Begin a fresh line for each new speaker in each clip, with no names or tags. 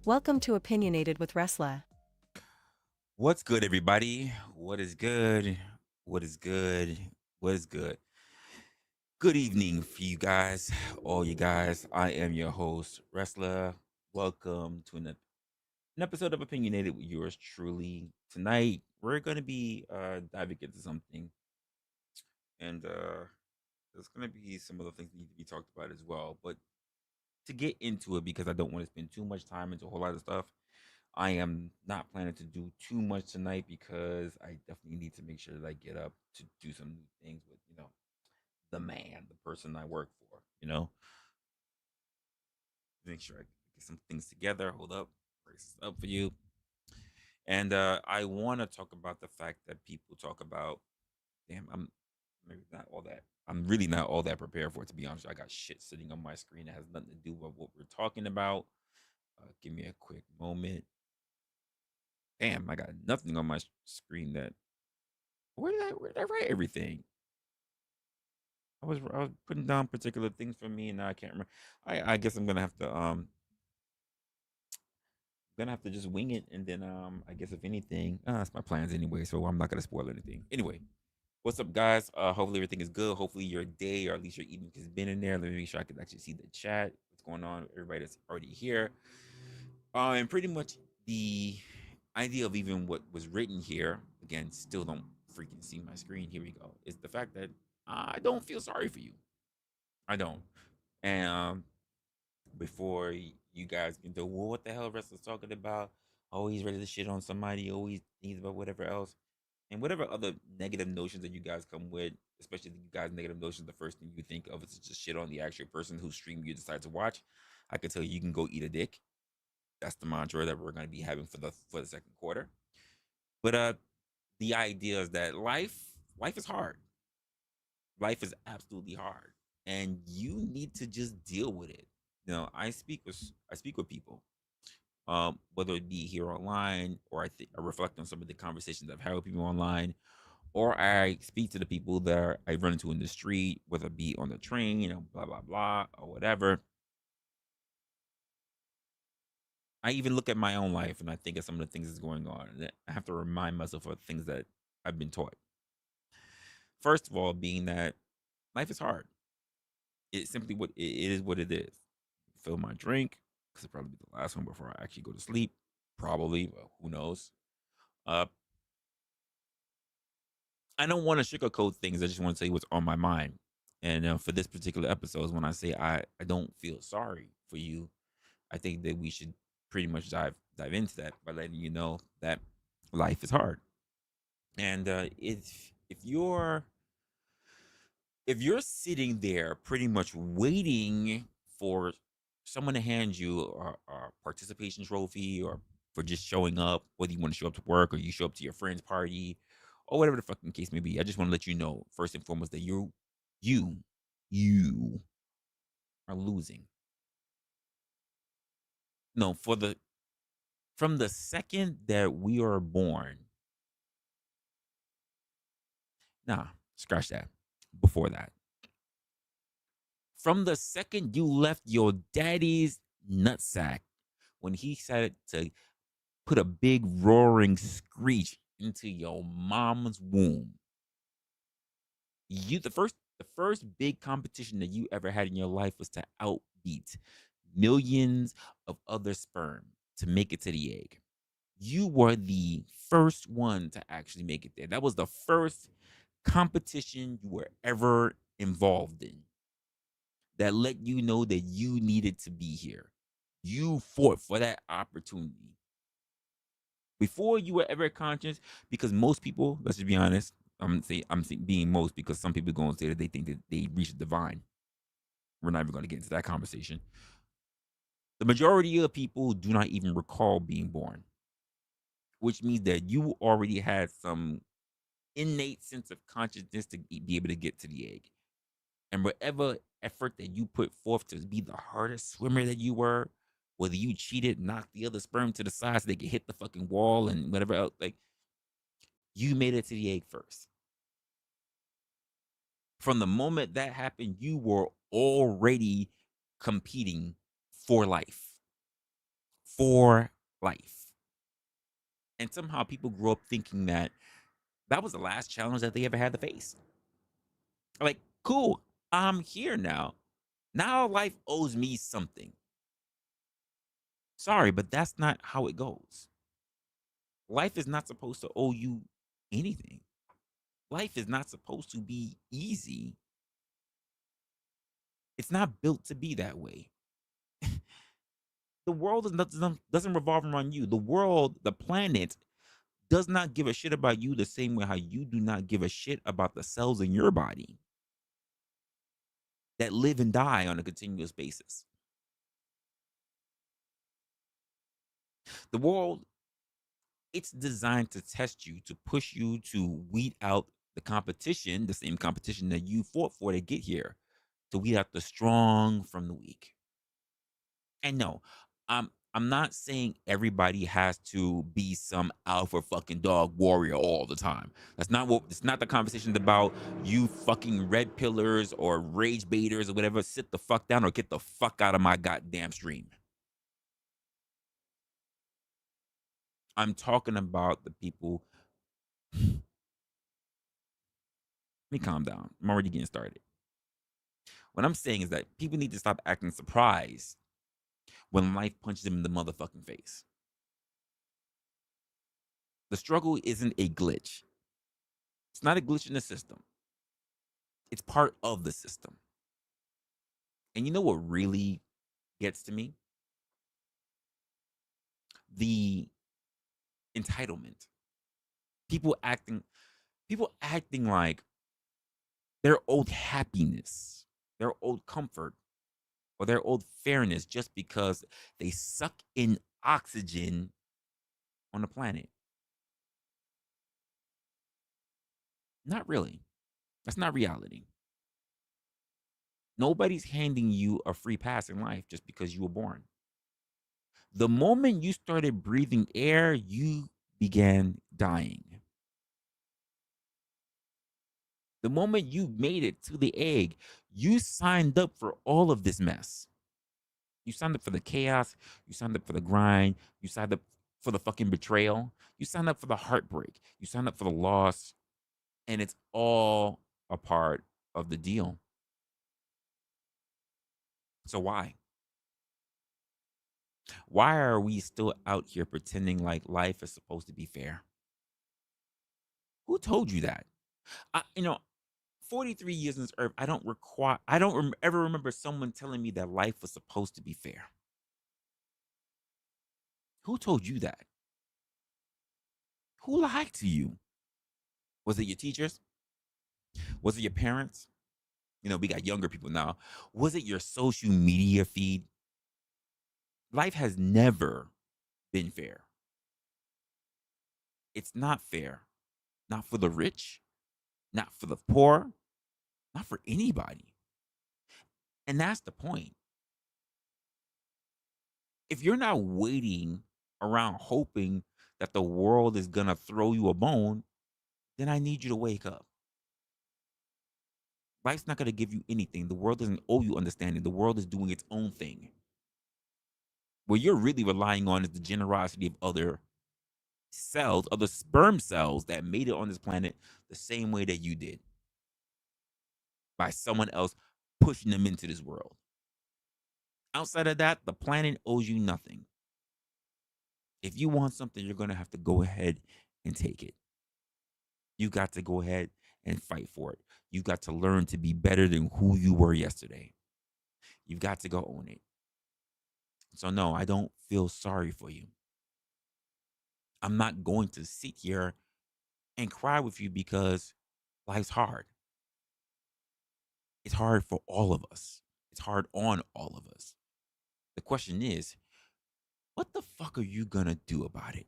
Welcome to Opinionated with Resla.
What's good, everybody? What is good? What is good? What is good? Good evening for you guys, all you guys. I am your host, Resla. Welcome to an episode of Opinionated with yours truly. Tonight, we're going to be diving into something, and there's going to be some other things that need to be talked about as well. But to get into it, because I don't want to spend too much time into a whole lot of stuff, I am not planning to do too much tonight because I definitely need to make sure that I get up to do some new things with, the man, the person I work for, make sure I get some things together. Hold up, brace this up for you. And I want to talk about the fact that people talk about, damn, I'm maybe not all that. I'm really not all that prepared for it, to be honest. I got shit sitting on my screen that has nothing to do with what we're talking about. Give me a quick moment. Damn, I got nothing on my screen that. Where did I write everything? I was putting down particular things for me, and now I can't remember. I guess I'm gonna have to just wing it, and then I guess if anything, that's my plans anyway. So I'm not gonna spoil anything. Anyway, what's up, guys? Hopefully everything is good. Hopefully your day, or at least your evening, has been in there. Let me make sure I can actually see the chat. What's going on? Everybody that's already here. And pretty much the idea of even what was written here, again, still don't freaking see my screen. Here we go. Is the fact that I don't feel sorry for you. I don't. And before you guys can do, well, what the hell Wrestler's talking about? Always ready to shit on somebody, always thinks about whatever else. And whatever other negative notions that you guys come with, especially you guys' negative notions, the first thing you think of is to just shit on the actual person whose stream you decide to watch. I can tell you, you can go eat a dick. That's the mantra that we're going to be having for the second quarter. But the idea is that life is hard. Life is absolutely hard, and you need to just deal with it. I speak with people, whether it be here online, or I reflect on some of the conversations I've had with people online, or I speak to the people that I run into in the street, whether it be on the train, blah blah blah, or whatever. I even look at my own life and I think of some of the things that's going on, and I have to remind myself of things that I've been taught. First of all, being that life is hard. It's simply it is what it is. Fill my drink, because it'll probably be the last one before I actually go to sleep. Probably, well, who knows? Uh, I don't want to sugarcoat things. I just want to tell you what's on my mind. And for this particular episode, when I say I don't feel sorry for you, I think that we should pretty much dive into that by letting you know that life is hard. And if you're sitting there pretty much waiting for someone to hand you a participation trophy, or for just showing up, whether you want to show up to work or you show up to your friend's party or whatever the fucking case may be, I just want to let you know first and foremost that you you are losing. No, from the second that we are born. Nah, scratch that. Before that, from the second you left your daddy's nutsack, when he decided to put a big roaring screech into your mom's womb, the first big competition that you ever had in your life was to outbeat millions of other sperm to make it to the egg. You were the first one to actually make it there. That was the first competition you were ever involved in that let you know that you needed to be here. You fought for that opportunity before you were ever conscious, because most people, let's just be honest, I'm saying being most, because some people going to say that they think that they reached the divine. We're not even going to get into that conversation. The majority of people do not even recall being born, which means that you already had some innate sense of consciousness to be able to get to the egg. And whatever effort that you put forth to be the hardest swimmer that you were, whether you cheated, knocked the other sperm to the side so they could hit the fucking wall and whatever else, like, you made it to the egg first. From the moment that happened, you were already competing for life. for life. And somehow people grow up thinking that that was the last challenge that they ever had to face. Like, cool, I'm here now. Now life owes me something. Sorry, but that's not how it goes. Life is not supposed to owe you anything. Life is not supposed to be easy. It's not built to be that way. The world doesn't revolve around you. The world, the planet, does not give a shit about you the same way how you do not give a shit about the cells in your body that live and die on a continuous basis. The world, it's designed to test you, to push you, to weed out the competition, the same competition that you fought for to get here, to weed out the strong from the weak. And no, I'm not saying everybody has to be some alpha fucking dog warrior all the time. That's not what it's not the conversation about you fucking red pillars or rage baiters or whatever. Sit the fuck down or get the fuck out of my goddamn stream. I'm talking about the people. Let me calm down. I'm already getting started. What I'm saying is that people need to stop acting surprised when life punches them in the motherfucking face. The struggle isn't a glitch. It's not a glitch in the system. It's part of the system. And you know what really gets to me? The entitlement. People acting people acting like their old happiness, their old comfort, or their old fairness just because they suck in oxygen on the planet. Not really. That's not reality. Nobody's handing you a free pass in life just because you were born. The moment you started breathing air, you began dying. The moment you made it to the egg, you signed up for all of this mess. You signed up for the chaos. You signed up for the grind. You signed up for the fucking betrayal. You signed up for the heartbreak. You signed up for the loss. And it's all a part of the deal. So why? Why are we still out here pretending like life is supposed to be fair? Who told you that? 43 years on this earth, I don't ever remember someone telling me that life was supposed to be fair. Who told you that? Who lied to you? Was it your teachers? Was it your parents? We got younger people now. Was it your social media feed? Life has never been fair. It's not fair. Not for the rich, not for the poor, not for anybody. And that's the point. If you're not waiting around hoping that the world is going to throw you a bone, then I need you to wake up. Life's not going to give you anything. The world doesn't owe you understanding. The world is doing its own thing. What you're really relying on is the generosity of other cells, other sperm cells that made it on this planet the same way that you did by someone else pushing them into this world. Outside of that, the planet owes you nothing. If you want something, you're going to have to go ahead and take it. You got to go ahead and fight for it. You got to learn to be better than who you were yesterday. You've got to go own it. So, no, I don't feel sorry for you. I'm not going to sit here and cry with you because life's hard. It's hard for all of us, it's hard on all of us. The question is, what the fuck are you going to do about it?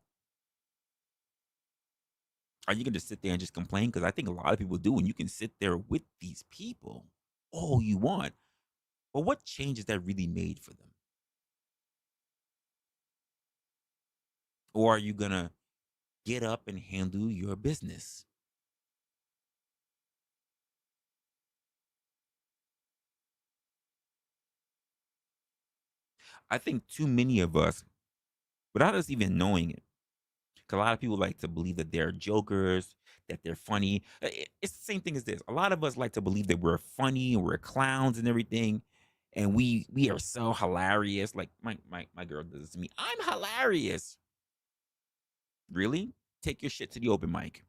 Are you going to sit there and just complain? Because I think a lot of people do, and you can sit there with these people all you want. But what change has that really made for them? Or are you going to get up and handle your business? I think too many of us without us even knowing it. 'Cause a lot of people like to believe that they're jokers, that they're funny. It's the same thing as this. A lot of us like to believe that we're funny and we're clowns and everything, and we are so hilarious. Like my girl does this to me. I'm hilarious. Really? Take your shit to the open mic.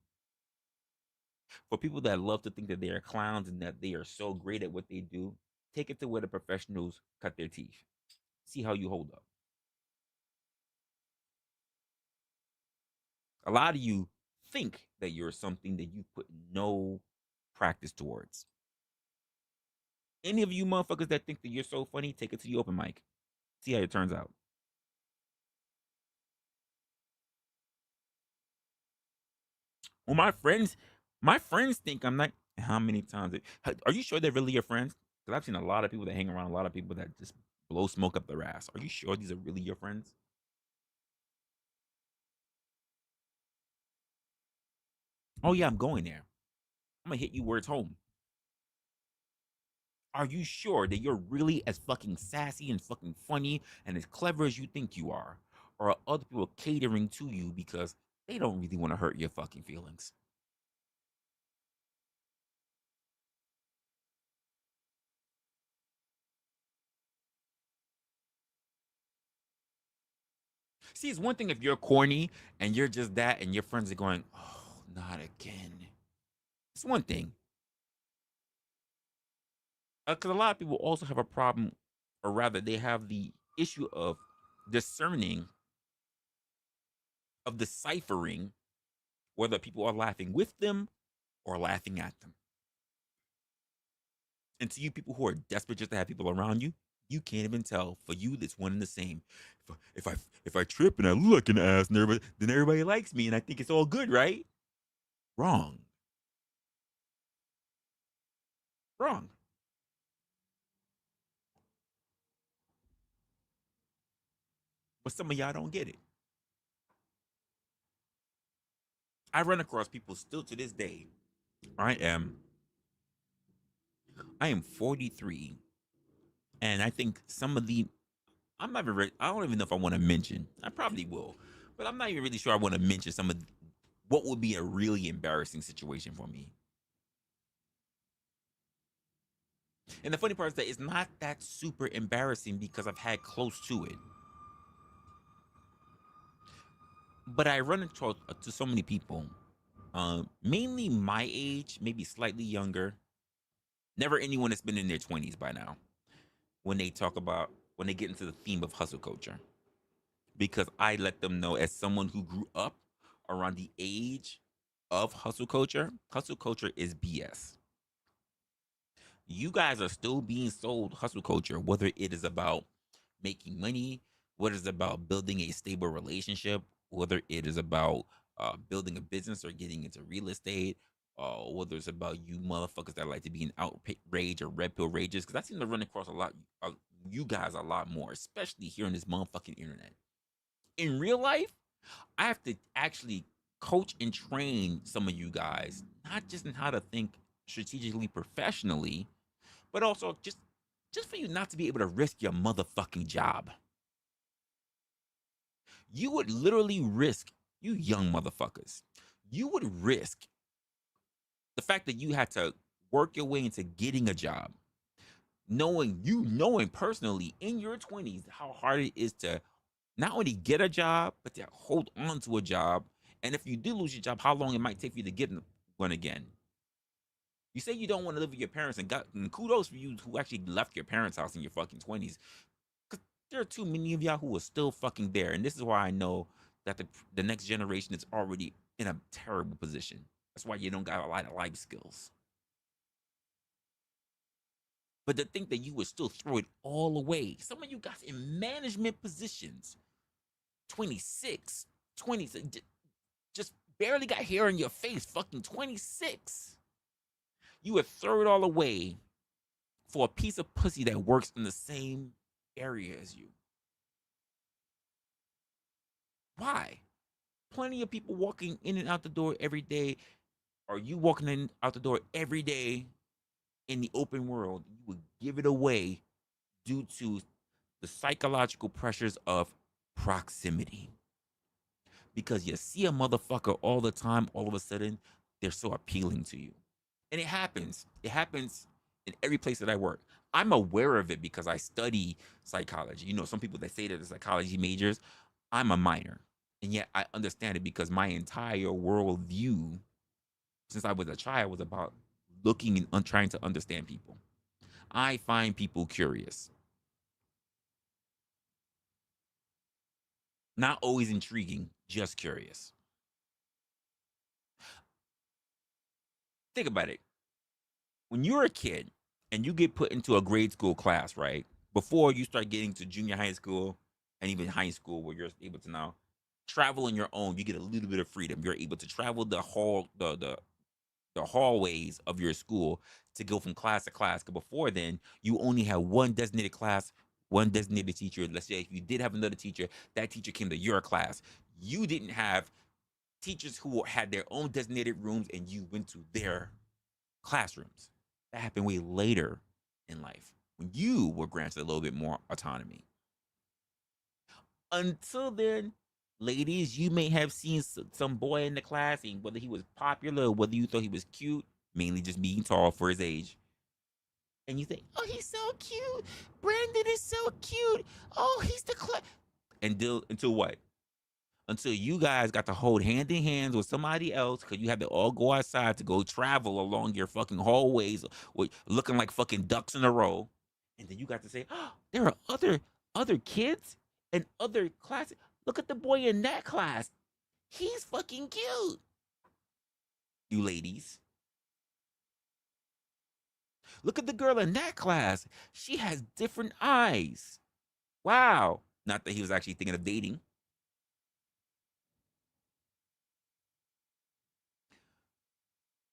For people that love to think that they are clowns and that they are so great at what they do, take it to where the professionals cut their teeth. See how you hold up. A lot of you think that you're something that you put no practice towards. Any of you motherfuckers that think that you're so funny, take it to the open mic. See how it turns out. Well, my friends think I'm not. How many times? Are you sure they're really your friends? Because I've seen a lot of people that hang around a lot of people that just blow smoke up their ass. Are you sure these are really your friends? Oh yeah, I'm going there. I'm gonna hit you where it's home. Are you sure that you're really as fucking sassy and fucking funny and as clever as you think you are? Or are other people catering to you because they don't really want to hurt your fucking feelings? See, it's one thing if you're corny and you're just that and your friends are going, oh, not again. It's one thing. Because a lot of people also have a problem, or rather, they have the issue of discerning, of deciphering whether people are laughing with them or laughing at them. And to you people who are desperate just to have people around you, you can't even tell. For you, that's one and the same. If I trip and I look like an ass, and then everybody likes me, and I think it's all good, right? Wrong, wrong. But some of y'all don't get it. I run across people still to this day. I am I am 43, and I think some of the I'm not even I don't even know if I want to mention. I probably will, but I'm not even really sure I want to mention some of what would be a really embarrassing situation for me. And the funny part is that it's not that super embarrassing because I've had close to it. But I run into to so many people, mainly my age, maybe slightly younger. Never anyone that's been in their 20s by now. When they get into the theme of hustle culture, because I let them know, as someone who grew up around the age of hustle culture is BS. You guys are still being sold hustle culture, whether it is about making money, whether it's about building a stable relationship, whether it is about building a business or getting into real estate, whether it's about you motherfuckers that like to be in outrage or red pill rages. Because I seem to run across you guys a lot more, especially here on this motherfucking internet. In real life, I have to actually coach and train some of you guys, not just in how to think strategically, professionally, but also just for you not to be able to risk your motherfucking job. You would literally risk, you young motherfuckers, you would risk the fact that you had to work your way into getting a job, knowing personally in your 20s how hard it is to not only get a job, but to hold on to a job. And if you do lose your job, how long it might take for you to get one again. You say you don't want to live with your parents, and kudos for you who actually left your parents' house in your fucking 20s. Because there are too many of y'all who are still fucking there. And this is why I know that the next generation is already in a terrible position. That's why you don't got a lot of life skills. But to think that you would still throw it all away. Some of you guys in management positions, 26, 20, just barely got hair in your face, fucking 26. You would throw it all away for a piece of pussy that works in the same area as you. Why? Plenty of people walking in and out the door every day. Are you walking in out the door every day in the open world? You would give it away due to the psychological pressures of proximity. because you see a motherfucker all the time, all of a sudden, they're so appealing to you. And it happens. It happens in every place that I work. I'm aware of it because I study psychology. You know, some people that say that they're psychology majors, I'm a minor. And yet I understand it because my entire worldview since I was a child was about looking and trying to understand people. I find people curious, not always intriguing, just curious. Think about it. When you're a kid and you get put into a grade school class, right? Before you start getting to junior high school and even high school, where you're able to now travel on your own, you get a little bit of freedom. You're able to travel the hallways of your school to go from class to class. Because before then, you only had one designated class, one designated teacher. Let's say if you did have another teacher, that teacher came to your class. You didn't have teachers who had their own designated rooms and you went to their classrooms. That happened way later in life when you were granted a little bit more autonomy. Until then, ladies, you may have seen some boy in the class, and whether he was popular or whether you thought he was cute, mainly just being tall for his age, and you think, "Oh, he's so cute. Brandon is so cute. Oh, he's the until what? Until you guys got to hold hand in hands with somebody else because you had to all go outside to go travel along your fucking hallways with looking like fucking ducks in a row. And then you got to say, oh, there are other kids and other classes. Look at the boy in that class. He's fucking cute. You ladies. Look at the girl in that class. She has different eyes. Wow. Not that he was actually thinking of dating.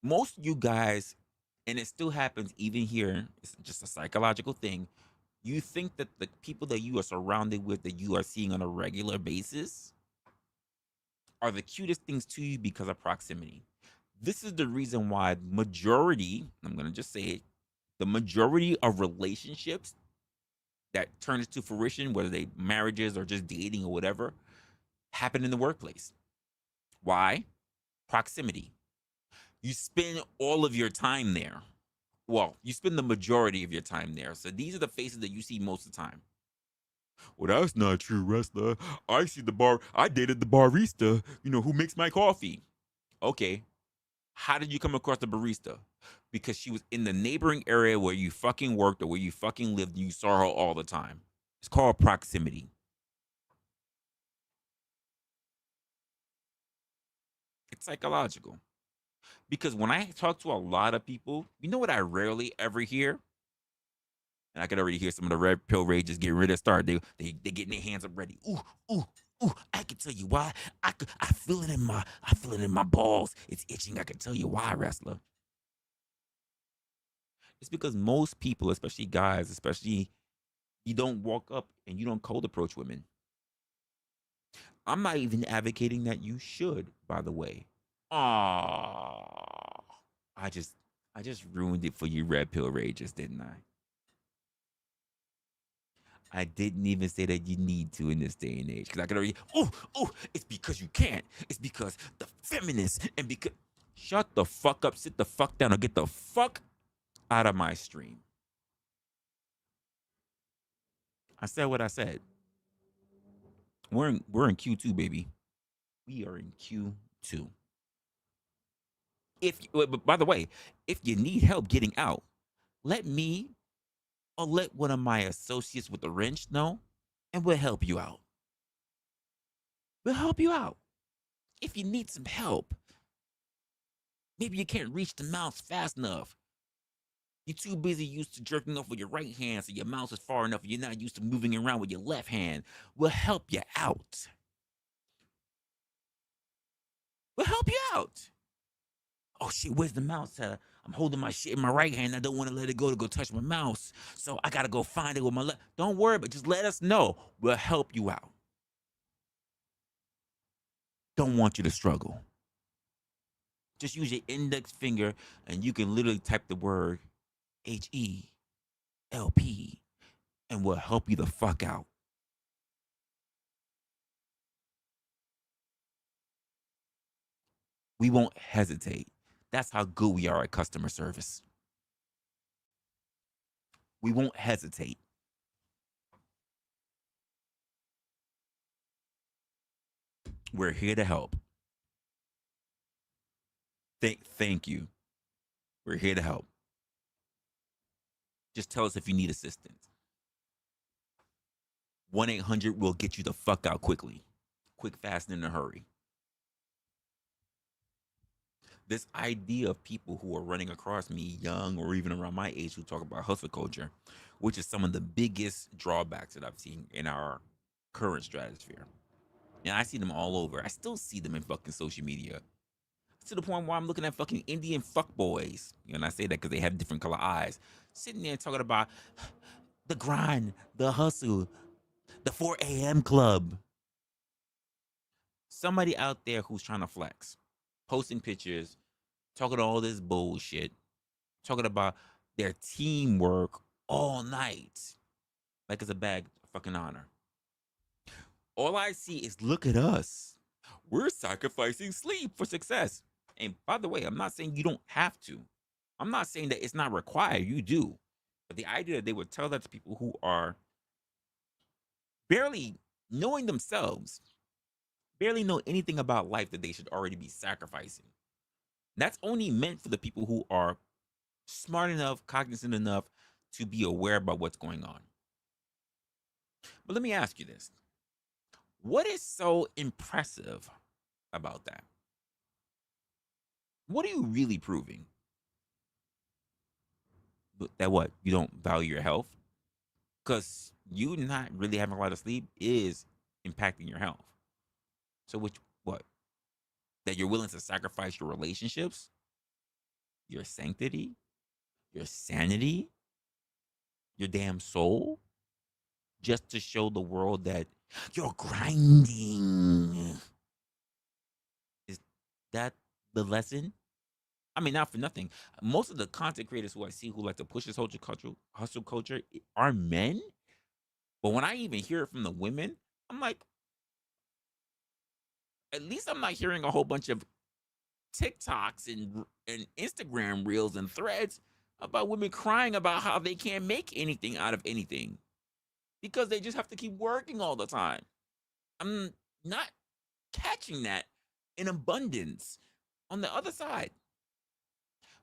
Most of you guys, and it still happens even here, it's just a psychological thing. You think that the people that you are surrounded with, that you are seeing on a regular basis, are the cutest things to you because of proximity. This is the reason why majority, I'm going to just say it, the majority of relationships that turn into fruition, whether they marriages or just dating or whatever, happen in the workplace. Why? Proximity. You spend all of your time there. Well, you spend the majority of your time there. So these are the faces that you see most of the time. Well, that's not true, Resla. I dated the barista, who makes my coffee. Okay. How did you come across the barista? Because she was in the neighboring area where you fucking worked or where you fucking lived and you saw her all the time. It's called proximity. It's psychological. Because when I talk to a lot of people, you know what I rarely ever hear? And I could already hear some of the red pill rages getting ready to start. They getting their hands up ready. Ooh, ooh, ooh. I can tell you why. I feel it in my balls. It's itching. I can tell you why, wrestler. It's because most people, especially guys, especially you don't walk up and you don't cold approach women. I'm not even advocating that you should, by the way. Ah, I just I just ruined it for you red pill rages, didn't I? I didn't even say that you need to in this day and age because I could already. Oh, it's because you can't. It's because the feminists and because. Shut the fuck up, sit the fuck down, or get the fuck out of my stream. I said what I said. We're in Q2, baby. We are in Q2. But by the way, if you need help getting out, let me or let one of my associates with the wrench know, and we'll help you out. We'll help you out. If you need some help, maybe you can't reach the mouse fast enough. You're too busy used to jerking off with your right hand, so your mouse is far enough. You're not used to moving around with your left hand. We'll help you out. We'll help you out. Oh shit, where's the mouse at? I'm holding my shit in my right hand. I don't want to let it go to go touch my mouse. So I gotta go find it with my left. Don't worry, but just let us know. We'll help you out. Don't want you to struggle. Just use your index finger and you can literally type the word HELP and we'll help you the fuck out. We won't hesitate. That's how good we are at customer service. We won't hesitate. We're here to help. Thank you. We're here to help. Just tell us if you need assistance. 1-800 will get you the fuck out quickly. Quick, fast, and in a hurry. This idea of people who are running across me, young or even around my age, who talk about hustle culture, which is some of the biggest drawbacks that I've seen in our current stratosphere. And I see them all over. I still see them in fucking social media. To the point where I'm looking at fucking Indian fuckboys. And I say that because they have different color eyes. Sitting there talking about the grind, the hustle, the 4 a.m. club. Somebody out there who's trying to flex, posting pictures, talking all this bullshit, talking about their teamwork all night like it's a bag of fucking honor. All I see is, look at us. We're sacrificing sleep for success. And by the way, I'm not saying you don't have to. I'm not saying that it's not required. You do. But the idea that they would tell that to people who are barely knowing themselves, barely know anything about life, that they should already be sacrificing. That's only meant for the people who are smart enough, cognizant enough to be aware about what's going on. But let me ask you this. What is so impressive about that? What are you really proving? That what? You don't value your health? Because you not really having a lot of sleep is impacting your health. So which what? That you're willing to sacrifice your relationships, your sanctity, your sanity, your damn soul, just to show the world that you're grinding. Is that the lesson? I mean, not for nothing. Most of the content creators who I see who like to push this hustle culture are men. But when I even hear it from the women, I'm like, at least I'm not hearing a whole bunch of TikToks and Instagram reels and threads about women crying about how they can't make anything out of anything because they just have to keep working all the time. I'm not catching that in abundance on the other side.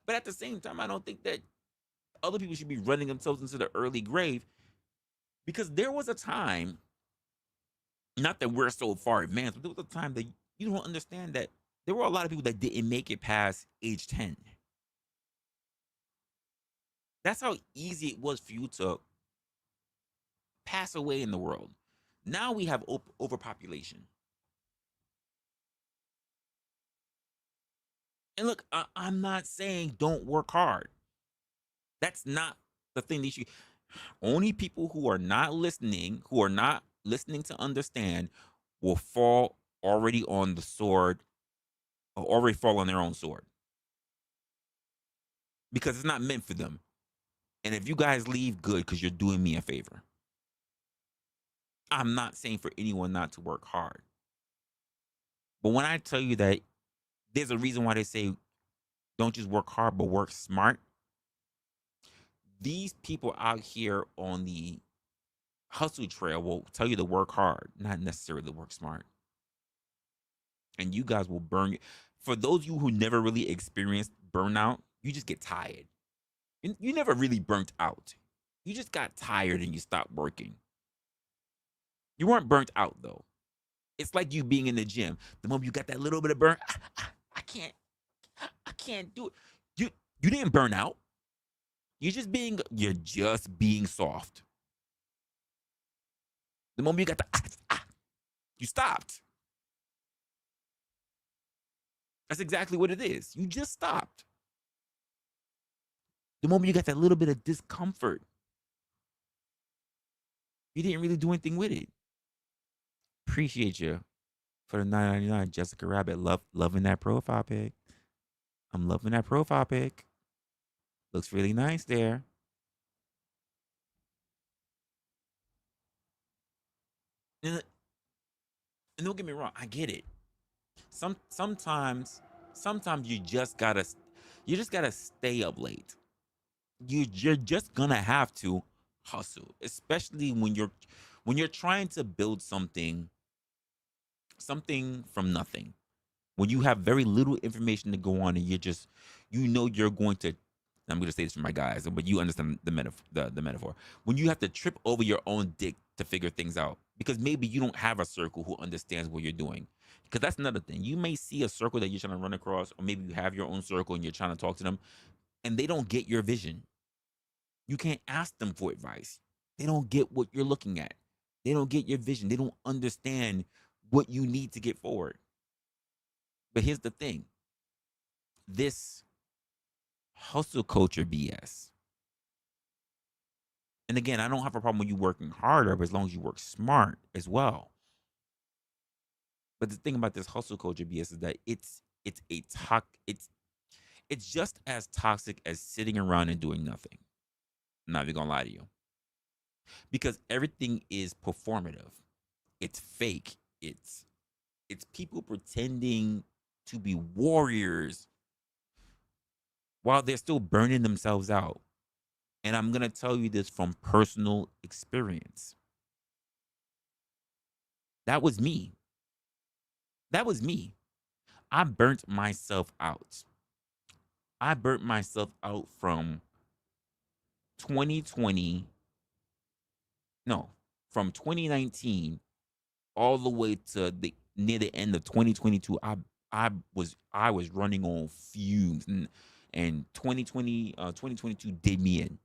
But at the same time, I don't think that other people should be running themselves into the early grave, because there was a time, not that we're so far advanced, but there was a time that you don't understand that there were a lot of people that didn't make it past age 10. That's how easy it was for you to pass away in the world. Now we have overpopulation. And look, I'm not saying don't work hard. That's not the thing that you. Only people who are not listening to understand, will fall already on the sword, or already fall on their own sword, because it's not meant for them. And if you guys leave, good, because you're doing me a favor. I'm not saying for anyone not to work hard. But when I tell you that there's a reason why they say don't just work hard, but work smart, these people out here on the hustle trail will tell you to work hard, not necessarily to work smart. And you guys will burn. For those of you who never really experienced burnout, you just get tired. You never really burnt out. You just got tired and you stopped working. You weren't burnt out though. It's like you being in the gym. The moment you got that little bit of burn, I can't do it. You didn't burn out. You're just being soft. The moment you got the you stopped. That's exactly what it is. You just stopped. The moment you got that little bit of discomfort, you didn't really do anything with it. Appreciate you for the 9.99, Jessica Rabbit. Loving that profile pic. I'm loving that profile pic. Looks really nice there. And, and don't get me wrong, I get it. Sometimes Sometimes you just gotta stay up late. You're just gonna have to hustle, especially when you're trying to build something from nothing. When you have very little information to go on, and you're going to. I'm going to say this for my guys, but you understand the metaphor. When you have to trip over your own dick to figure things out, because maybe you don't have a circle who understands what you're doing. Because that's another thing. You may see a circle that you're trying to run across, or maybe you have your own circle and you're trying to talk to them, and they don't get your vision. You can't ask them for advice. They don't get what you're looking at. They don't get your vision. They don't understand what you need to get forward. But here's the thing, this hustle culture BS. And again, I don't have a problem with you working harder, but as long as you work smart as well. But the thing about this hustle culture BS is that it's just as toxic as sitting around and doing nothing. I'm not even gonna lie to you. Because everything is performative. It's fake. It's people pretending to be warriors while they're still burning themselves out. And I'm going to tell you this from personal experience. That was me. That was me. I burnt myself out. I burnt myself out from 2020, no, from 2019 all the way to the near the end of 2022. I was running on fumes, and 2022 did me in.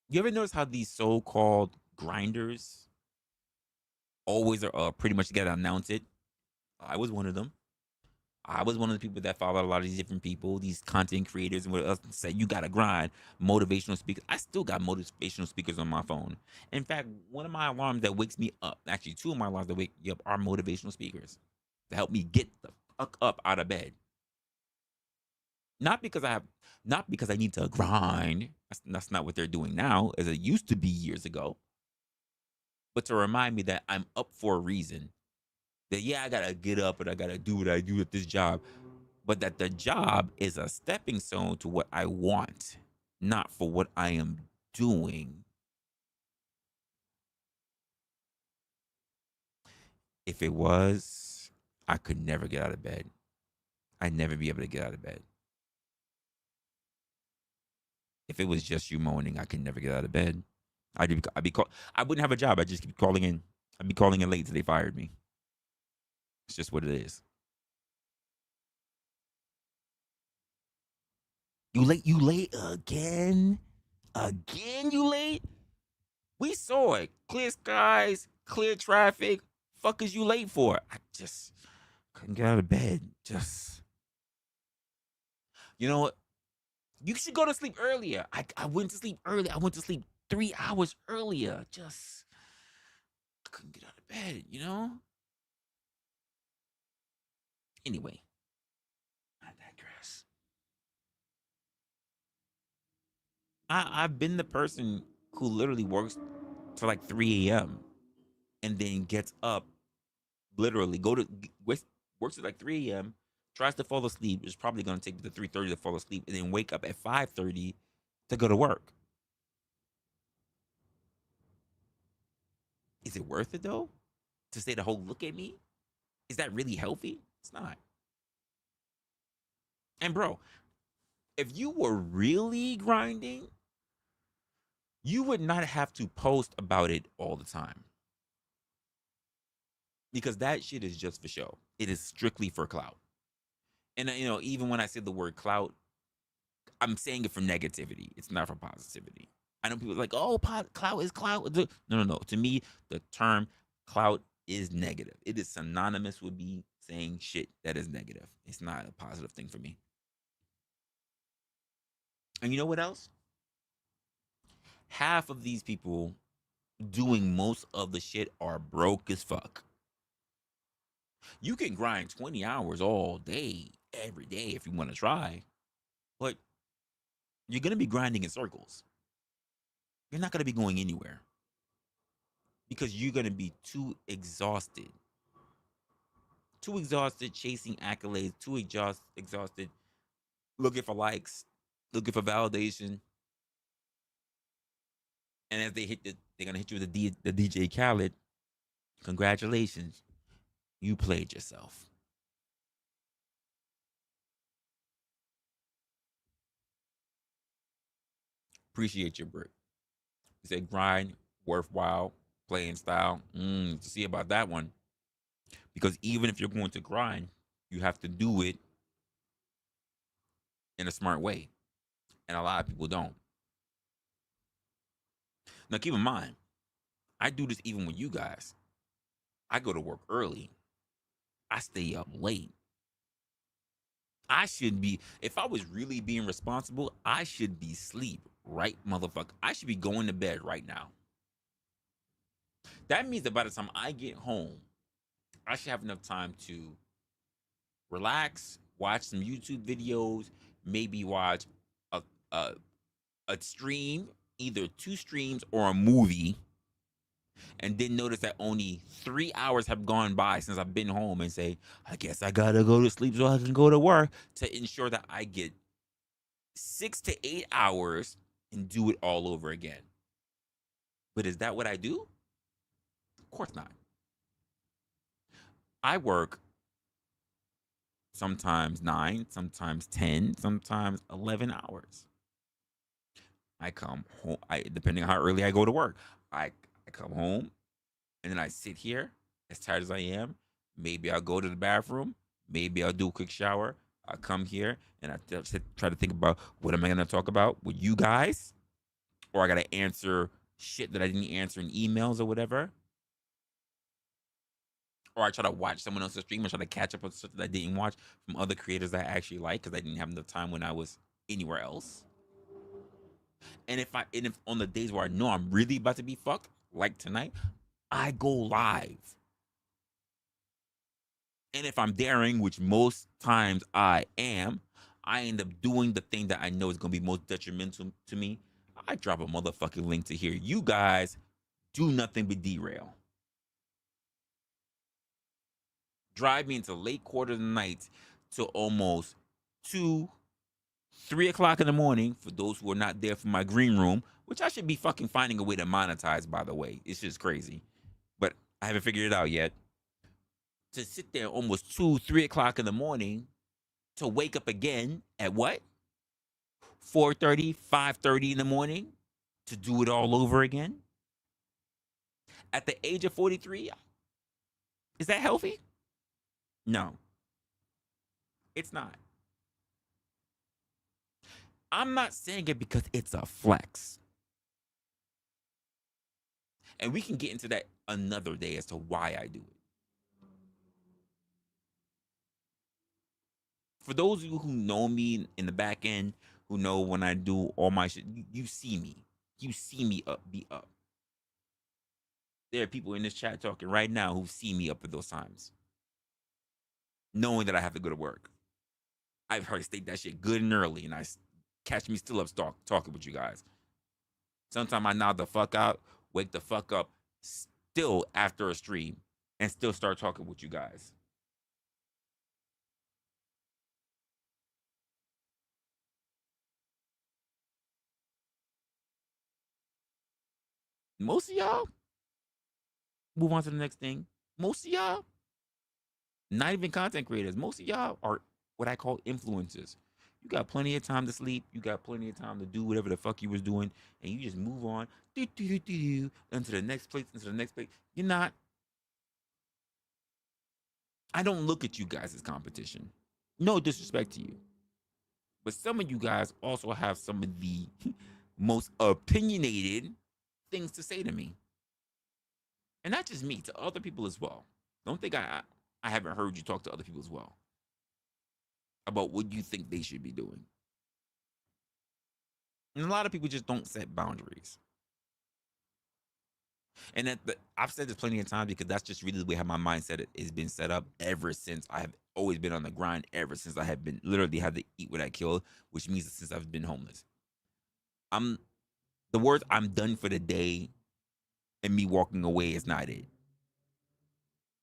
You ever notice how these so-called grinders always are pretty much got to announce it? I was one of them. I was one of the people that followed a lot of these different people, these content creators, and what else said you gotta grind. Motivational speakers. I still got motivational speakers on my phone. In fact, one of my alarms that wakes me up, actually two of my alarms that wake me up, are motivational speakers to help me get the fuck up out of bed. Not because I have, not because I need to grind. That's not what they're doing now, as it used to be years ago. But to remind me that I'm up for a reason. That yeah, I gotta get up and I gotta do what I do at this job, but that the job is a stepping stone to what I want, not for what I am doing. If it was, I could never get out of bed. I'd never be able to get out of bed. If it was just you moaning, I could never get out of bed. I wouldn't have a job. I'd just keep calling in. I'd be calling in late till they fired me. It's just what it is. You late again? Again, you late? We saw it. Clear skies, clear traffic. Fuck is you late for? I just couldn't get out of bed. Just, you know what? You should go to sleep earlier. I went to sleep early. I went to sleep 3 hours earlier. Just couldn't get out of bed. Anyway, I digress. I've been the person who literally works till like 3 a.m. and then gets up, literally works at like 3 a.m., tries to fall asleep. It's probably going to take to 3:30 to fall asleep, and then wake up at 5:30 to go to work. Is it worth it though? To say the whole look at me? Is that really healthy? It's not. And bro, if you were really grinding, you would not have to post about it all the time. Because that shit is just for show. It is strictly for clout. And even when I say the word clout, I'm saying it for negativity. It's not for positivity. I know people are like, oh, clout is clout. No, no, no. To me, the term clout is negative. It is synonymous with me saying shit that is negative. It's not a positive thing for me. And you know what else? Half of these people doing most of the shit are broke as fuck. You can grind 20 hours all day, every day if you want to try, but you're going to be grinding in circles. You're not going to be going anywhere because you're going to be too exhausted chasing accolades, too exhausted looking for likes, looking for validation. And as they're gonna hit you with the DJ Khaled. Congratulations, you played yourself. Appreciate your break. He said grind, worthwhile, playing style. To see about that one. Because even if you're going to grind, you have to do it in a smart way. And a lot of people don't. Now keep in mind, I do this even with you guys. I go to work early. I stay up late. I should be, if I was really being responsible, I should be asleep, right, motherfucker? I should be going to bed right now. That means that by the time I get home, I should have enough time to relax, watch some YouTube videos, maybe watch a, a, a stream, either two streams or a movie, and then notice that only 3 hours have gone by since I've been home and say, I guess I gotta go to sleep so I can go to work, to ensure that I get 6 to 8 hours and do it all over again. But is that what I do? Of course not. I work sometimes 9, sometimes 10, sometimes 11 hours. I come home, depending on how early I go to work, I come home and then I sit here as tired as I am. Maybe I'll go to the bathroom. Maybe I'll do a quick shower. I'll come here and I try to think about what am I going to talk about with you guys? Or I got to answer shit that I didn't answer in emails or whatever. Or I try to watch someone else's stream and try to catch up on stuff that I didn't watch from other creators that I actually like because I didn't have enough time when I was anywhere else. And if on the days where I know I'm really about to be fucked, like tonight, I go live. And if I'm daring, which most times I am, I end up doing the thing that I know is going to be most detrimental to me. I drop a motherfucking link to here. You guys do nothing but derail. Drive me into late quarter of the night to almost 2, 3 o'clock in the morning for those who are not there for my green room, which I should be fucking finding a way to monetize, by the way. It's just crazy. But I haven't figured it out yet. To sit there almost 2, 3 o'clock in the morning to wake up again at what? 4:30, 5:30 in the morning to do it all over again? At the age of 43, is that healthy? No, it's not. I'm not saying it because it's a flex. And we can get into that another day as to why I do it. For those of you who know me in the back end, who know when I do all my shit, you see me. You see me be up. There are people in this chat talking right now who see me up at those times, knowing that I have to go to work. I've heard state that shit good and early, and I catch me still up talking with you guys. Sometimes I nod the fuck out, wake the fuck up, still after a stream, and still start talking with you guys. Most of y'all, move on to the next thing. Most of y'all, not even content creators, most of y'all are what I call influencers. You got plenty of time to sleep. You got plenty of time to do whatever the fuck you was doing, and you just move on into the next place, into the next place. You're not. I don't look at you guys as competition. No disrespect to you, but some of you guys also have some of the most opinionated things to say to me, and not just me, to other people as well. Don't think I haven't heard you talk to other people as well about what you think they should be doing. And a lot of people just don't set boundaries. And I've said this plenty of times because that's just really the way how my mindset has been set up ever since I have always been on the grind, ever since I have been literally had to eat what I kill, which means since I've been homeless. The words I'm done for the day and me walking away is not it.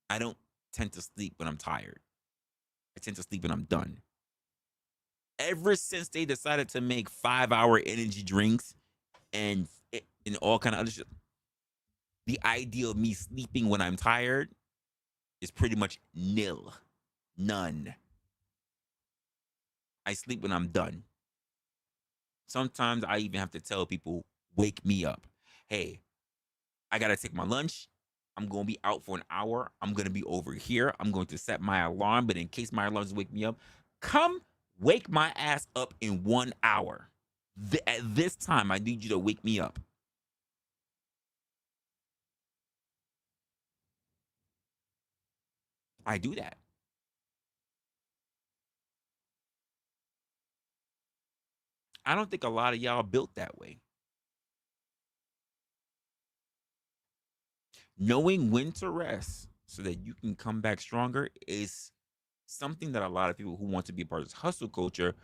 I don't tend to sleep when I'm tired. I tend to sleep when I'm done. Ever since they decided to make 5-hour energy drinks and all kind of other shit, the idea of me sleeping when I'm tired is pretty much nil. None. I sleep when I'm done. Sometimes I even have to tell people, wake me up. Hey, I gotta take my lunch. I'm gonna be out for an hour. I'm gonna be over here. I'm going to set my alarm, but in case my alarm doesn't wake me up, come wake my ass up in 1 hour. At this time, I need you to wake me up. I do that. I don't think a lot of y'all built that way. Knowing when to rest so that you can come back stronger is something that a lot of people who want to be a part of this hustle culture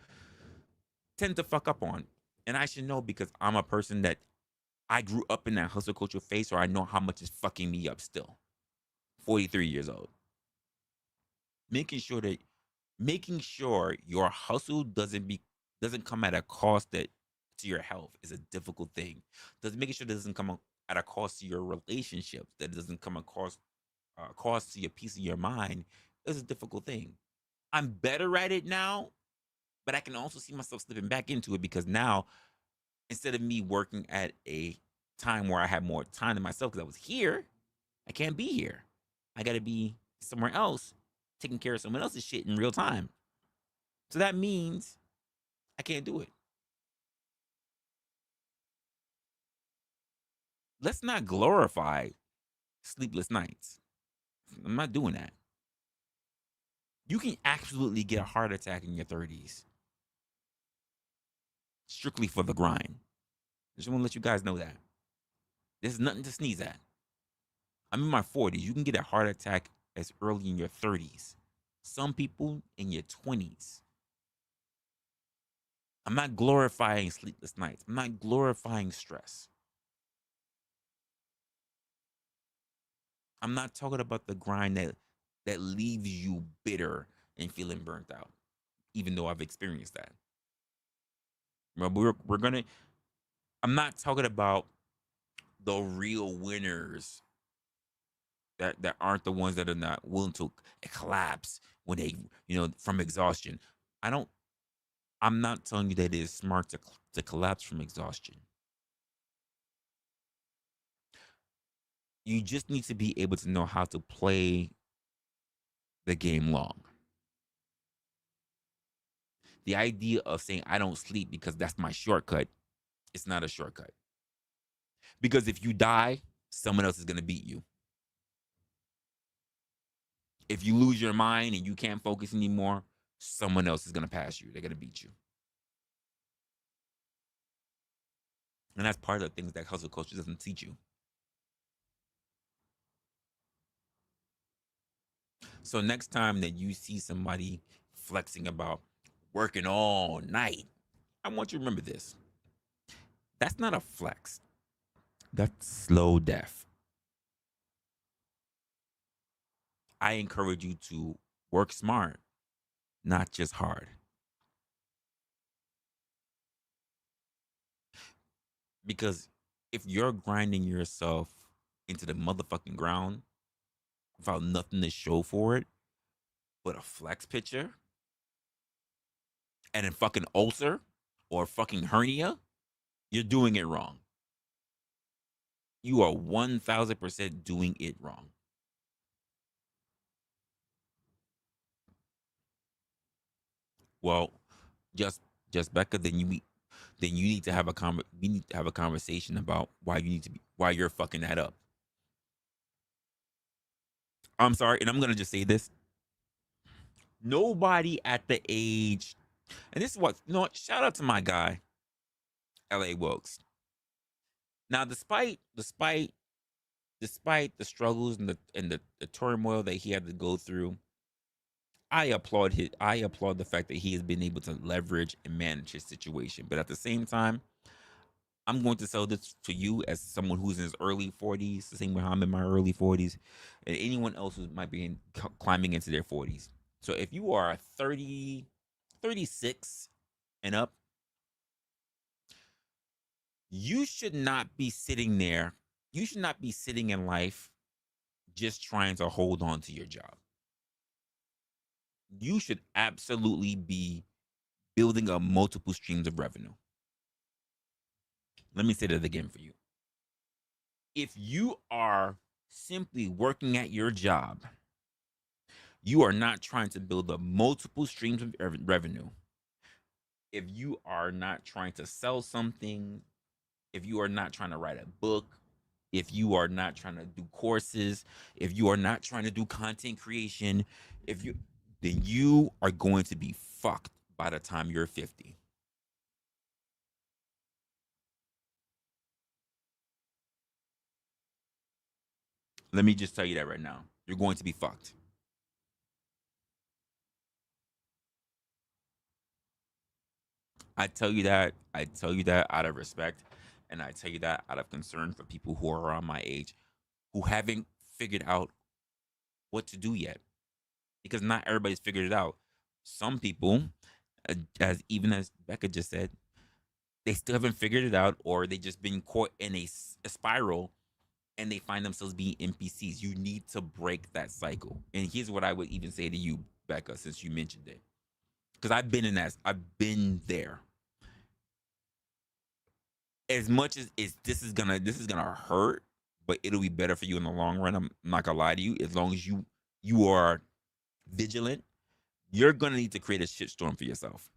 tend to fuck up on. And I should know because I'm a person that I grew up in that hustle culture phase, so I know how much is fucking me up still. 43 years old. Making sure that your hustle doesn't come at a cost that to your health is a difficult thing. Does making sure that it doesn't come at a cost to your relationships, that it doesn't come across cost to your peace of your mind is a difficult thing. I'm better at it now, but I can also see myself slipping back into it because now instead of me working at a time where I have more time to myself because I was here, I can't be here. I got to be somewhere else taking care of someone else's shit in real time. So that means I can't do it. Let's not glorify sleepless nights. I'm not doing that. You can absolutely get a heart attack in your 30s strictly for the grind. Just want to let you guys know that. There's nothing to sneeze at. I'm in my 40s. You can get a heart attack as early in your 30s. Some people in your 20s. I'm not glorifying sleepless nights. I'm not glorifying stress. I'm not talking about the grind that leaves you bitter and feeling burnt out, even though I've experienced that. We're gonna. I'm not talking about the real winners that aren't the ones that are not willing to collapse when they from exhaustion. I don't. I'm not telling you that it is smart to collapse from exhaustion. You just need to be able to know how to play the game long. The idea of saying I don't sleep because that's my shortcut, it's not a shortcut. Because if you die, someone else is going to beat you. If you lose your mind and you can't focus anymore, someone else is going to pass you. They're going to beat you. And that's part of the things that hustle culture doesn't teach you. So next time that you see somebody flexing about working all night, I want you to remember this. That's not a flex. That's slow death. I encourage you to work smart, not just hard. Because if you're grinding yourself into the motherfucking ground without nothing to show for it but a flex picture and a fucking ulcer or a fucking hernia, you're doing it wrong. You are 1000% doing it wrong. Well, just Becca, then you need to have we need to have a conversation about why you're fucking that up. I'm sorry, and I'm gonna just say this. Nobody at the age, and this is what shout out to my guy, LA Wilkes. Now, despite the struggles and the turmoil that he had to go through, I applaud the fact that he has been able to leverage and manage his situation. But at the same time, I'm going to sell this to you as someone who's in his early 40s, the same way I'm in my early 40s, and anyone else who might be climbing into their 40s. So if you are 30, 36 and up, you should not be sitting there. You should not be sitting in life just trying to hold on to your job. You should absolutely be building up multiple streams of revenue. Let me say that again for you. If you are simply working at your job, you are not trying to build up multiple streams of revenue. If you are not trying to sell something, if you are not trying to write a book, if you are not trying to do courses, if you are not trying to do content creation, then you are going to be fucked by the time you're 50. Let me just tell you that right now. You're going to be fucked. I tell you that. I tell you that out of respect, and I tell you that out of concern for people who are around my age who haven't figured out what to do yet. Because not everybody's figured it out. Some people, as Becca just said, they still haven't figured it out, or they just been caught in a spiral, and they find themselves being NPCs. You need to break that cycle. And here's what I would even say to you, Becca, since you mentioned it, because I've been in that. I've been there. As much as this is gonna hurt, but it'll be better for you in the long run. I'm not gonna lie to you. As long as you are vigilant, you're gonna need to create a shitstorm for yourself.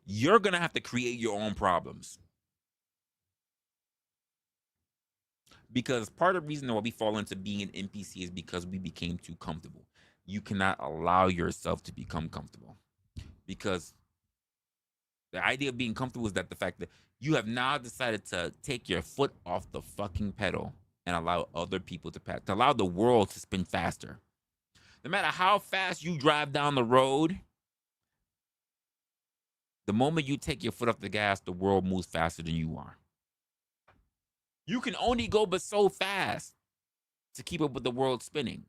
You're gonna have to create your own problems, because part of the reason why we fall into being an NPC is because we became too comfortable. You cannot allow yourself to become comfortable, because the idea of being comfortable is that the fact that you have now decided to take your foot off the fucking pedal and allow other people to allow the world to spin faster. No matter how fast you drive down the road, the moment you take your foot off the gas, the world moves faster than you are. You can only go but so fast to keep up with the world spinning.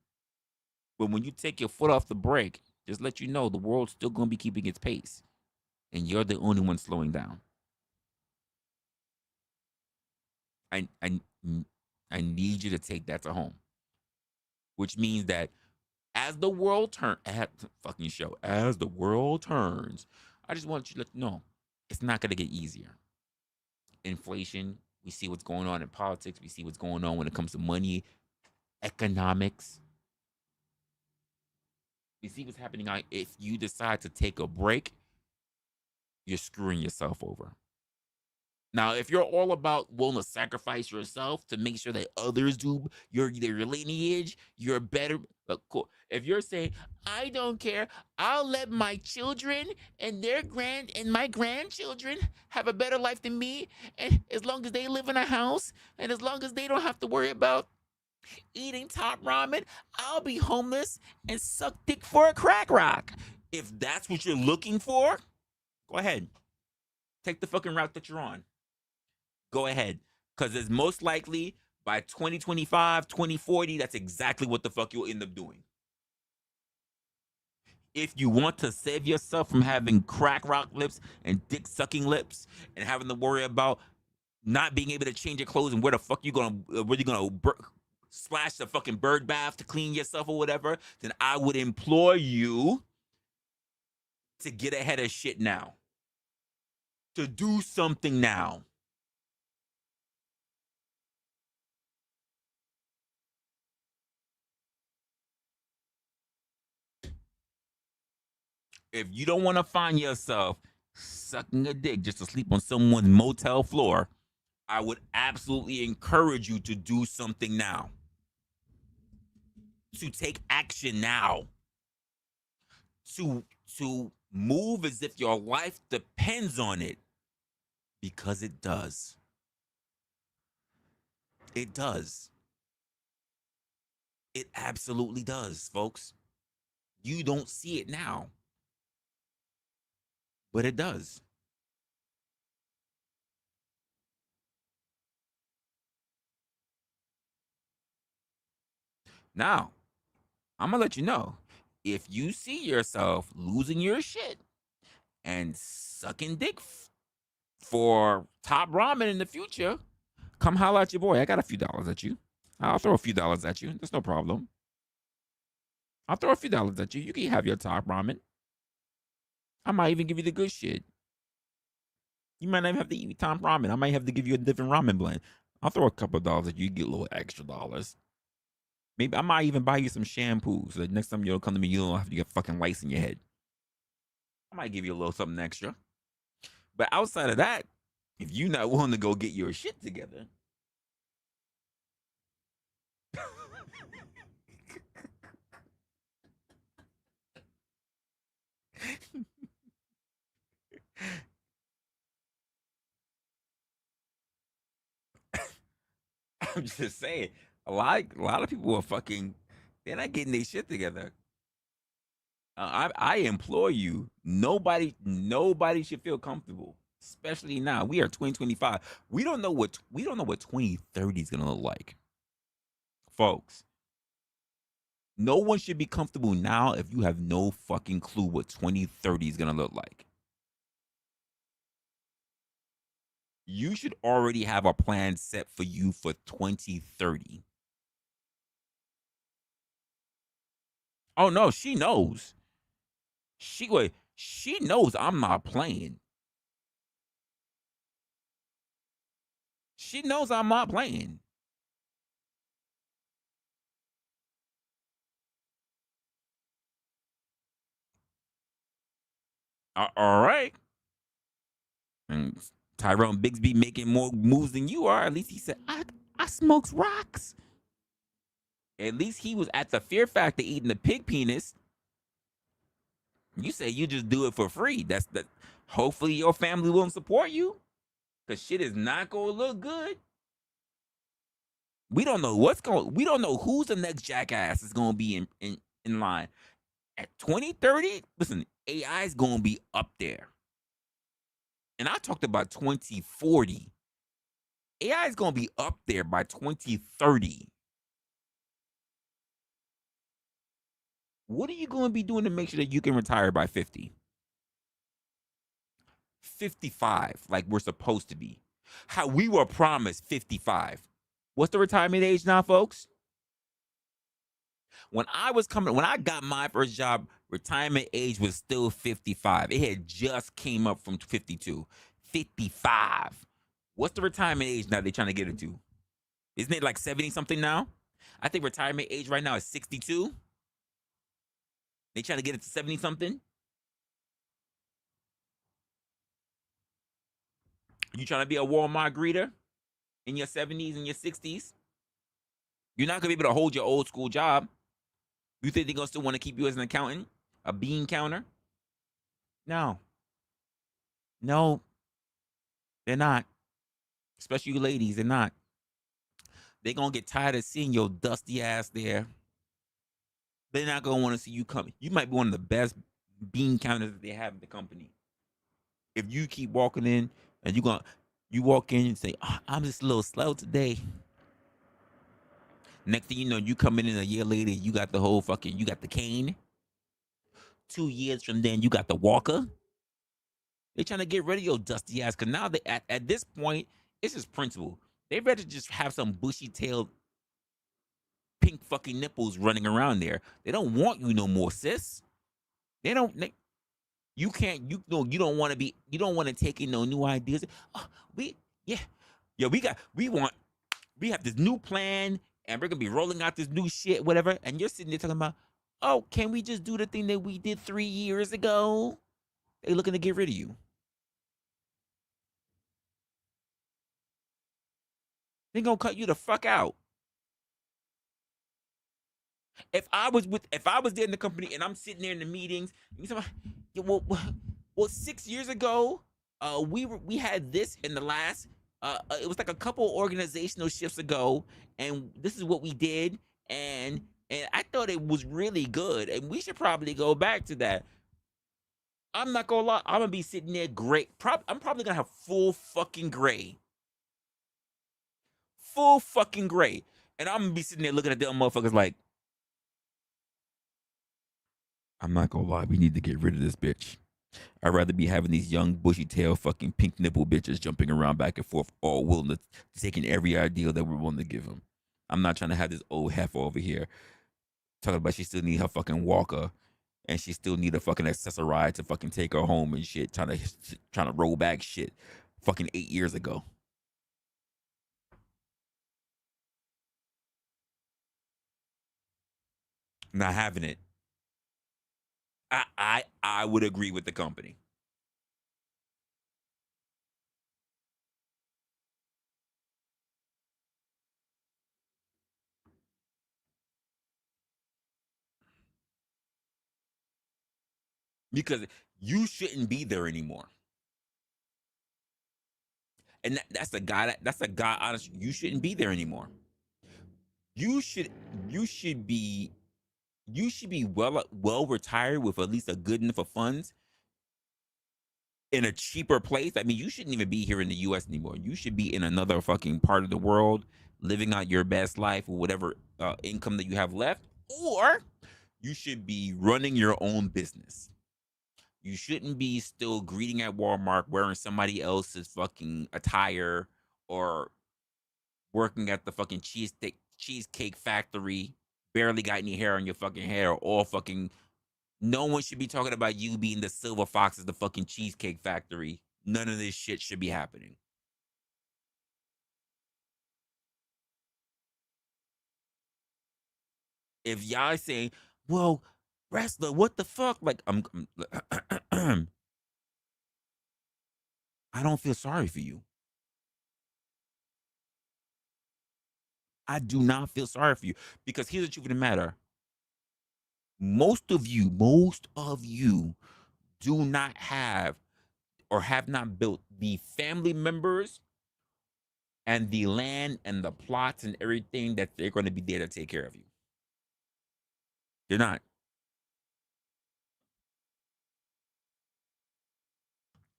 But when you take your foot off the brake, just let you know the world's still going to be keeping its pace, and you're the only one slowing down. I I I need you to take that to home, which means that as the world turns, fucking show, as the world turns, I just want you to let you know it's not going to get easier. Inflation, we see what's going on in politics, we see what's going on when it comes to money, economics. We see what's happening out. If you decide to take a break, you're screwing yourself over. Now, if you're all about willing to sacrifice yourself to make sure that others do your lineage, you're better. But cool. If you're saying, I don't care, I'll let my children and my grandchildren have a better life than me, and as long as they live in a house, and as long as they don't have to worry about eating top ramen, I'll be homeless and suck dick for a crack rock. If that's what you're looking for, go ahead. Take the fucking route that you're on. Go ahead. Because it's most likely by 2025, 2040, that's exactly what the fuck you'll end up doing. If you want to save yourself from having crack rock lips and dick sucking lips and having to worry about not being able to change your clothes and where you gonna splash the fucking bird bath to clean yourself or whatever, then I would implore you to get ahead of shit now. To do something now. If you don't want to find yourself sucking a dick just to sleep on someone's motel floor, I would absolutely encourage you to do something now. To take action now. To move as if your life depends on it, because it does. It does. It absolutely does, folks. You don't see it now, but it does. Now, I'm gonna let you know, if you see yourself losing your shit and sucking dick for top ramen in the future, come holler at your boy. I got a few dollars at you. I'll throw a few dollars at you. There's no problem. I'll throw a few dollars at you. You can have your top ramen. I might even give you the good shit. You might not even have to eat top ramen. I might have to give you a different ramen blend. I'll throw a couple of dollars at you. You get a little extra dollars. Maybe I might even buy you some shampoo so that next time you come to me, you don't have to get fucking lice in your head. I might give you a little something extra. But outside of that, if you're not willing to go get your shit together, I'm just saying, a lot of people are fucking. They're not getting their shit together. I implore you. Nobody should feel comfortable, especially now. We are 2025. We don't know what 2030 is gonna look like, folks. No one should be comfortable now if you have no fucking clue what 2030 is gonna look like. You should already have a plan set for you for 2030. Oh no, she knows. She knows I'm not playing. She knows I'm not playing. All right. And Tyrone Bigsby making more moves than you are. At least he said, I smokes rocks. At least he was at the Fear Factor eating the pig penis. You say you just do it for free. That's the. Hopefully your family will support you, cause shit is not gonna look good. We don't know what's going. We don't know who's the next jackass is gonna be in line at 2030. Listen, AI is gonna be up there, and I talked about 2040. AI is gonna be up there by 2030. What are you going to be doing to make sure that you can retire by 50? 55, like we're supposed to be. How we were promised 55. What's the retirement age now, folks? When I got my first job, retirement age was still 55. It had just came up from 52. 55. What's the retirement age now they're trying to get it to? Isn't it like 70 something now? I think retirement age right now is 62. They trying to get it to 70 something. You trying to be a Walmart greeter in your 70s and your 60s? You're not gonna be able to hold your old school job. You think they're gonna still want to keep you as an accountant, a bean counter? No, no, they're not. Especially you ladies, they're not. They're gonna get tired of seeing your dusty ass there. They're not gonna want to see you coming. You might be one of the best bean counters that they have in the company. If you keep walking in and you walk in and say, oh, I'm just a little slow today. Next thing you know, you come in a year later, you got you got the cane. 2 years from then, you got the walker. They trying to get rid of your dusty ass. Cause now at this point, it's just principle. They rather just have some bushy tailed pink fucking nipples running around there. They don't want you no more, sis. They don't. You can't. You know. You don't want to be. You don't want to take in no new ideas. Oh, yeah, yeah. We have this new plan, and we're gonna be rolling out this new shit, whatever. And you're sitting there talking about, oh, can we just do the thing that we did 3 years ago? They looking to get rid of you. They gonna cut you the fuck out. If I was there in the company and I'm sitting there in the meetings, you say, yeah, well, 6 years ago, we had this in the last. It was like a couple organizational shifts ago, and this is what we did, and I thought it was really good, and we should probably go back to that. I'm not gonna lie, I'm gonna be sitting there great. I'm probably gonna have full fucking gray, and I'm gonna be sitting there looking at them motherfuckers like, I'm not gonna lie, we need to get rid of this bitch. I'd rather be having these young, bushy tail, fucking pink nipple bitches jumping around back and forth, all willing to taking every ideal that we're willing to give them. I'm not trying to have this old heifer over here talking about she still need her fucking walker and she still need a fucking accessory to fucking take her home and shit, trying to roll back shit fucking 8 years ago. Not having it. I would agree with the company. Because you shouldn't be there anymore. And that's a guy that's a guy honest, you shouldn't be there anymore. You should you should be you should be well retired with at least a good enough of funds in a cheaper place. I mean, you shouldn't even be here in the US anymore. You should be in another fucking part of the world living out your best life with whatever income that you have left, or you should be running your own business. You shouldn't be still greeting at Walmart wearing somebody else's fucking attire or working at the fucking cheesecake factory, barely got any hair on your fucking hair, or all fucking. No one should be talking about you being the silver fox of the fucking cheesecake factory. None of this shit should be happening. If y'all saying, "Well, wrestler, what the fuck?" Like, I don't feel sorry for you. I do not feel sorry for you because here's the truth of the matter: most of you do not have or have not built the family members and the land and the plots and everything that they're going to be there to take care of you. They're not.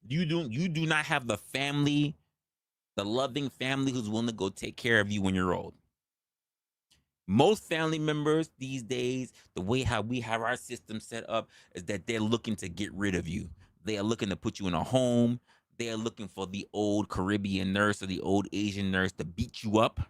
You do not have the family, the loving family who's willing to go take care of you when you're old. Most family members these days, the way how we have our system set up is that they're looking to get rid of you. They are looking to put you in a home. They are looking for the old Caribbean nurse or the old Asian nurse to beat you up,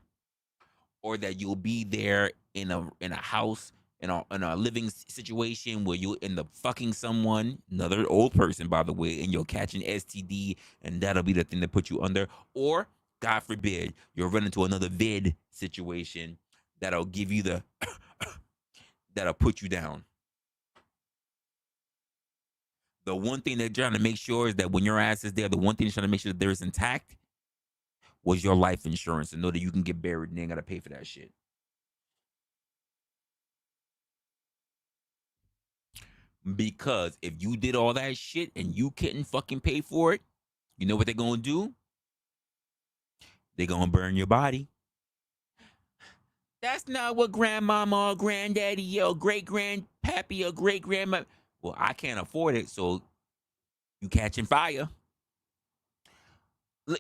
or that you'll be there in a house in a living situation where you end up fucking someone, another old person, by the way, and you'll catch an STD, and that'll be the thing that put you under. Or, God forbid, you'll run into another vid situation that'll give you the that'll put you down. The one thing they're trying to make sure is that when your ass is there, the one thing they're trying to make sure that there is intact was your life insurance, and know that you can get buried and they ain't gotta pay for that shit. Because if you did all that shit and you couldn't fucking pay for it, you know what they're gonna do? They're gonna burn your body. That's not what grandmama or granddaddy or great grandpappy or great grandma. Well, I can't afford it, so you catching fire.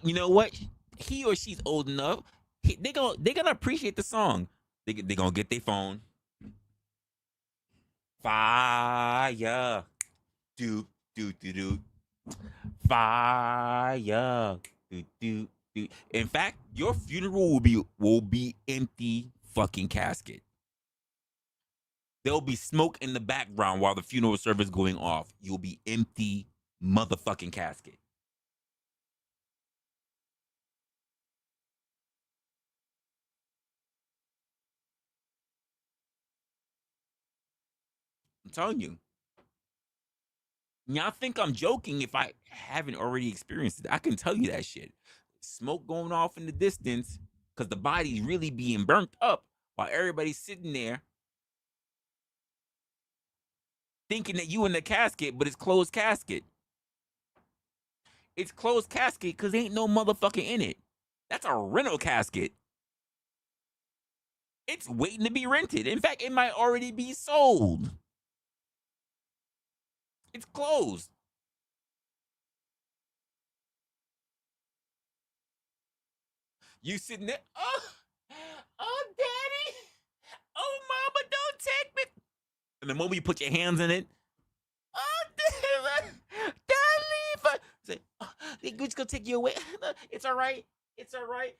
You know what? He or she's old enough. They gonna appreciate the song. They gonna get their phone. Fire. Do do do do. Fire. Do, do, do. In fact, your funeral will be empty fucking casket. There'll be smoke in the background while the funeral service is going off. You'll be empty motherfucking casket. I'm telling you. Y'all think I'm joking if I haven't already experienced it. I can tell you that shit. Smoke going off in the distance because the body's really being burnt up while everybody's sitting there thinking that you in the casket, but it's closed casket. It's closed casket because ain't no motherfucker in it. That's a rental casket. It's waiting to be rented. In fact, it might already be sold. It's closed. You sitting there, oh, daddy, oh, mama, don't take me. And the moment you put your hands in it, Say, oh, we're just gonna take you away. It's all right. It's all right.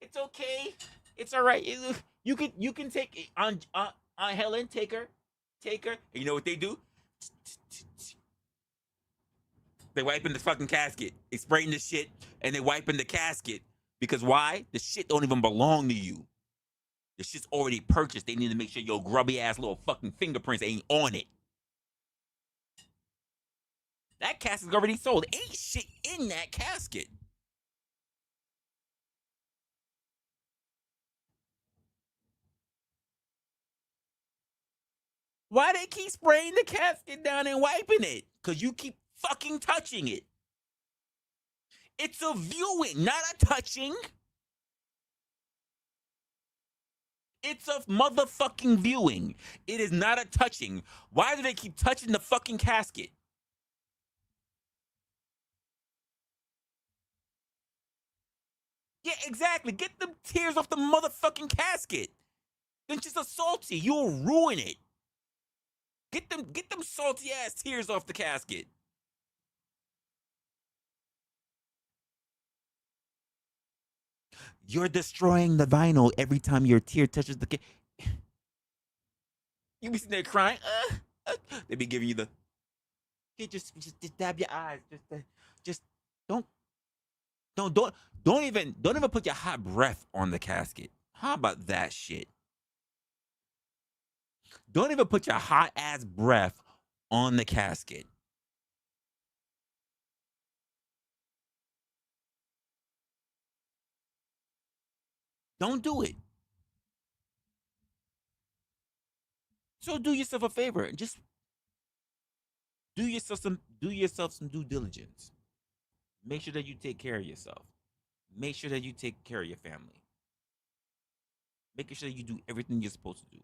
It's okay. It's all right. You can take it on Helen. Take her. Take her. And you know what they do? They wiping the fucking casket. They spraying the shit and they wiping the casket. Because why? The shit don't even belong to you. The shit's already purchased. They need to make sure your grubby ass little fucking fingerprints ain't on it. That casket's already sold. Ain't shit in that casket. Why they keep spraying the casket down and wiping it? Because you keep fucking touching it. It's a viewing, not a touching. It's a motherfucking viewing. It is not a touching. Why do they keep touching the fucking casket? Yeah, exactly. Get the tears off the motherfucking casket. Then just assault you. You'll ruin it. Get them salty ass tears off the casket. You're destroying the vinyl every time your tear touches the. You be sitting there crying. They be giving you the. Hey, just dab your eyes. Just don't don't don't don't even put your hot breath on the casket. How about that shit? Don't even put your hot ass breath on the casket. Don't do it. So do yourself a favor and just do yourself some due diligence. Make sure that you take care of yourself. Make sure that you take care of your family. Making sure that you do everything you're supposed to do.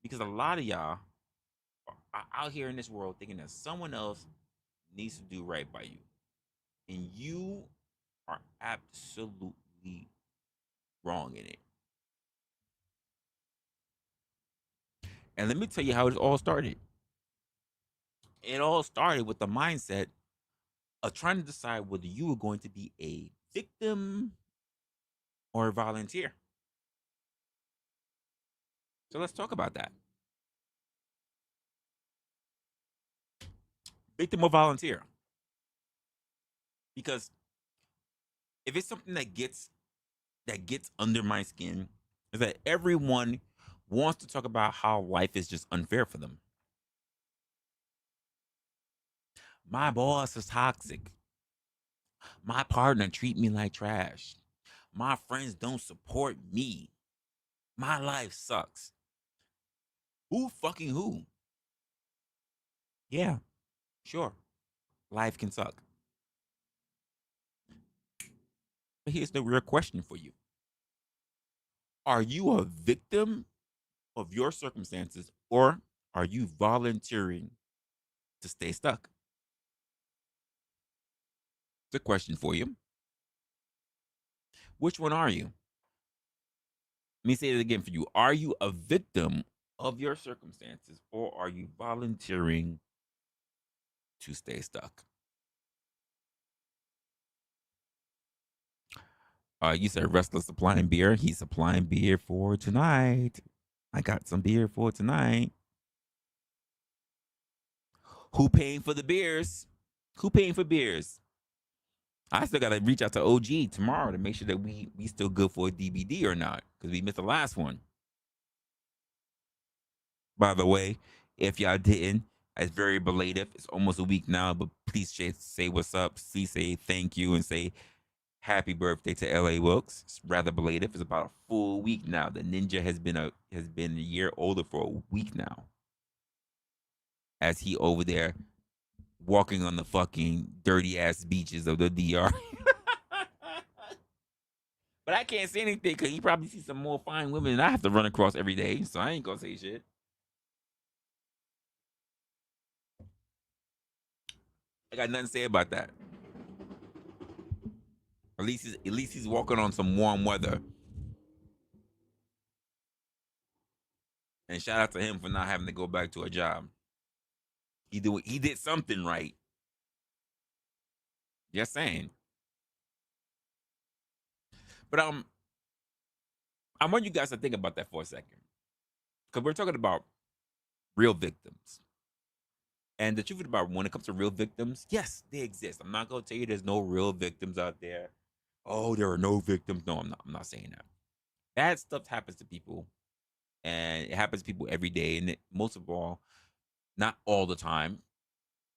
Because a lot of y'all are out here in this world thinking that someone else needs to do right by you. And you are absolutely wrong in it. And let me tell you how it all started. It all started with the mindset of trying to decide whether you were going to be a victim or a volunteer. So let's talk about that. Victim or volunteer. Because if it's something that gets under my skin, is that everyone wants to talk about how life is just unfair for them. My boss is toxic. My partner treat me like trash. My friends don't support me. My life sucks. Who fucking who? Yeah, sure. Life can suck. But here's the real question for you. Are you a victim of your circumstances or are you volunteering to stay stuck? It's a question for you. Which one are you? Let me say it again for you. Are you a victim of your circumstances or are you volunteering to stay stuck? You said Resla supplying beer. He's supplying beer for tonight. I got some beer for tonight. Who paying for the beers? Who paying for beers? I still gotta reach out to OG tomorrow to make sure that we still good for a DVD or not because we missed the last one. By the way, if y'all didn't, it's very belated. It's almost a week now, but please say what's up. Please say thank you and say happy birthday to LA Wilkes. It's rather belated. It's about a full week now. The ninja has been a year older for a week now. As he over there walking on the fucking dirty ass beaches of the DR. But I can't say anything because he probably sees some more fine women than I have to run across every day. So I ain't gonna say shit. I got nothing to say about that. At least he's walking on some warm weather. And shout out to him for not having to go back to a job. He did something right. Just saying. But I want you guys to think about that for a second, because we're talking about real victims. And the truth about when it comes to real victims, yes, they exist. I'm not gonna tell you there's no real victims out there. Oh, there are no victims. No, I'm not. I'm not saying that. Bad stuff happens to people, and it happens to people every day. And most of all, not all the time.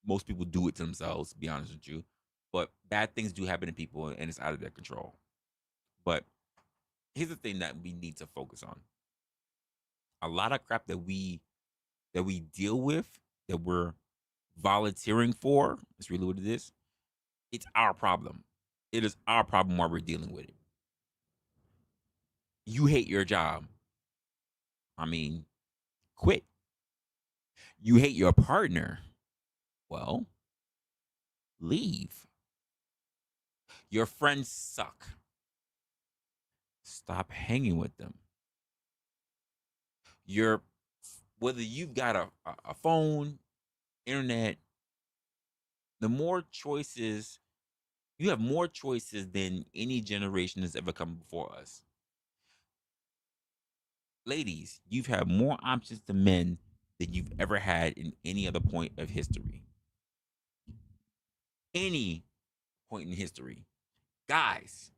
Most people do it to themselves. To be honest with you, but bad things do happen to people, and it's out of their control. But here's the thing that we need to focus on: a lot of crap that we deal with, that we're volunteering for. It's really what it is. It's our problem. It is our problem while we're dealing with it. You hate your job. I mean, quit. You hate your partner. Well, leave. Your friends suck. Stop hanging with them. You're Whether you've got a phone, internet, the more choices you have, more choices than any generation has ever come before us. Ladies, you've had more options than men than you've ever had in any other point of history. Any point in history. Guys,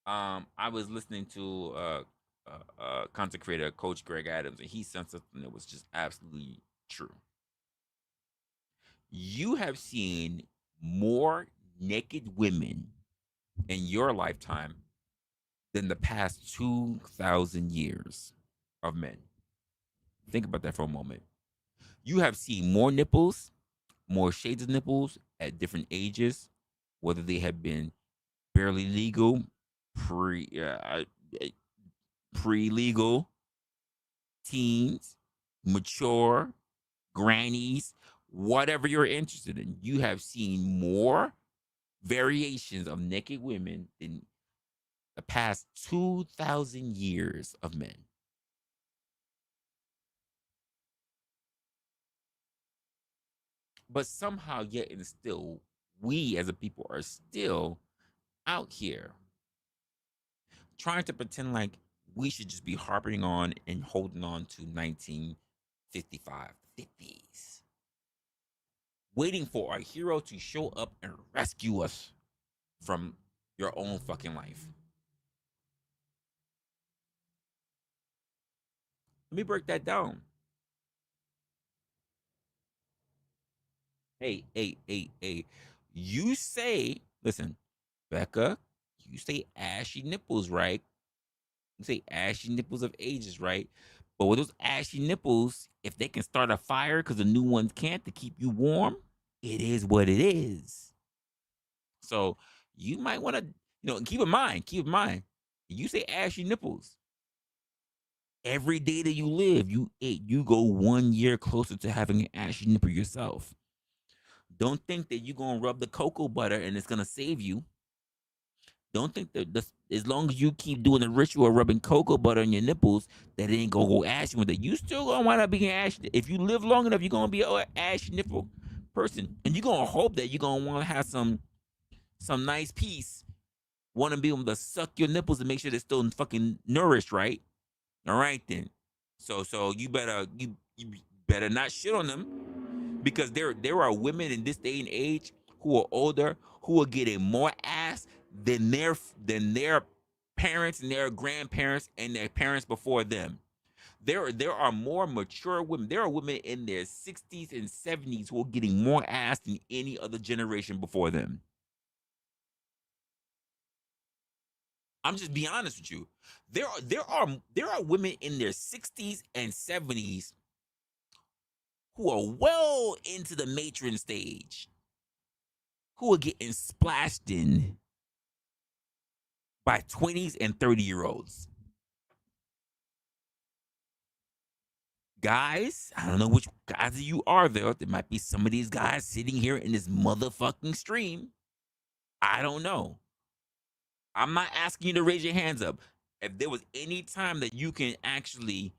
I was listening to content creator Coach Greg Adams, and he said something that was just absolutely true. You have seen more naked women in your lifetime than the past 2,000 years of men. Think about that for a moment. You have seen more nipples, more shades of nipples at different ages, whether they have been barely legal, pre pre legal, teens, mature, grannies, whatever you're interested in. You have seen more variations of naked women in the past 2,000 years of men. But somehow, yet and still, we as a people are still out here trying to pretend like we should just be harping on and holding on to 1955, 50s, waiting for a hero to show up and rescue us from your own fucking life. Let me break that down. Hey. You say, listen, Becca, you say ashy nipples, right? You say ashy nipples of ages, right? But with those ashy nipples, if they can start a fire because the new ones can't to keep you warm, it is what it is. So you might want to, keep in mind, you say ashy nipples. Every day that you live, you go 1 year closer to having an ashy nipple yourself. Don't think that you're gonna rub the cocoa butter and it's gonna save you. Don't think that as long as you keep doing the ritual of rubbing cocoa butter on your nipples, that it ain't gonna go ashy with it. You still gonna wind up being ashy. If you live long enough, you're gonna be an ashy nipple person, and you're gonna hope that you're gonna want to have some nice peace. Want to be able to suck your nipples and make sure they're still fucking nourished, right? All right then. So you better not shit on them, because there are women in this day and age who are older who are getting more ass than their parents and their grandparents and their parents before them. There are more mature women. There are women in their 60s and 70s who are getting more ass than any other generation before them. I'm just being honest with you. There are women in their 60s and 70s who are well into the matron stage, who are getting splashed in by 20s and 30-year-olds. Guys, I don't know which guys you are there. There might be some of these guys sitting here in this motherfucking stream. I don't know. I'm not asking you to raise your hands up. If there was any time that you can actually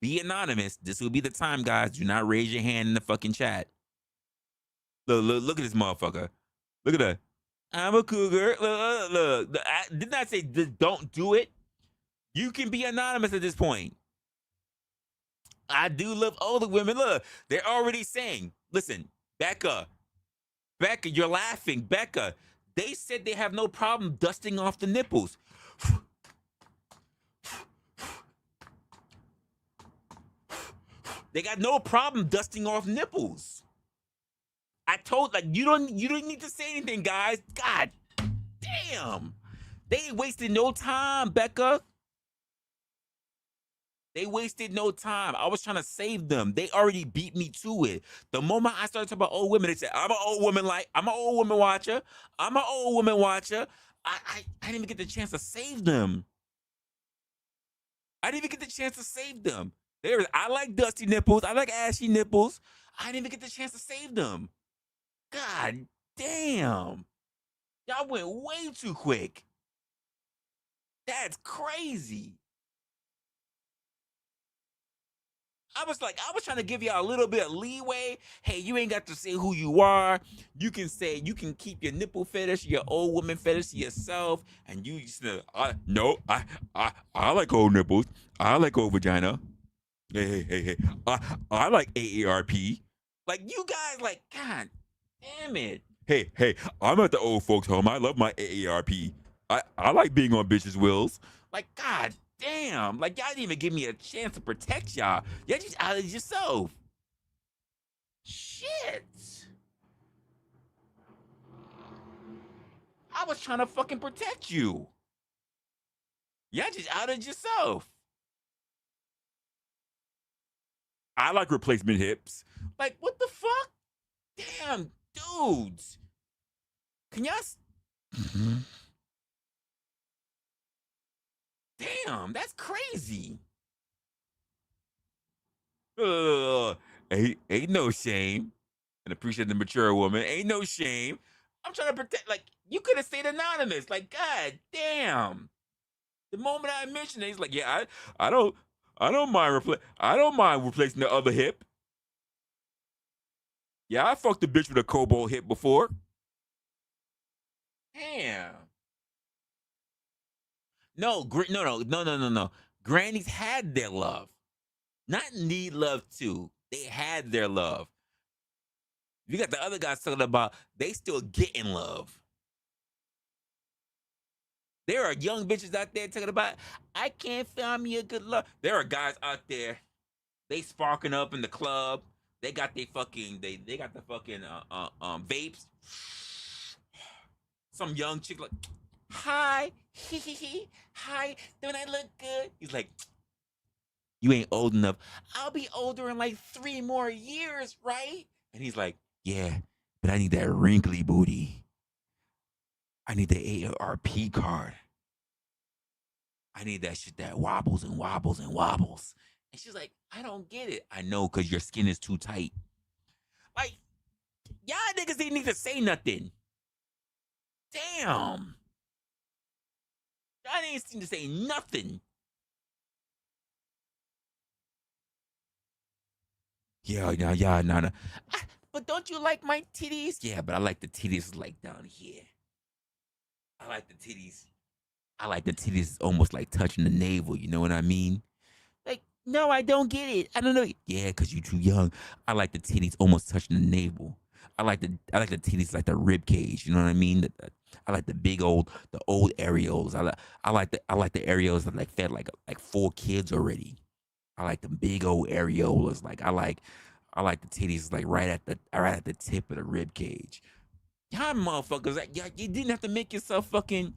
be anonymous, this would be the time, guys. Do not raise your hand in the fucking chat. Look at this motherfucker. Look at that. I'm a cougar. Look. Didn't I say don't do it? You can be anonymous at this point. I do love older women. Look, they're already saying, listen, Becca, you're laughing. Becca, they said they have no problem dusting off the nipples. They got no problem dusting off nipples. I told like you don't need to say anything, guys. God damn. They ain't wasted no time, Becca. They wasted no time. I was trying to save them. They already beat me to it. The moment I started talking about old women, they said, I'm an old woman I'm an old woman watcher. I'm an old woman watcher. I didn't even get the chance to save them. I didn't even get the chance to save them. I like dusty nipples. I like ashy nipples. I didn't even get the chance to save them. God damn. Y'all went way too quick. That's crazy. I was trying to give y'all a little bit of leeway. Hey, you ain't got to say who you are. You can keep your nipple fetish, your old woman fetish to yourself, and you just no, I like old nipples. I like old vagina. Hey. I like AARP. Like you guys, like God damn it. Hey, I'm at the old folks' home. I love my AARP. I like being on bitches' wheels. Like God damn. Like y'all didn't even give me a chance to protect y'all. Y'all just outed yourself. Shit. I was trying to fucking protect you. Y'all just outed yourself. I like replacement hips. Like what the fuck? Damn, dudes. Can y'all? Damn, that's crazy. Uh, ain't no shame. And appreciate the mature woman. Ain't no shame. I'm trying to protect. Like you could have stayed anonymous. Like God damn. The moment I mentioned it, he's like, yeah, I don't mind replacing the other hip. Yeah, I fucked a bitch with a cobalt hip before. Damn. No. Grannies had their love. Not need love too. They had their love. You got the other guys talking about they still getting love. There are young bitches out there talking about I can't find me a good love. There are guys out there, they sparking up in the club. They got they got the fucking vapes. Some young chick like, hi, hi, don't I look good? He's like, you ain't old enough. I'll be older in like 3 more years, right? And he's like, yeah, but I need that wrinkly booty. I need the AARP card. I need that shit that wobbles and wobbles and wobbles. And she's like, I don't get it. I know, because your skin is too tight. Like, y'all niggas didn't need to say nothing. Damn. Y'all didn't seem to say nothing. Yeah, no. But don't you like my titties? Yeah, but I like the titties like down here. I like the titties. I like the titties almost like touching the navel. You know what I mean? Like, no, I don't get it. I don't know. Yeah, because you too young. I like the titties almost touching the navel. I like the titties like the rib cage. You know what I mean? I like the old areolas. I like the areolas that like fed like 4 kids already. I like the big old areolas. I like the titties like right at the tip of the rib cage. Y'all motherfuckers, like, you didn't have to make yourself fucking.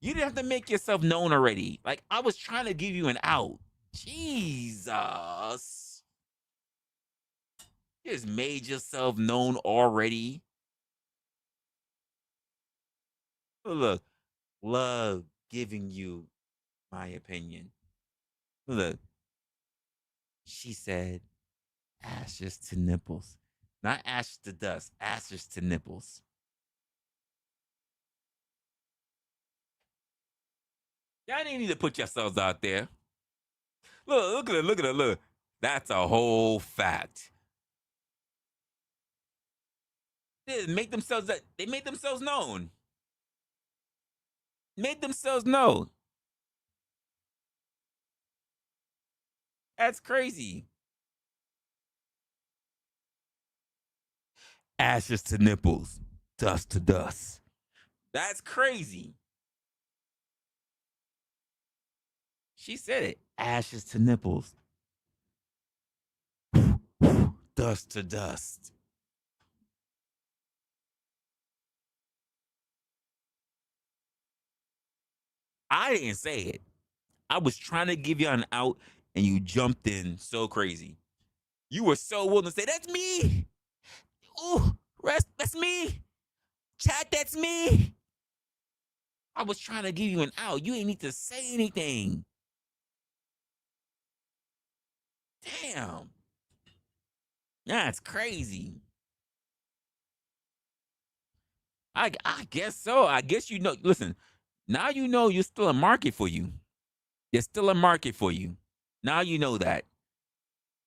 You didn't have to make yourself known already. Like I was trying to give you an out. Jesus, you just made yourself known already. Look, love giving you my opinion. Look, she said ashes to nipples, not ashes to dust, ashes to nipples. Y'all didn't need to put yourselves out there. Look at it, look. That's a whole fact. They make themselves that they made themselves known. Made themselves known. That's crazy. Ashes to nipples, dust to dust. That's crazy. She said it. Ashes to nipples, dust to dust. I didn't say it. I was trying to give you an out and you jumped in so crazy. You were so willing to say, that's me. Ooh, rest, that's me. Chat, that's me. I was trying to give you an out. You ain't need to say anything. Damn. That's crazy. I guess so. I guess you know. Listen, now you know you're still a market for you. There's still a market for you. Now you know that.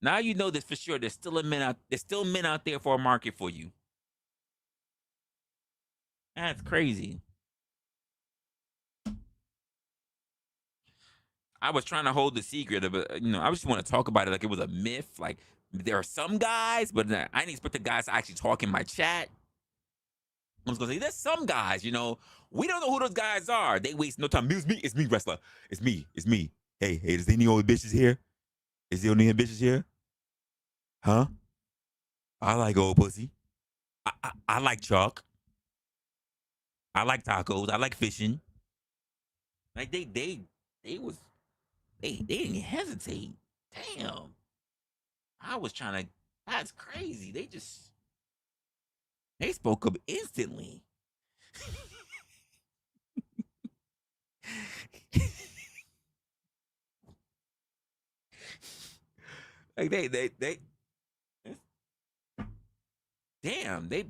Now you know this for sure. There's still men out there for a market for you. That's crazy. I was trying to hold the secret of it. I just want to talk about it like it was a myth. Like there are some guys, but I didn't expect the guys to actually talk in my chat. I was gonna say there's some guys, we don't know who those guys are. They waste no time. It's me, Resla. It's me. Hey, is there any old bitches here? Is there any bitches here? Huh? I like old pussy. I like chalk. I like tacos. I like fishing. Like they was they didn't hesitate. Damn. I was trying to. That's crazy. They spoke up instantly. Like they damn they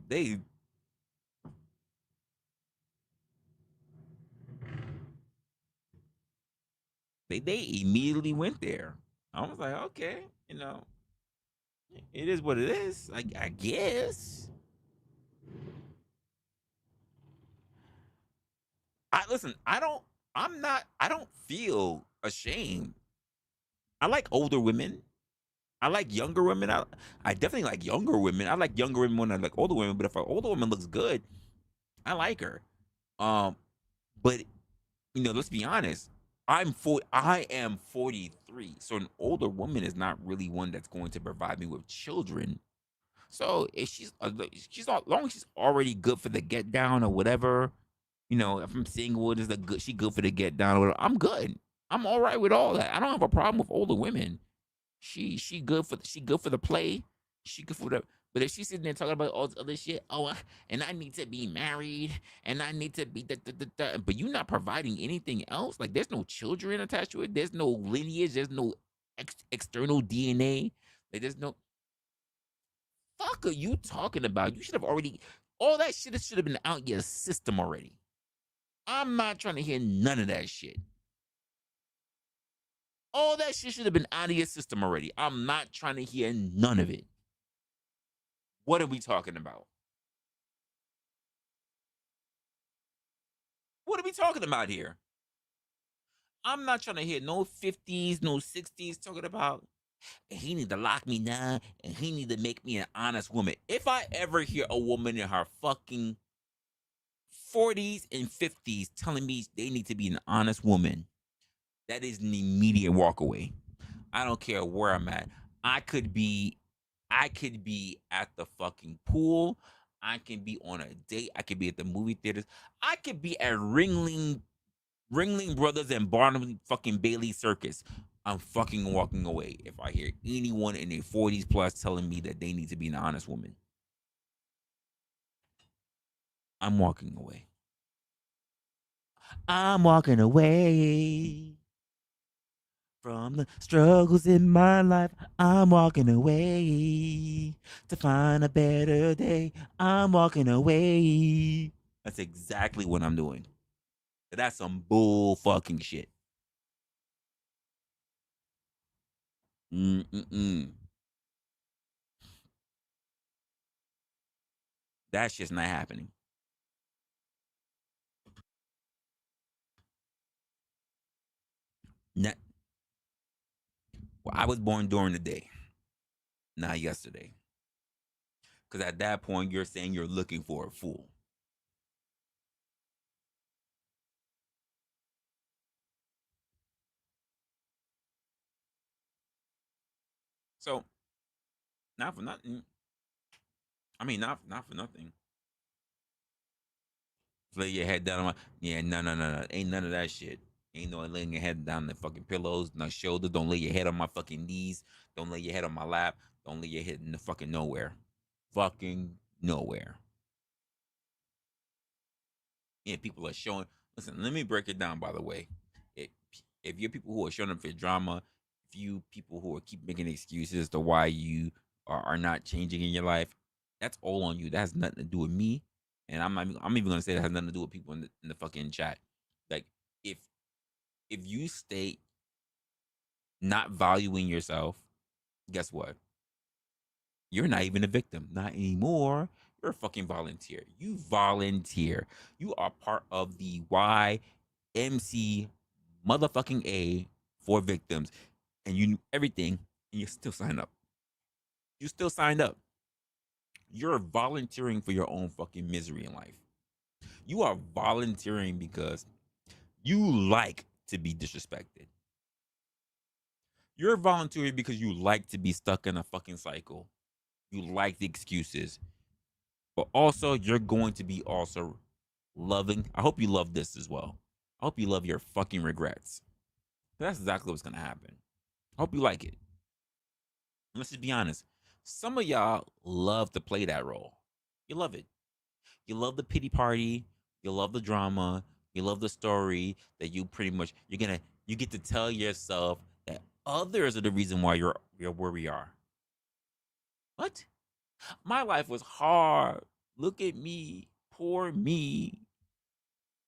immediately went there. I was like, okay, it is what it is. I guess. I listen. I don't. I'm not. I don't feel ashamed. I like older women. I like younger women. I definitely like younger women. I like younger women when I like older women. But if an older woman looks good, I like her. Um, but let's be honest. I am 43. So an older woman is not really one that's going to provide me with children. So if she's not long as she's already good for the get down or whatever, if I'm single, she good for the get down or whatever, I'm good. I'm all right with all that. I don't have a problem with older women. She good for the play. She good for the but if she's sitting there talking about all this other shit, and I need to be married, and I need to be but you're not providing anything else. Like there's no children attached to it. There's no lineage. There's no external DNA. Like there's no fuck are you talking about? You should have already all that shit should have been out your system already. I'm not trying to hear none of that shit. All that shit should have been out of your system already. I'm not trying to hear none of it. What are we talking about? What are we talking about here? I'm not trying to hear no 50s, no 60s talking about he need to lock me down and he need to make me an honest woman. If I ever hear a woman in her fucking 40s and 50s telling me they need to be an honest woman, that is an immediate walk away. I don't care where I'm at. I could be I could be at the fucking pool. I can be on a date. I could be at the movie theaters. I could be at Ringling Brothers and Barnum fucking Bailey Circus. I'm fucking walking away if I hear anyone in their 40s plus telling me that they need to be an honest woman. I'm walking away. I'm walking away from the struggles in my life. I'm walking away to find a better day. I'm walking away. That's exactly what I'm doing. That's some bull fucking shit. Mm-mm-mm. That shit's not happening. Not, well, I was born during the day, not yesterday. Because at that point, you're saying you're looking for a fool. So, not for nothing. I mean, not for nothing. Lay your head down on my. Yeah, no. Ain't none of that shit. Ain't no laying your head down on the fucking pillows, no shoulder. Don't lay your head on my fucking knees. Don't lay your head on my lap. Don't lay your head in the fucking nowhere. Fucking nowhere. Yeah, people are showing. Listen, let me break it down. By the way, if if you're people who are showing up for drama, if you people who are keep making excuses to why you are not changing in your life, that's all on you. That has nothing to do with me, and I'm even gonna say that has nothing to do with people in the fucking chat. Like if if you state not valuing yourself, guess what? You're not even a victim. Not anymore. You're a fucking volunteer. You volunteer. You are part of the YMC motherfucking A for victims. And you knew everything and you still sign up. You still signed up. You're volunteering for your own fucking misery in life. You are volunteering because you like to be disrespected. You're volunteering because you like to be stuck in a fucking cycle. You like the excuses. But also, you're going to be also loving. I hope you love this as well. I hope you love your fucking regrets. That's exactly what's going to happen. I hope you like it. Let's just be honest. Some of y'all love to play that role. You love it. You love the pity party. You love the drama. You love the story that you pretty much you get to tell yourself that others are the reason why you're where we are. What? My life was hard. Look at me. Poor me.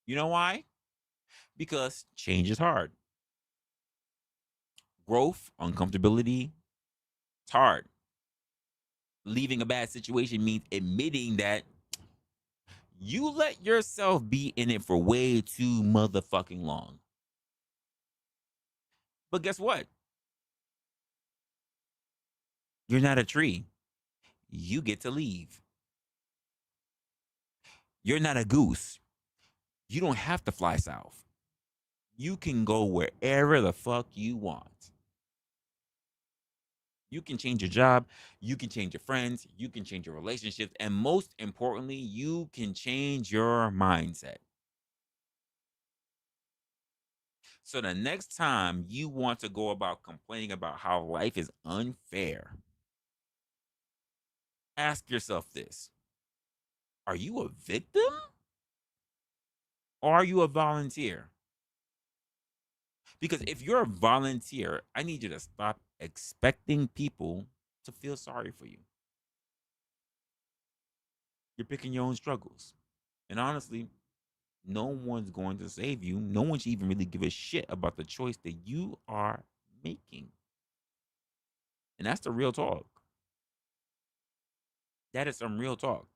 You know why? Because change is hard. Growth, uncomfortability, it's hard. Leaving a bad situation means admitting that you let yourself be in it for way too motherfucking long. But guess what? You're not a tree. You get to leave. You're not a goose. You don't have to fly south. You can go wherever the fuck you want. You can change your job. You can change your friends. You can change your relationships. And most importantly, you can change your mindset. So the next time you want to go about complaining about how life is unfair, ask yourself this: are you a victim or are you a volunteer? Because if you're a volunteer, I need you to stop expecting people to feel sorry for you. You're picking your own struggles. And honestly, no one's going to save you. No one should even really give a shit about the choice that you are making. And that's the real talk. That is some real talk.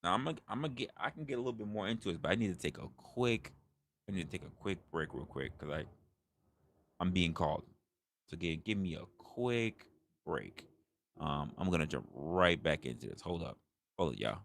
Now I'm gonna get I can get a little bit more into it, but I need to take a quick break real quick because I'm being called. So give me a quick break. I'm gonna jump right back into this. Hold it, y'all.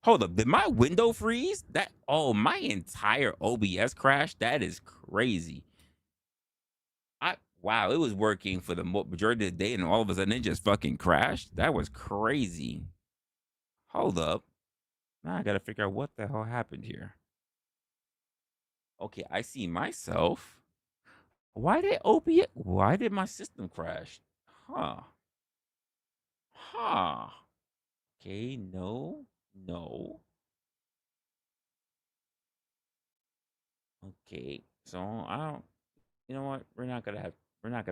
Hold up, did my window freeze? That oh, my entire OBS crashed. That is crazy. I wow, it was working for the majority of the day, and all of a sudden it just fucking crashed. That was crazy. Hold up. Now I gotta figure out what the hell happened here. Okay, I see myself. Why did opiate? Why did my system crash? Huh. Huh. Okay, no, no. Okay, so I don't. You know what? We're not gonna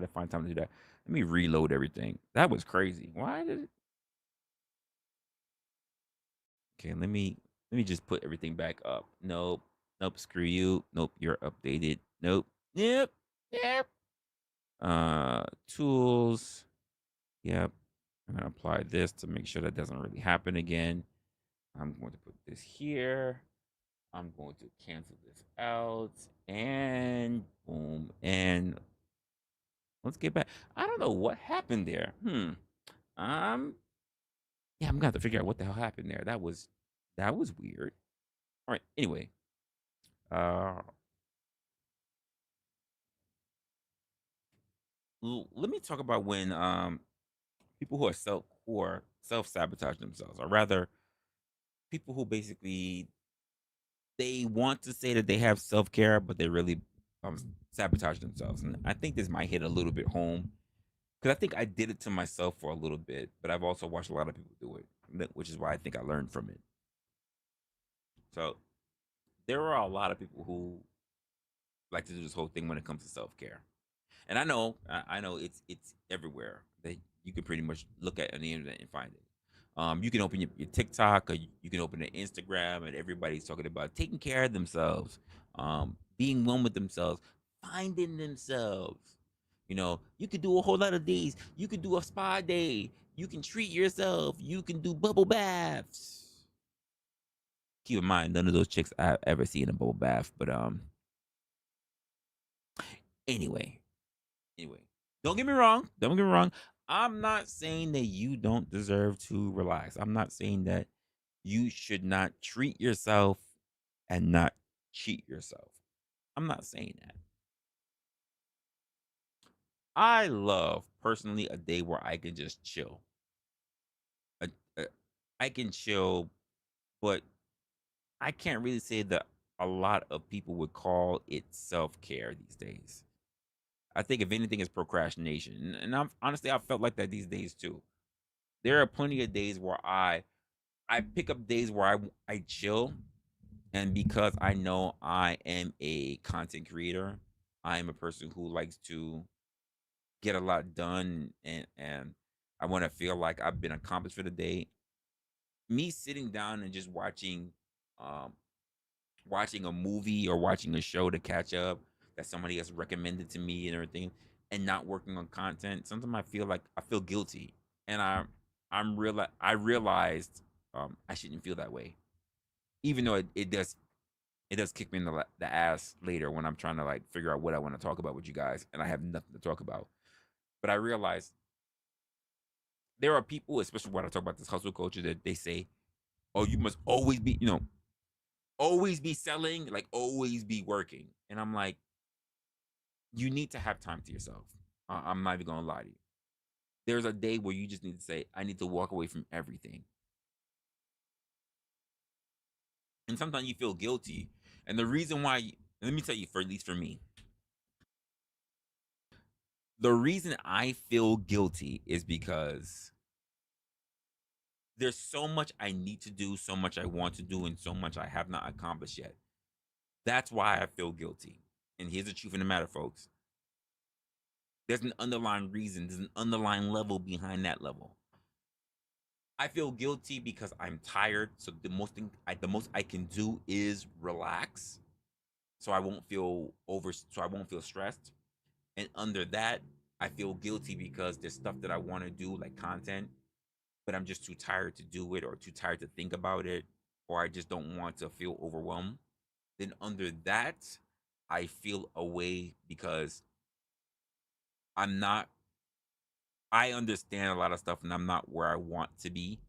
find time to do that. Let me reload everything. That was crazy. Why did it? Okay, let me just put everything back up. Nope. Nope. Screw you. Nope. You're updated. Nope. Yep. Yep. Tools. Yep. I'm gonna apply this to make sure that doesn't really happen again. I'm going to put this here. I'm going to cancel this out and boom. And let's get back. I don't know what happened there. Yeah, I'm gonna have to figure out what the hell happened there. That was weird. All right. Anyway, uh, let me talk about when people who are self sabotage themselves, or rather, people who basically they want to say that they have self care, but they really um sabotage themselves. And I think this might hit a little bit home because I think I did it to myself for a little bit, but I've also watched a lot of people do it, which is why I think I learned from it. So there are a lot of people who like to do this whole thing when it comes to self care. And I know it's everywhere that you can pretty much look at on the internet and find it. You can open your TikTok, or you can open an Instagram, and everybody's talking about taking care of themselves, being one with themselves, finding themselves. You could do a whole lot of days. You could do a spa day. You can treat yourself. You can do bubble baths. Keep in mind, none of those chicks I've ever seen in a bubble bath. But anyway, Anyway, don't get me wrong. Don't get me wrong. I'm not saying that you don't deserve to relax. I'm not saying that you should not treat yourself and not cheat yourself. I'm not saying that. I love personally a day where I can just chill. A- a- I can chill, but I can't really say that a lot of people would call it self care these days. I think if anything, it's procrastination, and honestly, I felt like that these days too. There are plenty of days where I pick up days where I chill, and because I know I am a content creator, I am a person who likes to get a lot done, and I want to feel like I've been accomplished for the day. Me sitting down and just um watching a movie or watching a show to catch up that somebody has recommended to me and everything, and not working on content, sometimes I feel guilty, and I realized I shouldn't feel that way, even though it does kick me in the ass later when I'm trying to like figure out what I want to talk about with you guys, and I have nothing to talk about. But I realized there are people, especially when I talk about this hustle culture, that they say, "Oh, you must always be, always be selling, like always be working." And I'm like, you need to have time to yourself. I'm not even gonna lie to you. There's a day where you just need to say, "I need to walk away from everything," and sometimes you feel guilty. And the reason why, let me tell you, for at least for me, the reason I feel guilty is because there's so much I need to do, so much I want to do, and so much I have not accomplished yet. That's why I feel guilty. And here's the truth of the matter, folks. There's an underlying reason, there's an underlying level behind that level. I feel guilty because I'm tired. So the most I can do is relax. So I won't feel stressed. And under that, I feel guilty because there's stuff that I want to do, like content, but I'm just too tired to do it, or too tired to think about it, or I just don't want to feel overwhelmed. Then under that, I feel away because I'm not I understand a lot of stuff and I'm not where I want to be.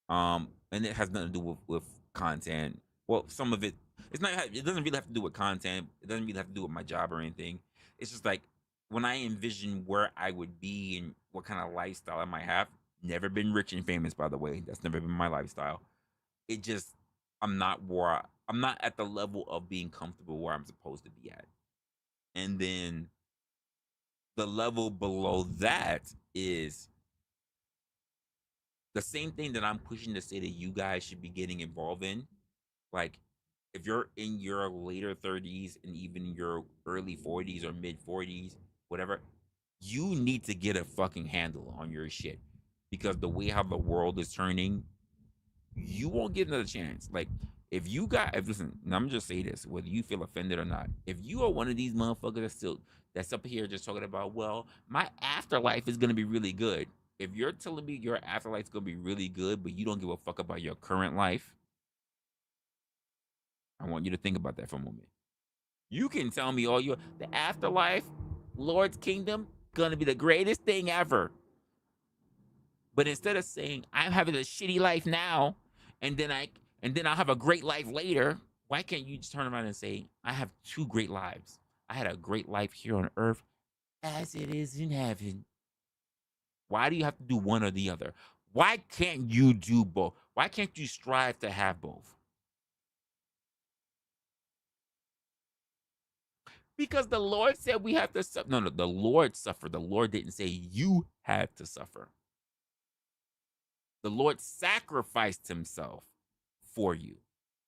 And it has nothing to do with content. Well, some of it, it's not. It doesn't really have to do with content. It doesn't really have to do with my job or anything. It's just like when I envision where I would be and what kind of lifestyle I might have. Never been rich and famous, by the way. That's never been my lifestyle. It just, I'm not at the level of being comfortable where I'm supposed to be at. And then the level below that is the same thing that I'm pushing to say that you guys should be getting involved in. Like, if you're in your later 30s and even your early 40s or mid 40s, whatever, you need to get a fucking handle on your shit. Because the way how the world is turning, you won't get another chance. Like, if listen, I'm just say this, whether you feel offended or not, if you are one of these motherfuckers that's up here just talking about, well, my afterlife is gonna be really good. If you're telling me your afterlife's gonna be really good, but you don't give a fuck about your current life, I want you to think about that for a moment. You can tell me all your the afterlife, Lord's kingdom, gonna be the greatest thing ever. But instead of saying I'm having a shitty life now, and then I'll have a great life later, why can't you just turn around and say I have two great lives? I had a great life here on earth as it is in heaven. Why do you have to do one or the other? Why can't you do both? Why can't you strive to have both? Because the Lord said we have to suffer. No, the Lord suffered. The Lord didn't say you had to suffer. The Lord sacrificed himself for you.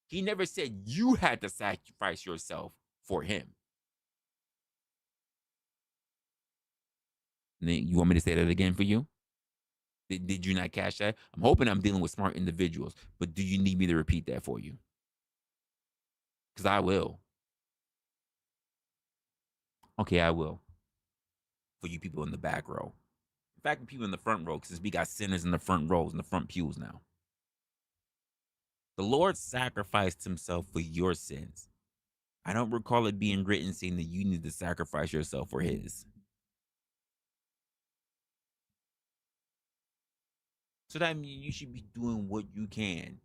He never said you had to sacrifice yourself for him. You want me to say that again for you? Did you not catch that? I'm hoping I'm dealing with smart individuals, but do you need me to repeat that for you? Because I will. Okay, I will. For you people in the back row. In fact, the people in the front row, because we got sinners in the front rows, in the front pews now. The Lord sacrificed himself for your sins. I don't recall it being written saying that you need to sacrifice yourself for his. So that means you should be doing what you can,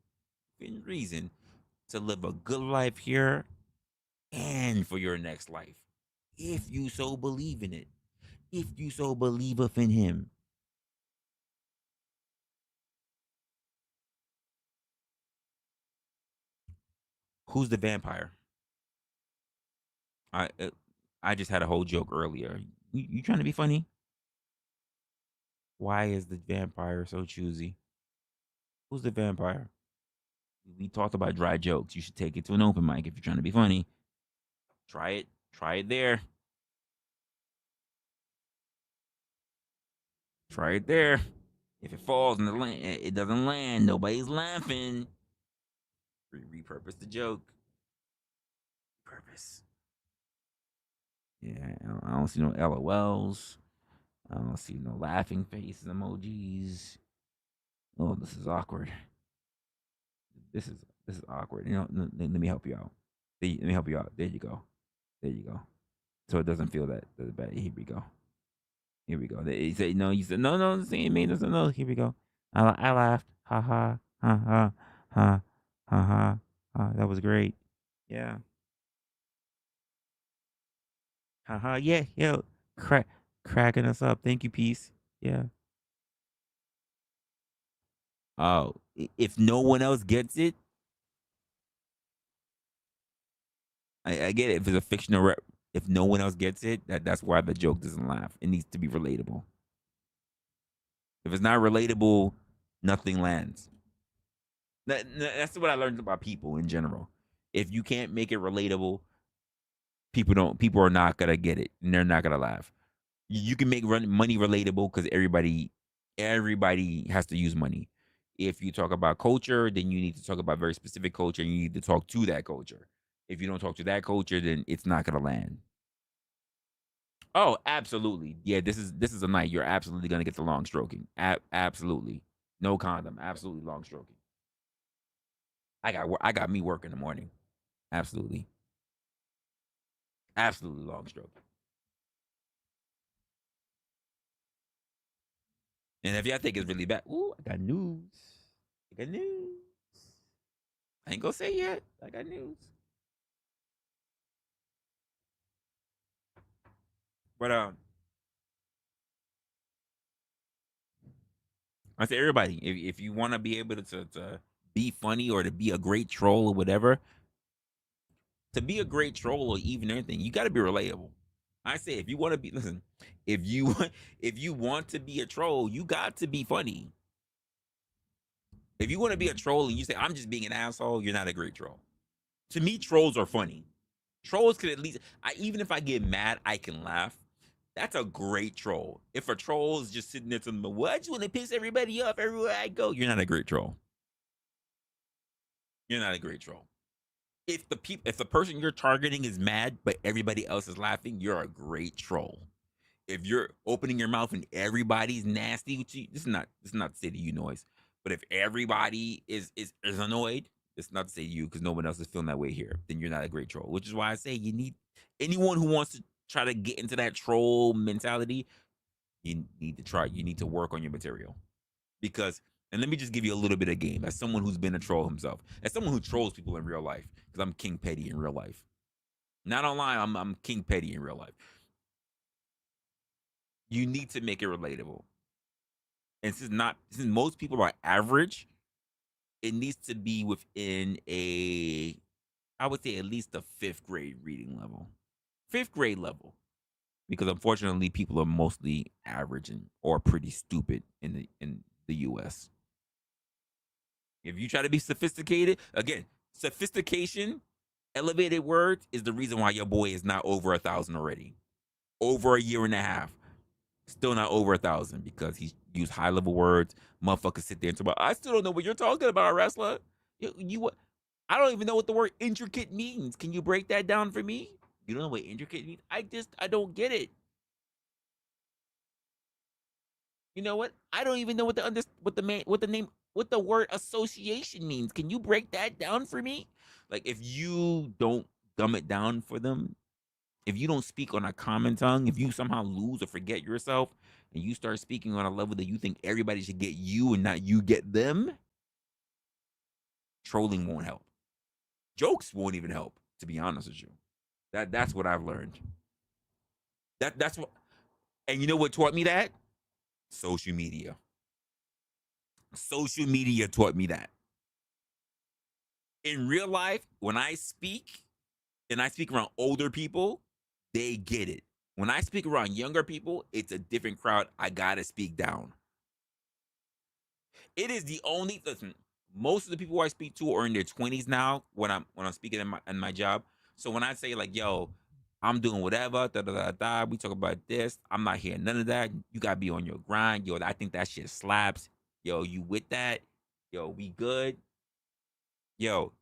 within reason, to live a good life here and for your next life. If you so believe in it. If you so believeth in him. Who's the vampire? I uh, I just had a whole joke earlier. You trying to be funny? Why is the vampire so choosy? Who's the vampire? We talked about dry jokes. You should take it to an open mic if you're trying to be funny. Try it. Try it there. Try it there. If it falls in the land, it doesn't land. Nobody's laughing. Repurpose the joke. Purpose. Yeah, I don't see no LOLs. I don't see no laughing faces emojis. Oh, this is awkward. This is this is awkward. Let me help you out. Let me help you out. There you go. There you go. So it doesn't feel that bad. Here we go. Here we go. He said no. You said no, no. See me doesn't know. Here we go. I laughed. Ha ha ha ha ha ha ha. That was great. Yeah. Ha ha. Yeah. Yeah. Cracking us up. Thank you, peace. Yeah. Oh, if no one else gets it, I get it. If it's a fictional rep, if no one else gets it, that's why the joke doesn't laugh. It needs to be relatable. If it's not relatable, nothing lands. That's what I learned about people in general. If you can't make it relatable, people are not gonna get it and they're not gonna laugh. You can make money relatable because everybody has to use money. If you talk about culture, then you need to talk about very specific culture and you need to talk to that culture. If you don't talk to that culture, then it's not gonna land. Oh, absolutely. Yeah, this is a night you're absolutely gonna get the long stroking. Absolutely, no condom. Absolutely long stroking. I got me work in the morning. Absolutely, absolutely long stroking. And if y'all think it's really bad, ooh, I got news. I got news. I ain't gonna say yet. I got news. But I say everybody, if you want to be able to be funny or to be a great troll or whatever, to be a great troll or even anything, you got to be relatable. I say if you want to be, listen, if you if you want to be a troll, you got to be funny. If you want to be a troll and you say I'm just being an asshole, you're not a great troll. To me, trolls are funny. Trolls can at least, even if I get mad, I can laugh. That's a great troll. If a troll is just sitting there to them, what? I just want to piss everybody off everywhere I go. You're not a great troll. You're not a great troll. If the person you're targeting is mad, but everybody else is laughing, you're a great troll. If you're opening your mouth and everybody's nasty with you, this is not to say to you noise, but if everybody is annoyed, it's not to say to you because no one else is feeling that way here, then you're not a great troll. Which is why I say you need anyone who wants to try to get into that troll mentality, you need to work on your material. Because and let me just give you a little bit of game as someone who's been a troll himself, as someone who trolls people in real life, because I'm King Petty in real life. Not online, I'm King Petty in real life. You need to make it relatable. And since most people are average, it needs to be within a, I would say at least a fifth grade reading level. Fifth grade level. Because unfortunately people are mostly average and or pretty stupid in the US. If you try to be sophisticated, again, sophistication, elevated words is the reason why your boy is not over 1,000 already. Over a year and a half. Still not over 1,000 because he's used high level words. Motherfuckers sit there and talk about, I still don't know what you're talking about, Resla. I don't even know what the word intricate means. Can you break that down for me? You don't know what intricate means? I don't get it. You know what? I don't even know what the word association means. Can you break that down for me? Like if you don't dumb it down for them, if you don't speak on a common tongue, if you somehow lose or forget yourself and you start speaking on a level that you think everybody should get you and not you get them, trolling won't help. Jokes won't even help, to be honest with you. That's what I've learned. That's what, and you know what taught me that? Social media. Social media taught me that. In real life, when I speak and I speak around older people, they get it. When I speak around younger people, it's a different crowd. I gotta speak down. It is the only listen. Most of the people I speak to are in their 20s now when I'm speaking in my job. So when I say like, yo, I'm doing whatever, da da da da, we talk about this. I'm not hearing none of that. You gotta be on your grind. Yo, I think that shit slaps. Yo, you with that? Yo, we good? Yo,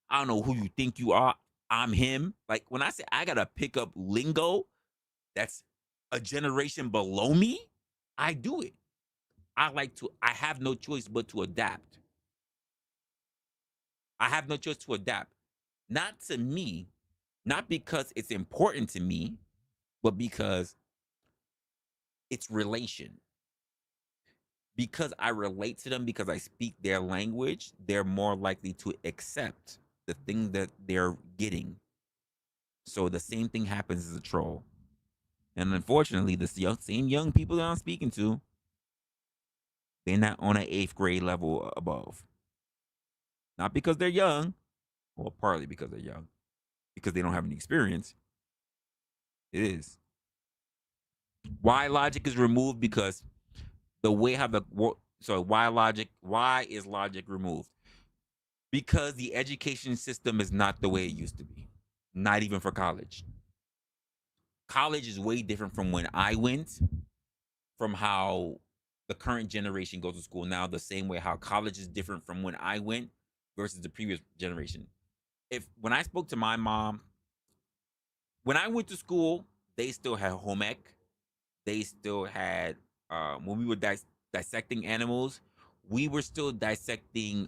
I don't know who you think you are. I'm him. Like when I say I gotta pick up lingo that's a generation below me, I do it. I have no choice but to adapt. I have no choice to adapt. Not to me, not because it's important to me, but because it's relation. Because I relate to them, because I speak their language, they're more likely to accept the thing that they're getting. So the same thing happens as a troll. And unfortunately, same young people that I'm speaking to, they're not on an eighth grade level above. Not because they're young, well, partly because they're young, because they don't have any experience. It is. Why logic is removed? Because the way how the so why is logic removed? Because the education system is not the way it used to be. Not even for college. College is way different from when I went, from how the current generation goes to school now, the same way how college is different from when I went versus the previous generation. If when I spoke to my mom, when I went to school, they still had home ec. They still had when we were dissecting animals, we were still dissecting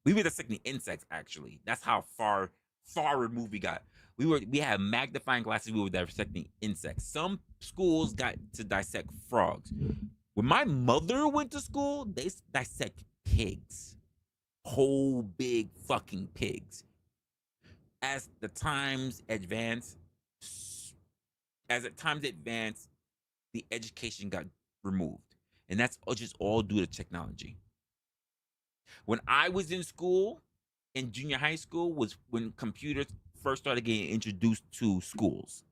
we were dissecting insects actually. That's how far removed we got. We had magnifying glasses, we were dissecting insects. Some schools got to dissect frogs. When my mother went to school, they dissect pigs, whole big fucking pigs. As the times advance, the education got removed, and that's just all due to technology. When I was in school, in junior high school, was when computers first started getting introduced to schools.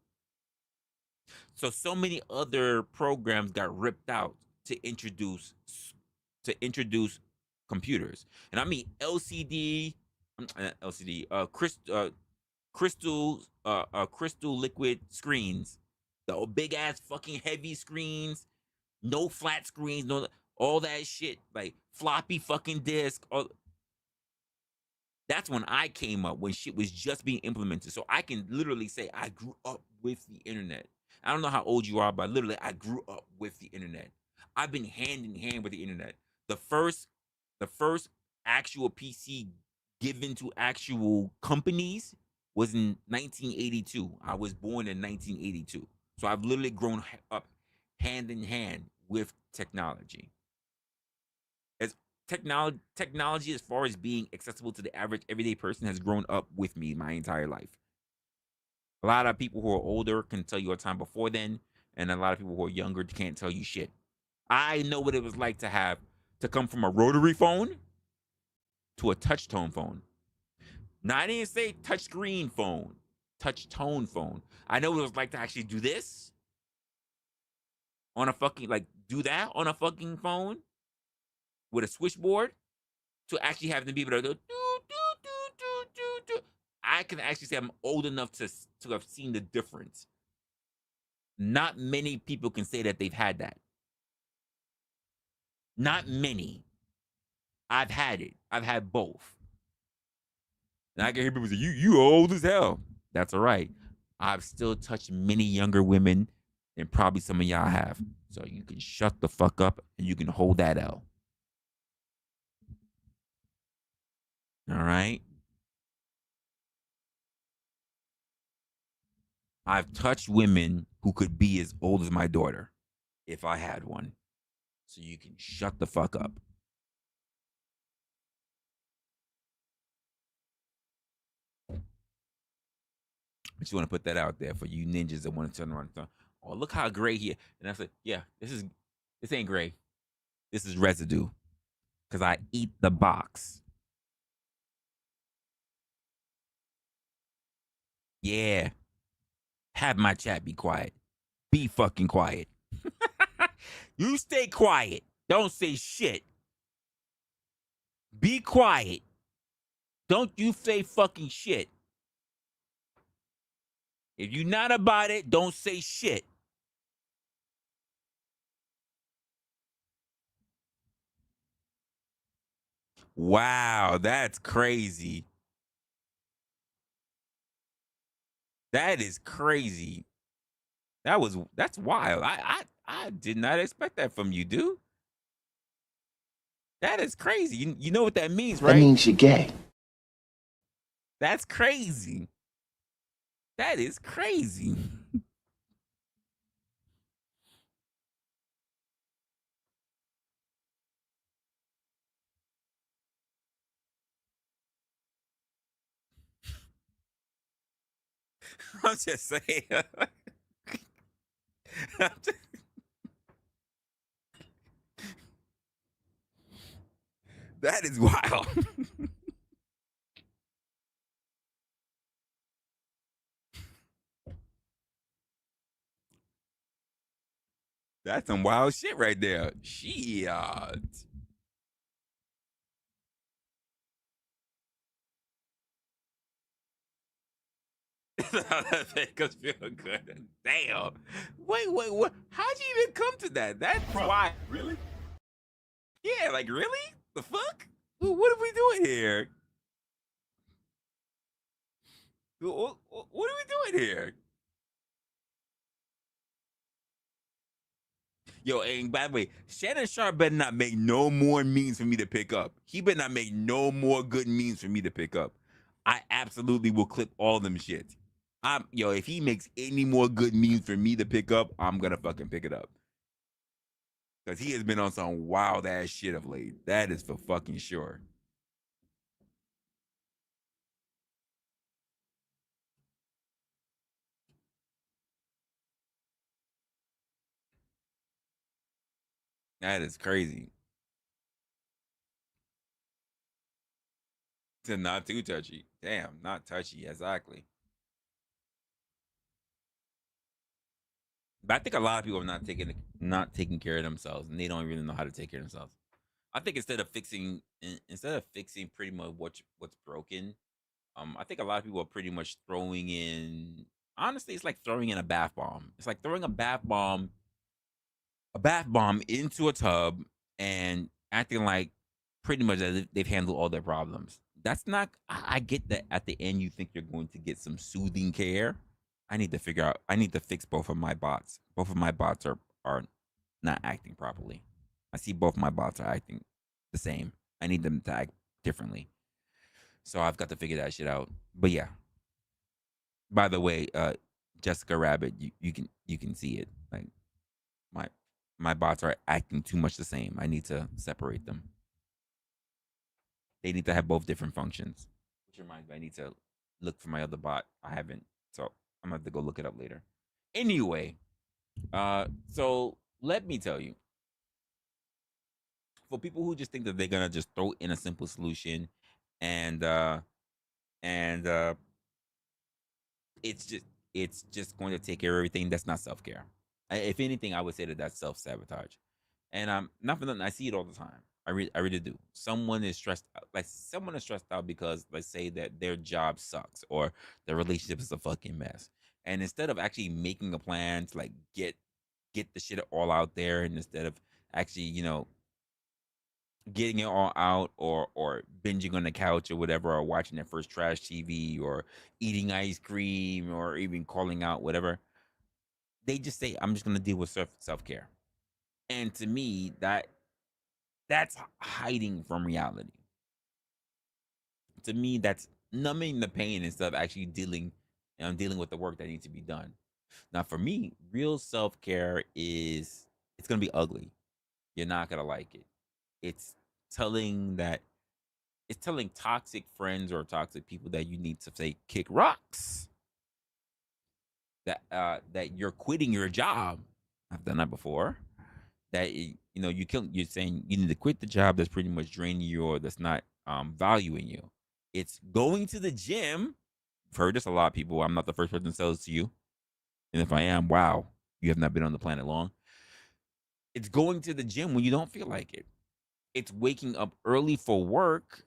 So many other programs got ripped out to introduce computers, and I mean LCD, LCD, crystal liquid screens, the big ass fucking heavy screens, no flat screens, no all that shit, like floppy fucking disk. That's when I came up, when shit was just being implemented. So I can literally say I grew up with the internet. I don't know how old you are, but literally I grew up with the internet. I've been hand in hand with the internet. The first actual PC given to actual companies was in 1982. I was born in 1982. So I've literally grown up hand in hand with technology. As technology, as far as being accessible to the average everyday person, has grown up with me my entire life. A lot of people who are older can tell you a time before then, and a lot of people who are younger can't tell you shit. I know what it was like to come from a rotary phone to a touch tone phone. Now, I didn't say touch screen phone, touch tone phone. I know what it was like to actually do this on a fucking, like, do that on a fucking phone with a switchboard, to actually have them be able to do, do. I can actually say I'm old enough to have seen the difference. Not many people can say that they've had that. Not many. I've had it. I've had both. And I can hear people say, you old as hell. That's all right. I've still touched many younger women than probably some of y'all have. So you can shut the fuck up and you can hold that L. All right? I've touched women who could be as old as my daughter if I had one. So you can shut the fuck up. I just want to put that out there for you ninjas that want to turn around and say, oh, look how gray he is. And I said, yeah, this ain't gray. This is residue. Because I eat the box. Yeah. Have my chat be quiet. Be fucking quiet. You stay quiet. Don't say shit. Be quiet. Don't you say fucking shit. If you're not about it, don't say shit. Wow, that's crazy. That is crazy. That's wild. I did not expect that from you, dude. That is crazy. You know what that means, right?
That means you're gay.
That's crazy. That is crazy. I'm just saying. That is wild. That's some wild shit right there. Shit. That make us feel good. Damn. Wait, what? How'd you even come to that? That's why.
Really?
Yeah, like really? The fuck? What are we doing here? What are we doing here? Yo, and by the way, Shannon Sharp better not make no more memes for me to pick up. He better not make no more good memes for me to pick up. I absolutely will clip all them shit. If he makes any more good memes for me to pick up, I'm gonna fucking pick it up. Because he has been on some wild ass shit of late. That is for fucking sure. That is crazy. To not too touchy. Damn, not touchy. Exactly. But I think a lot of people are not taking care of themselves, and they don't really know how to take care of themselves. I think instead of fixing pretty much what's broken, I think a lot of people are pretty much throwing in. Honestly, it's like throwing in a bath bomb. It's like throwing a bath bomb into a tub and acting like pretty much as if they've handled all their problems. That's not. I get that at the end you think you're going to get some soothing care. I need to figure out. I need to fix both of my bots. Both of my bots are not acting properly. I see both my bots are acting the same. I need them to act differently. So I've got to figure that shit out. But yeah. By the way, Jessica Rabbit, you can see it. Like my my bots are acting too much the same. I need to separate them. They need to have both different functions. Which reminds me, I need to look for my other bot. I haven't, so I'm gonna have to go look it up later. Anyway, so let me tell you, for people who just think that they're gonna just throw in a simple solution, and and it's just going to take care of everything. That's not self care. If anything, I would say that that's self sabotage. And not for nothing, I see it all the time. I really do. Someone is stressed out, like someone is stressed out because let's say that their job sucks or their relationship is a fucking mess. And instead of actually making a plan to like get the shit all out there, and instead of actually, getting it all out, or binging on the couch or whatever, or watching their first trash TV, or eating ice cream, or even calling out whatever, they just say, I'm just gonna deal with self-care. And to me, that's hiding from reality. To me, that's numbing the pain instead of actually dealing with the work that needs to be done. Now for me, real self-care is, it's gonna be ugly. You're not gonna like it. It's telling that it's telling toxic friends or toxic people that you need to say kick rocks. That you're quitting your job. I've done that before. That you're saying you need to quit the job that's pretty much draining you, or that's not valuing you. It's going to the gym. I've heard this a lot of people. I'm not the first person to sell this to you. And if I am, wow, you have not been on the planet long. It's going to the gym when you don't feel like it. It's waking up early for work,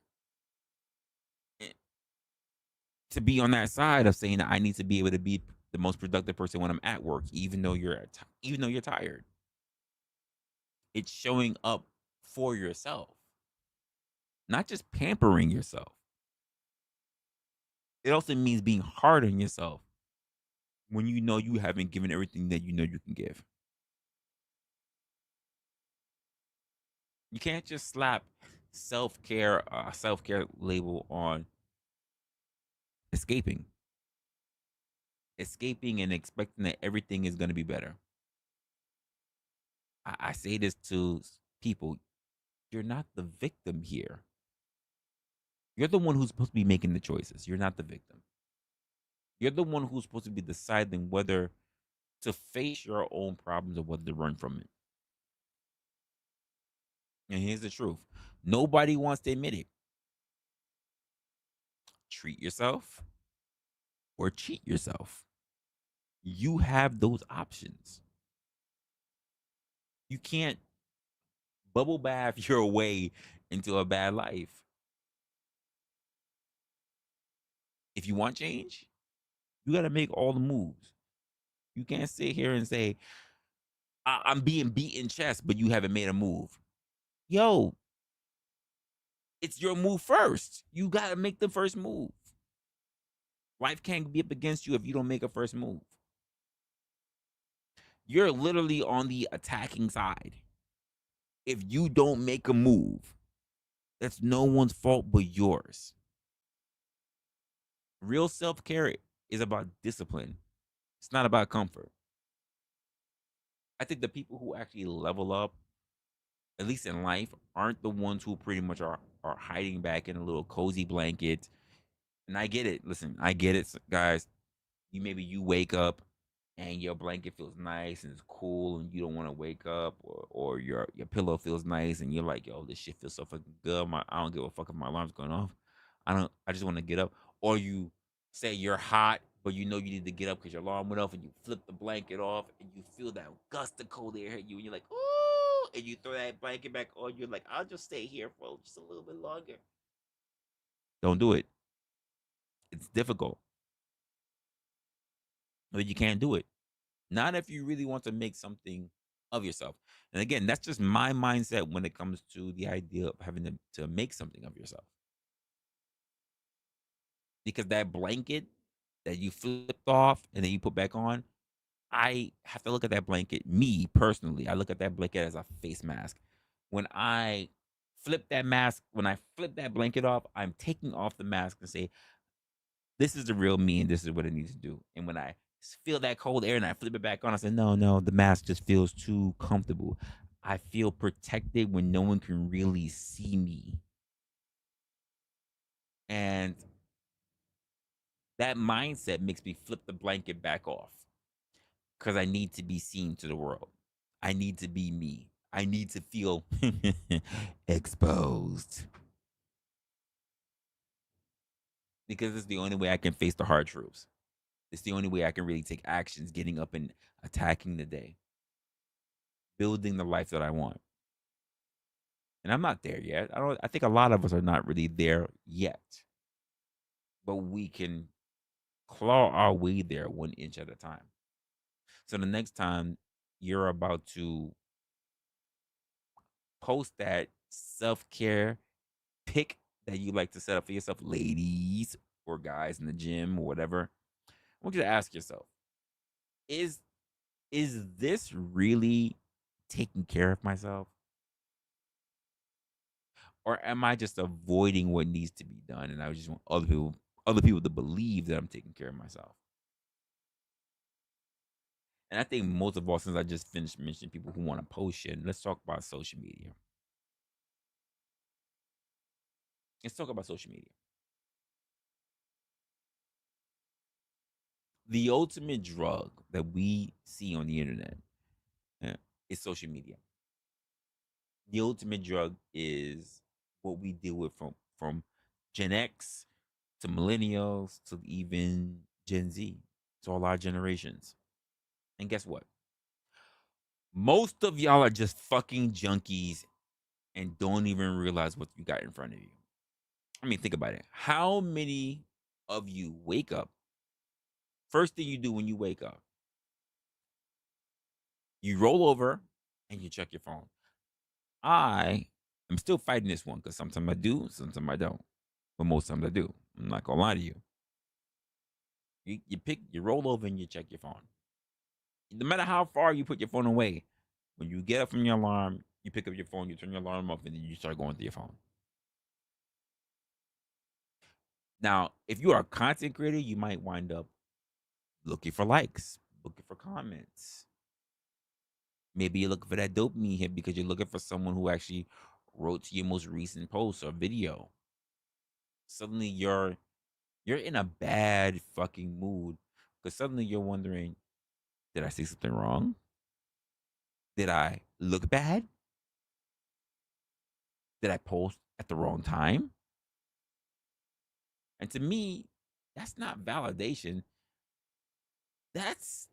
eh, to be on that side of saying that I need to be able to be the most productive person when I'm at work, even though you're tired. It's showing up for yourself, not just pampering yourself. It also means being hard on yourself when you know you haven't given everything that you know you can give. You can't just slap self care label on escaping, escaping and expecting that everything is going to be better. I say this to people: you're not the victim here. You're the one who's supposed to be making the choices. You're not the victim. You're the one who's supposed to be deciding whether to face your own problems or whether to run from it. And here's the truth: nobody wants to admit it. Treat yourself or cheat yourself. You have those options. You can't bubble bath your way into a bad life. If you want change, you got to make all the moves. You can't sit here and say, I'm being beaten chess, but you haven't made a move. Yo, it's your move first. You got to make the first move. Life can't be up against you if you don't make a first move. You're literally on the attacking side. If you don't make a move, that's no one's fault but yours. Real self care is about discipline, it's not about comfort. I think the people who actually level up at least in life, aren't the ones who pretty much are hiding back in a little cozy blanket. And I get it. Listen, I get it, guys. You wake up and your blanket feels nice and it's cool and you don't want to wake up, or your pillow feels nice and you're like, yo, this shit feels so fucking good. I don't give a fuck if my alarm's going off. I just want to get up. Or you say you're hot, but you know you need to get up because your alarm went off, and you flip the blanket off and you feel that gust of cold air hit you and you're like, oh, and you throw that blanket back on. You're like, I'll just stay here for just a little bit longer. Don't do it. It's difficult. But you can't do it. Not if you really want to make something of yourself. And again, that's just my mindset when it comes to the idea of having to make something of yourself. Because that blanket that you flipped off and then you put back on, I have to look at that blanket, me personally, I look at that blanket as a face mask. When I when I flip that blanket off, I'm taking off the mask and say, this is the real me and this is what it needs to do. And when I feel that cold air and I flip it back on, I say, no, no, the mask just feels too comfortable. I feel protected when no one can really see me. And that mindset makes me flip the blanket back off because I need to be seen to the world. I need to be me. I need to feel exposed because it's the only way I can face the hard truths. It's the only way I can really take actions, getting up and attacking the day, building the life that I want. And I'm not there yet. I think a lot of us are not really there yet. But we can claw our way there 1 inch at a time. So the next time you're about to post that self-care pick that you like to set up for yourself, ladies or guys in the gym or whatever, I want you to ask yourself, is is this really taking care of myself? Or am I just avoiding what needs to be done and I just want other people to believe that I'm taking care of myself? And I think most of all, since I just finished mentioning people who want to post shit, let's talk about social media. Let's talk about social media. The ultimate drug that we see on the internet is social media. The ultimate drug is what we deal with from Gen X to millennials to even Gen Z, to all our generations. And guess what? Most of y'all are just fucking junkies and don't even realize what you got in front of you. I mean, think about it. How many of you wake up? First thing you do when you wake up, you roll over and you check your phone. I am still fighting this one because sometimes I do, sometimes I don't. But most times I do. I'm not gonna lie to you. You roll over and you check your phone. No matter how far you put your phone away, when you get up from your alarm, you pick up your phone, you turn your alarm off, and then you start going through your phone. Now, if you are a content creator, you might wind up looking for likes, looking for comments. Maybe you're looking for that dopamine hit because you're looking for someone who actually wrote to your most recent post or video. Suddenly you're in a bad fucking mood because suddenly you're wondering, did I say something wrong? Did I look bad? Did I post at the wrong time? And to me, that's not validation. That's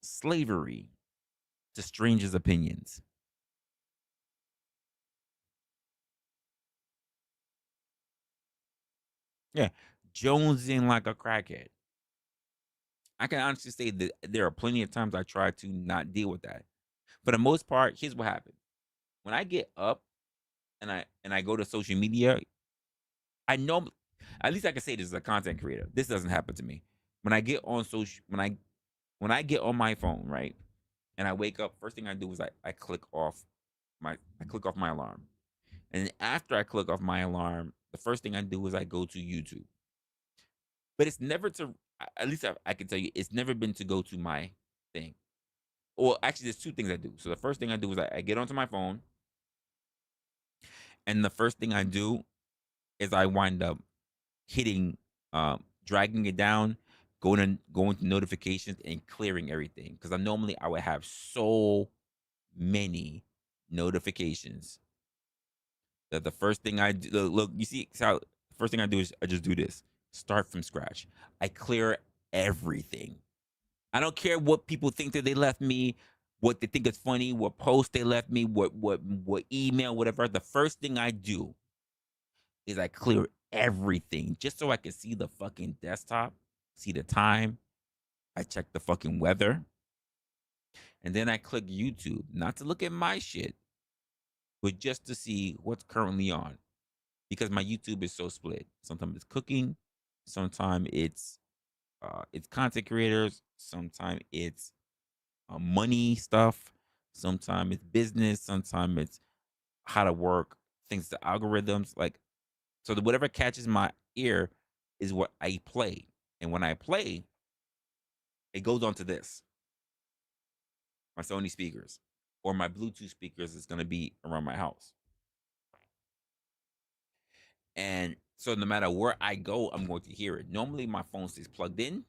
slavery to strangers' opinions. Yeah, jonesing like a crackhead. I can honestly say that there are plenty of times I try to not deal with that. For the most part, here's what happens. When I get up and I go to social media, I know, at least I can say this as a content creator. This doesn't happen to me. When I get on social when I get on my phone, right? And I wake up, first thing I do is I click off my alarm. And after I click off my alarm, the first thing I do is I go to YouTube. But it's never to, at least I can tell you, it's never been to go to my thing. Well, actually, there's two things I do. So the first thing I do is I get onto my phone And the first thing I do is I wind up hitting, dragging it down, going to notifications and clearing everything because I would have so many notifications that the first thing I do, look, you see how the first thing I do is I just do this, start from scratch. I clear everything. I don't care what people think that they left me, what they think is funny, what post they left me, what email, whatever. The first thing I do is I clear everything just so I can see the fucking desktop, see the time. I check the fucking weather, and then I click YouTube, not to look at my shit, but just to see what's currently on. Because my YouTube is so split. Sometimes it's cooking, sometimes it's content creators, sometimes it's money stuff, sometimes it's business, sometimes it's how to work things, the algorithms. Like, so whatever catches my ear is what I play, and when I play, it goes on to this, my Sony speakers or my Bluetooth speakers is going to be around my house. And so no matter where I go, I'm going to hear it. Normally my phone stays plugged in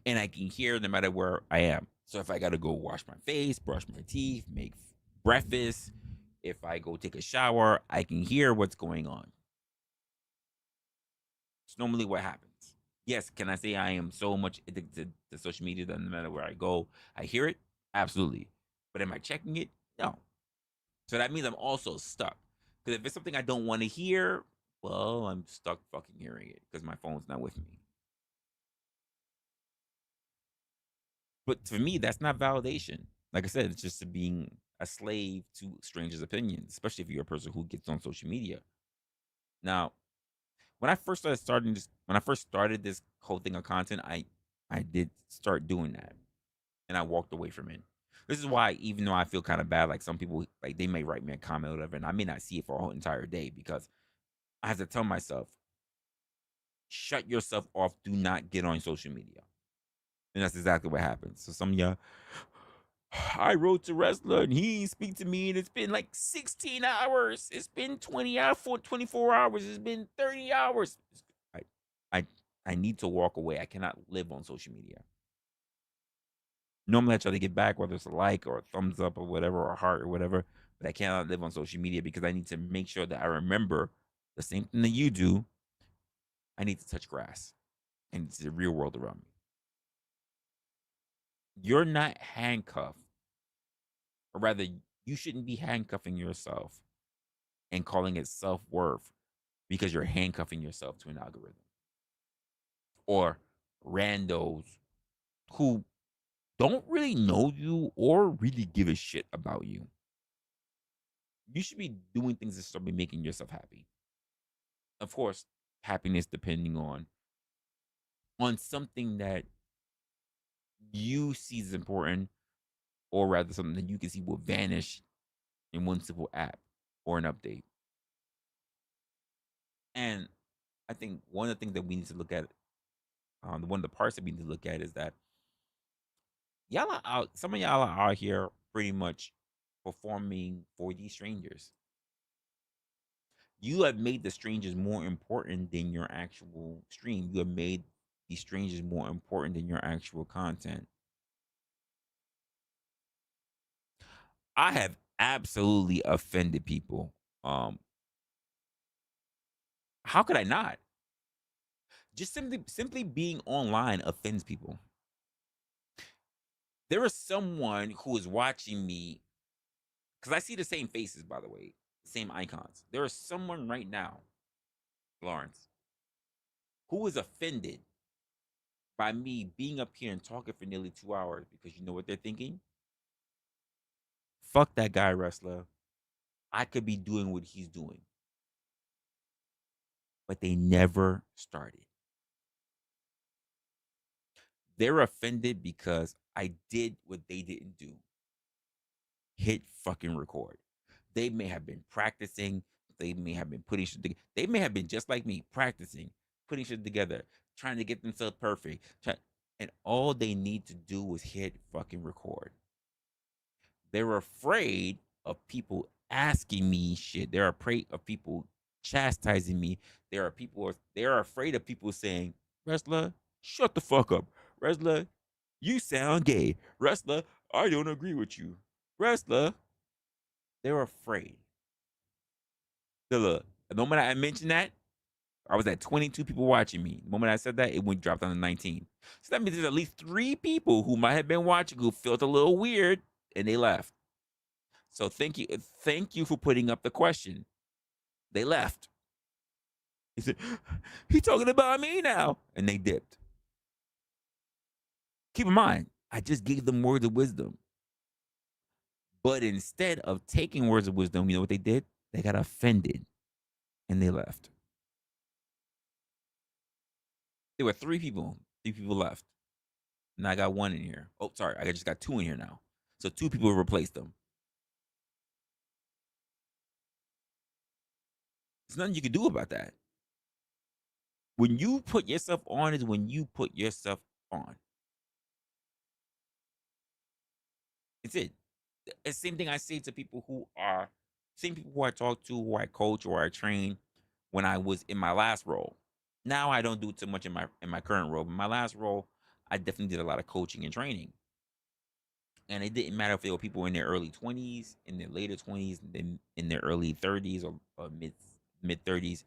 and I can hear no matter where I am. So if I got to go wash my face, brush my teeth, make breakfast, if I go take a shower, I can hear what's going on. It's normally what happens. Yes, can I say I am so much addicted to social media that no matter where I go, I hear it? Absolutely. But am I checking it? No. So that means I'm also stuck. Because if it's something I don't want to hear, well, I'm stuck fucking hearing it because my phone's not with me. But for me, that's not validation. Like I said, it's just being a slave to strangers' opinions, especially if you're a person who gets on social media. Now, when I first started this whole thing of content, I did start doing that, and I walked away from it. This is why, even though I feel kind of bad, like some people, like they may write me a comment or whatever, and I may not see it for a whole entire day because I have to tell myself, shut yourself off. Do not get on social media. And that's exactly what happens. So some of y'all, I wrote to Resla and he didn't speak to me, and it's been like 16 hours. It's been 20 hours, 24 hours. It's been 30 hours. I, I, I need to walk away. I cannot live on social media. Normally I try to get back, whether it's a like or a thumbs up or whatever, or a heart or whatever, but I cannot live on social media because I need to make sure that I remember the same thing that you do. I need to touch grass and it's the real world around me. You're not handcuffed, or rather, you shouldn't be handcuffing yourself and calling it self worth because you're handcuffing yourself to an algorithm or randos who don't really know you or really give a shit about you. You should be doing things that start making yourself happy. Of course, happiness depending on something that you see is important, or rather something that you can see will vanish in one simple app or an update. And I think one of the things that we need to look at, one of the parts that we need to look at is that y'all are out, some of y'all are out here pretty much performing for these strangers. You have made the strangers more important than your actual stream. You have made these strangers more important than your actual content. I have absolutely offended people. Um, how could I not? Just simply being online offends people. There is someone who is watching me because I see the same faces, by the way, same icons. There is someone right now, Lawrence, who is offended by me being up here and talking for nearly 2 hours because you know what they're thinking? Fuck that guy, wrestler. I could be doing what he's doing. But they never started. They're offended because I did what they didn't do. Hit fucking record. They may have been practicing. They may have been putting shit together. They may have been just like me, practicing, putting shit together, trying to get themselves perfect. And all they need to do was hit fucking record. They're afraid of people asking me shit. They're afraid of people chastising me. They are afraid of people saying, Resla, shut the fuck up. Resla, you sound gay. Resla, I don't agree with you. Resla, they're afraid. So look, the moment I mentioned that, I was at 22 people watching me. The moment I said that, it went dropped down to 19. So that means there's at least 3 people who might have been watching who felt a little weird and they left. So thank you for putting up the question. They left. He said, he talking about me now. And they dipped. Keep in mind, I just gave them words of wisdom. But instead of taking words of wisdom, you know what they did? They got offended and they left. There were 3 people. 3 people left. And I got 1 in here. Oh, sorry. I just got 2 in here now. So 2 people replaced them. There's nothing you can do about that. When you put yourself on is when you put yourself on. It's it. It's the same thing I say to people same people who I talk to, who I coach or I train when I was in my last role. Now I don't do too much in my current role. But my last role, I definitely did a lot of coaching and training. And it didn't matter if they were people in their early 20s, in their later 20s, then in their early 30s or mid 30s.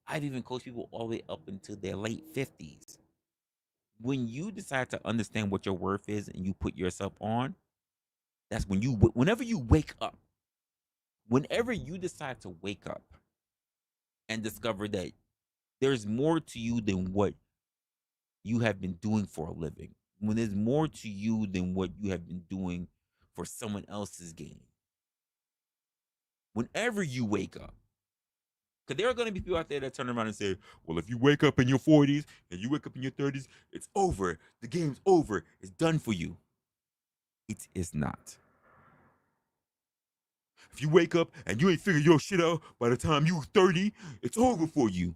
I've even coached people all the way up into their late 50s. When you decide to understand what your worth is and you put yourself on, that's when whenever you wake up, whenever you decide to wake up and discover that there's more to you than what you have been doing for a living, when there's more to you than what you have been doing for someone else's gain, whenever you wake up, because there are going to be people out there that turn around and say, well, if you wake up in your 40s and you wake up in your 30s, it's over. The game's over. It's done for you. It is not. If you wake up and you ain't figured your shit out by the time you 30, it's over for you.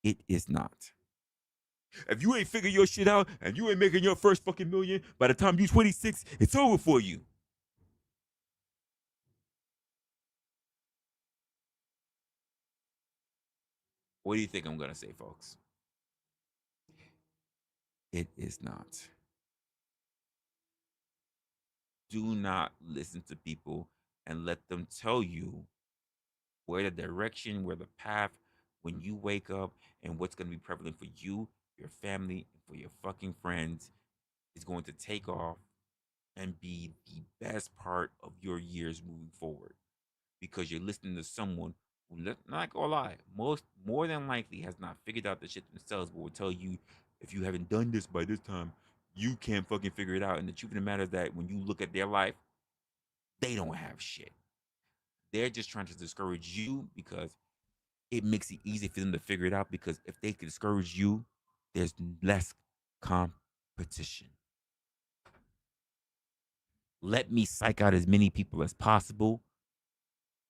It is not. If you ain't figured your shit out and you ain't making your first fucking million by the time you 26, it's over for you. What do you think I'm going to say, folks? It is not. Do not listen to people and let them tell you where the direction, where the path, when you wake up and what's going to be prevalent for you, your family, and for your fucking friends is going to take off and be the best part of your years moving forward. Because you're listening to someone who, not gonna lie, more than likely has not figured out the shit themselves, but will tell you if you haven't done this by this time, you can't fucking figure it out. And the truth of the matter is that when you look at their life, they don't have shit. They're just trying to discourage you because it makes it easy for them to figure it out. Because if they can discourage you, there's less competition. Let me psych out as many people as possible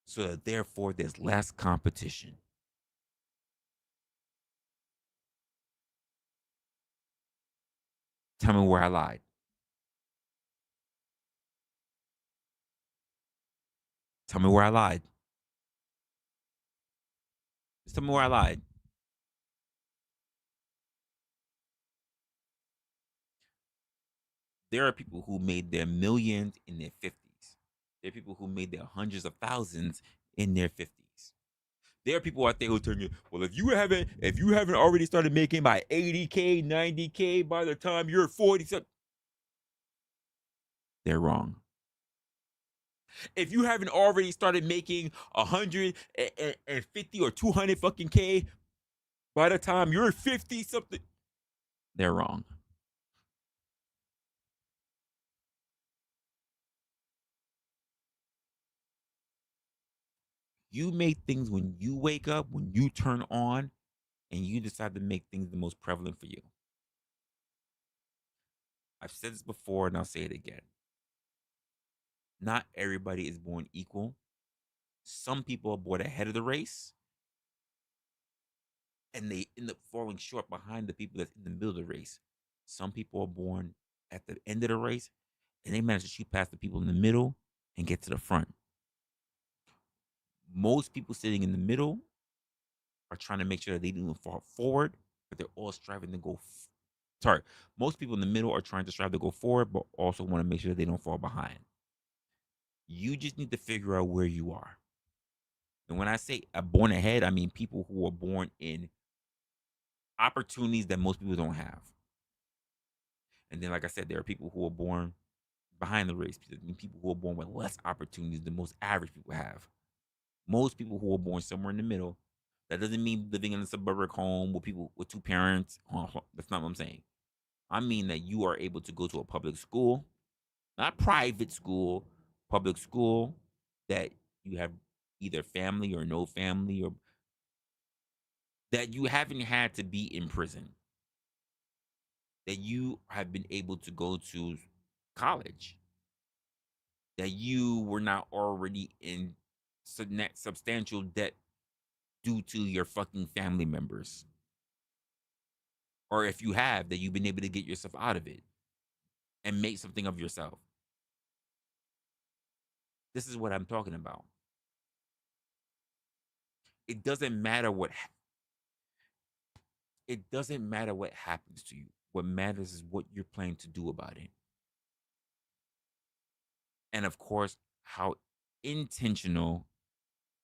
so that therefore there's less competition. Tell me where I lied. Tell me where I lied. Just tell me where I lied. There are people who made their millions in their 50s. There are people who made their hundreds of thousands in their 50s. There are people out there who tell you, well, if you haven't already started making by 80K, 90K by the time you're 40, they're wrong. If you haven't already started making 150 or 200 fucking K by the time you're 50 something, they're wrong. You make things when you wake up, when you turn on, and you decide to make things the most prevalent for you. I've said this before and I'll say it again. Not everybody is born equal. Some people are born ahead of the race and they end up falling short behind the people that's in the middle of the race. Some people are born at the end of the race and they manage to shoot past the people in the middle and get to the front. Most people sitting in the middle are trying to make sure that they don't fall forward, but they're all striving to go. Sorry, most people in the middle are trying to strive to go forward, but also want to make sure that they don't fall behind. You just need to figure out where you are. And when I say born ahead, I mean people who are born in opportunities that most people don't have. And then, like I said, there are people who are born behind the race, people who are born with less opportunities than most average people have. Most people who are born somewhere in the middle, that doesn't mean living in a suburban home with people with two parents. That's not what I'm saying. I mean that you are able to go to a public school, not private school, public school, that you have either family or no family, or that you haven't had to be in prison, that you have been able to go to college, that you were not already in substantial debt due to your fucking family members. Or if you have, that you've been able to get yourself out of it and make something of yourself. This is what I'm talking about. It doesn't matter it doesn't matter what happens to you. What matters is what you're planning to do about it. And of course, how intentional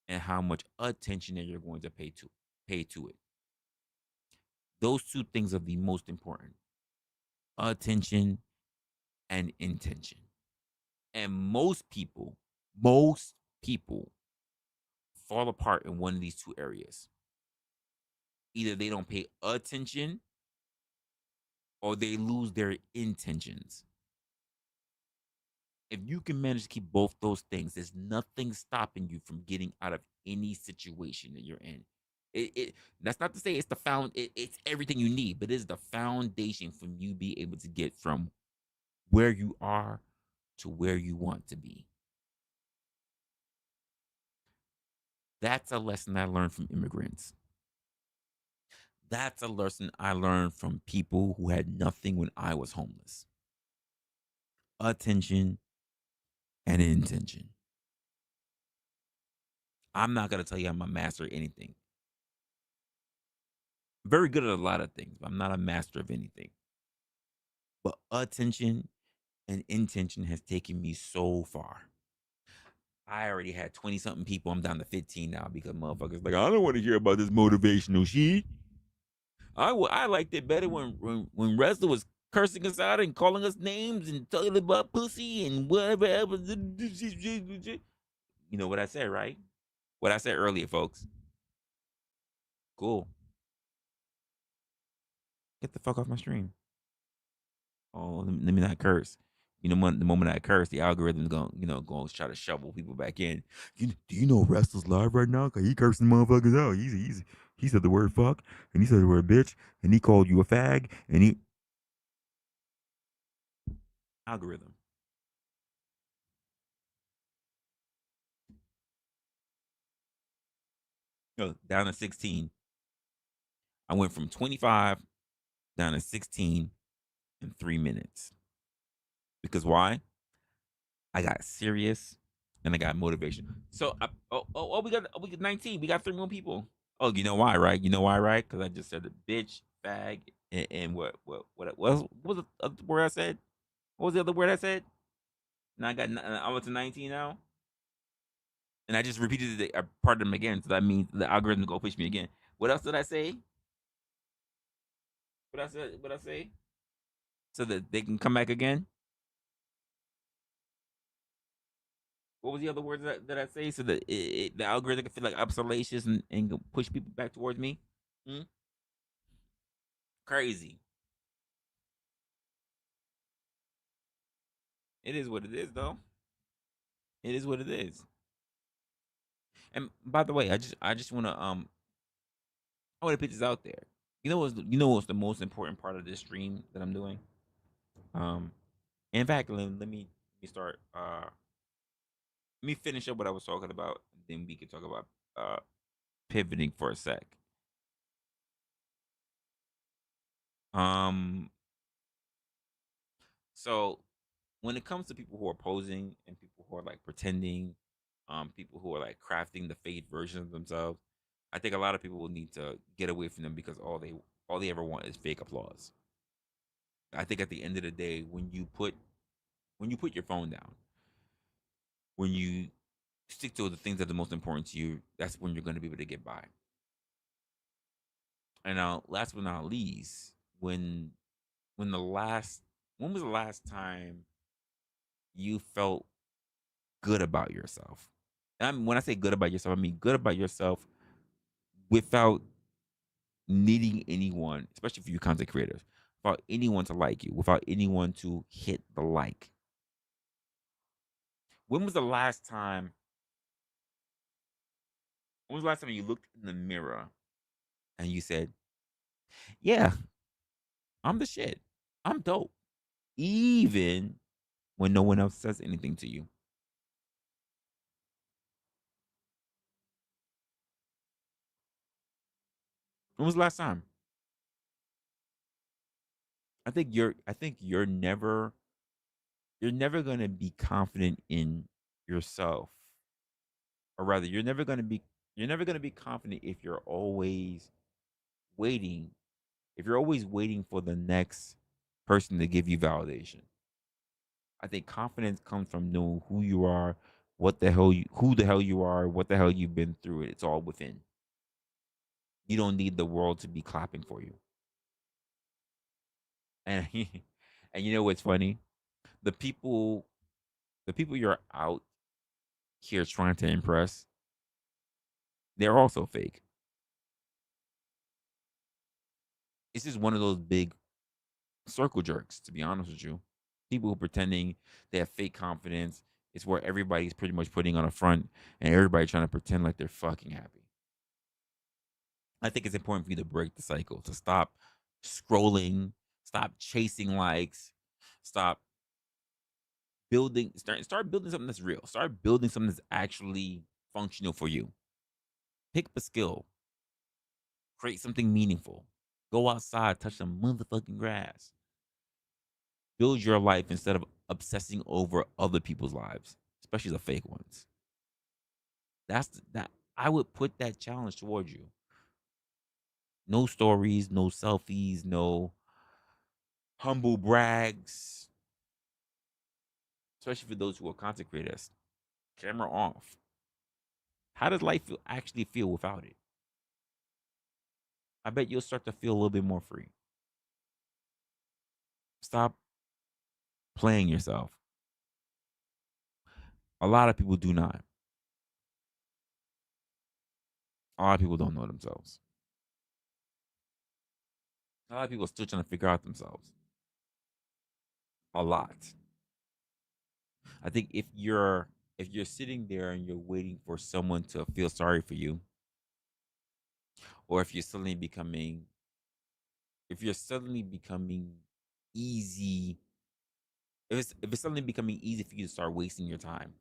and how much attention that you're going to pay to it. Those two things are the most important. Attention and intention. And most people fall apart in one of these two areas. Either they don't pay attention or they lose their intentions. If you can manage to keep both those things, there's nothing stopping you from getting out of any situation that you're in. It that's not to say it's it's everything you need, but it's the foundation for you be able to get from where you are to where you want to be. That's a lesson I learned from immigrants. That's a lesson I learned from people who had nothing when I was homeless. Attention and intention. I'm not gonna tell you I'm a master at anything. Very good at a lot of things, but I'm not a master of anything. But attention and intention has taken me so far. I already had 20 something people. I'm down to 15 now because motherfuckers like, I don't want to hear about this motivational shit. I liked it better when Resla was cursing us out and calling us names and talking about pussy and whatever else. You know what I said, right? What I said earlier, folks. Cool. Get the fuck off my stream. Oh, let me not curse. The moment I curse, the algorithm's going to try to shovel people back in. Do you know Wrestle's live right now? Cause he cursing motherfuckers out. He said the word fuck and he said the word bitch and he called you a fag and he algorithm. Down to 16. I went from 25 down to 16 in 3 minutes. Because why? I got serious and I got motivation. So we got 19. We got 3 more people. Oh, you know why, right? You know why, right? Because I just said the bitch, fag, and what was the other word I said? What was the other word I said? Now I went to 19 now, and I just repeated part of them again. So that means the algorithm go push me again. What else did I say? What I said? What I say? So that they can come back again. What was the other word that I say? So that the algorithm can feel like I'm salacious and can push people back towards me. Hmm? Crazy. It is what it is, though. It is what it is. And by the way, I just want to put this out there. You know what's the most important part of this stream that I'm doing? Um, in fact, let me start. Let me finish up what I was talking about. Then we can talk about pivoting for a sec. Um, so when it comes to people who are posing and people who are like pretending, people who are like crafting the fake version of themselves. I think a lot of people will need to get away from them because all they ever want is fake applause. I think at the end of the day, when you put your phone down, when you stick to the things that are the most important to you, that's when you're going to be able to get by. And now, last but not least, when when the last when was the last time you felt good about yourself? And when I say good about yourself, I mean good about yourself without needing anyone, especially for you content creators, without anyone to like you, without anyone to hit the like. When was the last time? When was the last time you looked in the mirror and you said, "Yeah, I'm the shit. I'm dope," even when no one else says anything to you? When was the last time? I think you're never gonna be confident in yourself, or rather, you're never gonna be confident if you're always waiting. If you're always waiting for the next person to give you validation. I think confidence comes from knowing who you are, who the hell you are, what the hell you've been through. It's all within. You don't need the world to be clapping for you. And and you know what's funny? The people, the people you're out here trying to impress, they're also fake. It's just one of those big circle jerks, to be honest with you. People who pretending they have fake confidence. It's where everybody's pretty much putting on a front and everybody trying to pretend like they're fucking happy. I think it's important for you to break the cycle, to stop scrolling, stop chasing likes, stop start building something that's real. Start building something that's actually functional for you. Pick up a skill, create something meaningful. Go outside, touch some motherfucking grass. Build your life instead of obsessing over other people's lives, especially the fake ones. That I would put that challenge towards you. No stories, no selfies, no humble brags, especially for those who are content creators. Camera off. How does life actually feel without it? I bet you'll start to feel a little bit more free. Stop playing yourself. A lot of people do not. A lot of people don't know themselves. A lot of people are still trying to figure out themselves. A lot. I think if you're sitting there and you're waiting for someone to feel sorry for you, or if you're suddenly becoming easy, if it's suddenly becoming easy for you to start wasting your time,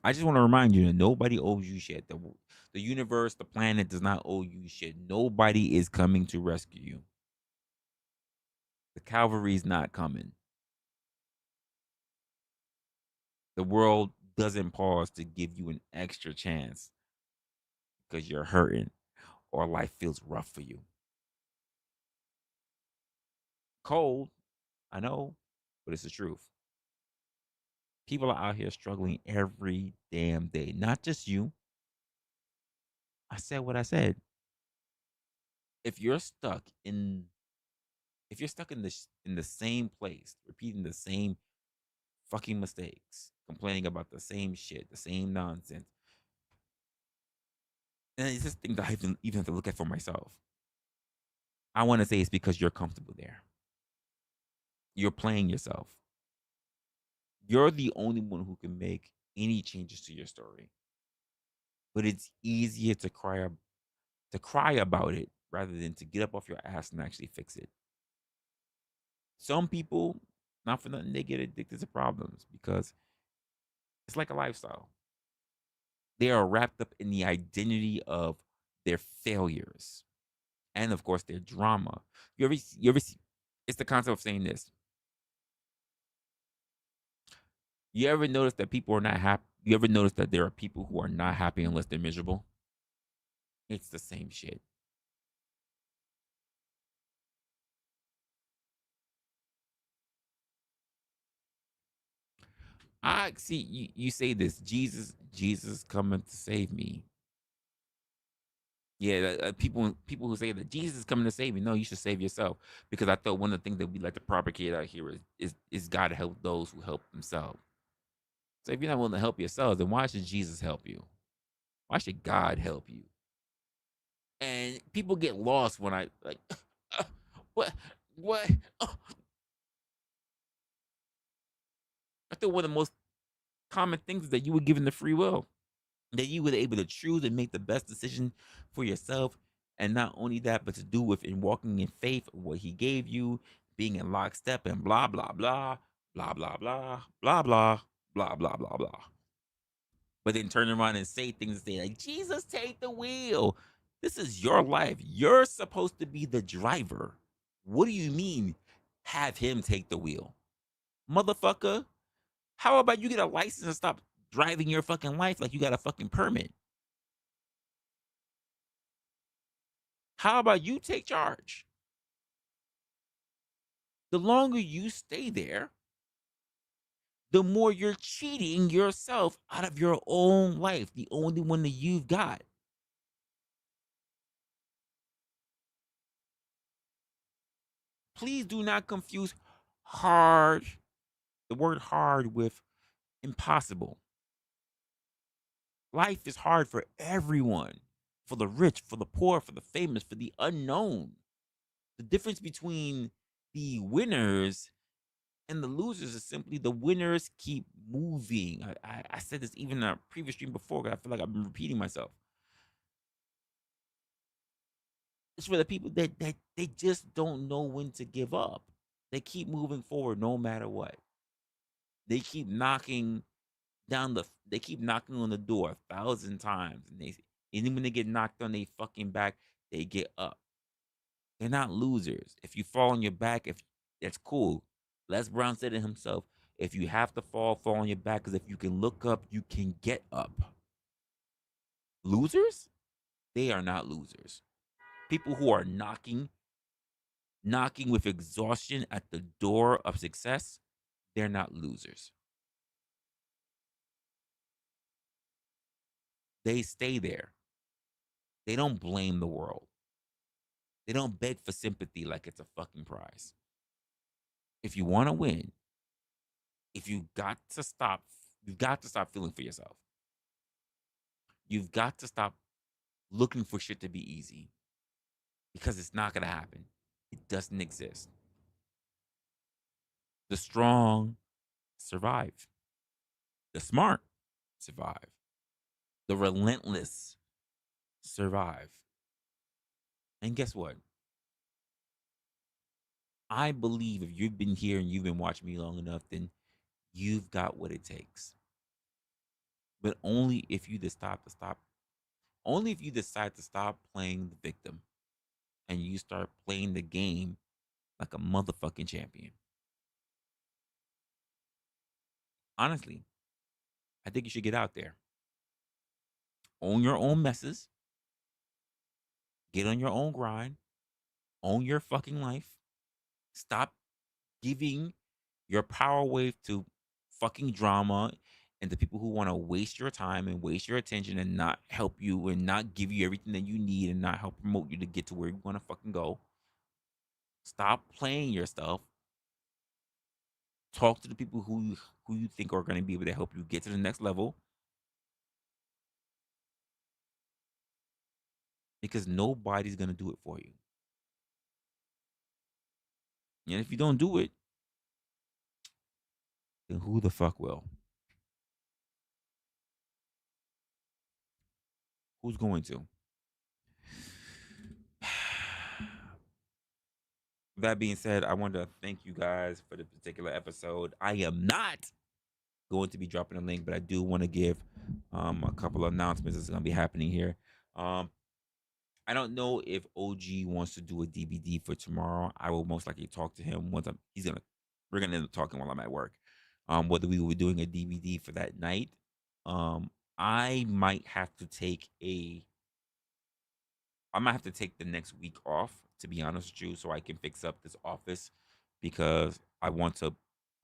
I just want to remind you that nobody owes you shit. The universe, the planet does not owe you shit. Nobody is coming to rescue you. The cavalry's not coming. The world doesn't pause to give you an extra chance because you're hurting or life feels rough for you. Cold, I know, but it's the truth. People are out here struggling every damn day. Not just you. I said what I said. If you're stuck in if you're stuck in the same place, repeating the same fucking mistakes, complaining about the same shit, the same nonsense, and it's just things that I even have to look at for myself. I want to say it's because you're comfortable there. You're playing yourself. You're the only one who can make any changes to your story. But it's easier to cry about it rather than to get up off your ass and actually fix it. Some people, not for nothing, they get addicted to problems because it's like a lifestyle. They are wrapped up in the identity of their failures and, of course, their drama. It's the concept of saying this. You ever notice that people are not happy? You ever notice that there are people who are not happy unless they're miserable? It's the same shit. I see you say this, Jesus coming to save me. Yeah, people who say that Jesus is coming to save you. No, you should save yourself, because I thought one of the things that we like to propagate out here is God help those who help themselves. So if you're not willing to help yourselves, then why should Jesus help you? Why should God help you? And people get lost when I like, what what? I thought one of the most common things is that you were given the free will, that you were able to choose and make the best decision for yourself. And not only that, but to do with in walking in faith of what he gave you, being in lockstep and blah, blah, blah, blah, blah, blah, blah, blah, blah, blah, blah, blah. But then turn around and say things and say, like, Jesus, take the wheel. This is your life. You're supposed to be the driver. What do you mean, have him take the wheel? Motherfucker, how about you get a license and stop driving your fucking life like you got a fucking permit? How about you take charge? The longer you stay there, the more you're cheating yourself out of your own life, the only one that you've got. Please do not confuse hard, the word hard, with impossible. Life is hard for everyone, for the rich, for the poor, for the famous, for the unknown. The difference between the winners and the losers is simply the winners keep moving. I said this even in a previous stream before, because I feel like I've been repeating myself. It's for the people that they just don't know when to give up. They keep moving forward no matter what. They keep knocking they keep knocking on the door 1,000 times, and when they get knocked on they fucking back, they get up. They're not losers. If you fall on your back, if that's cool. Les Brown said it himself. If you have to fall on your back, because if you can look up, you can get up. Losers? They are not losers. People who are knocking with exhaustion at the door of success, they're not losers. They stay there. They don't blame the world. They don't beg for sympathy like it's a fucking prize. If you want to win, if you've got to stop feeling for yourself. You've got to stop looking for shit to be easy, because it's not going to happen. It doesn't exist. The strong survive. The smart survive. The relentless survive. And guess what? I believe if you've been here and you've been watching me long enough, then you've got what it takes. But only if you only if you decide to stop playing the victim and you start playing the game like a motherfucking champion. Honestly, I think you should get out there. Own your own messes. Get on your own grind. Own your fucking life. Stop giving your power wave to fucking drama and the people who want to waste your time and waste your attention and not help you and not give you everything that you need and not help promote you to get to where you want to fucking go. Stop playing your stuff. Talk to the people who you think are going to be able to help you get to the next level, because nobody's going to do it for you. And if you don't do it, then who the fuck will? Who's going to? That being said, I want to thank you guys for the particular episode. I am not going to be dropping a link, but I do want to give a couple of announcements that's going to be happening here. I don't know if OG wants to do a DVD for tomorrow. I will most likely talk to him once we're gonna end up talking while I'm at work. Whether we will be doing a DVD for that night, I might have to take a I might have to take the next week off, to be honest with you, so I can fix up this office because I want to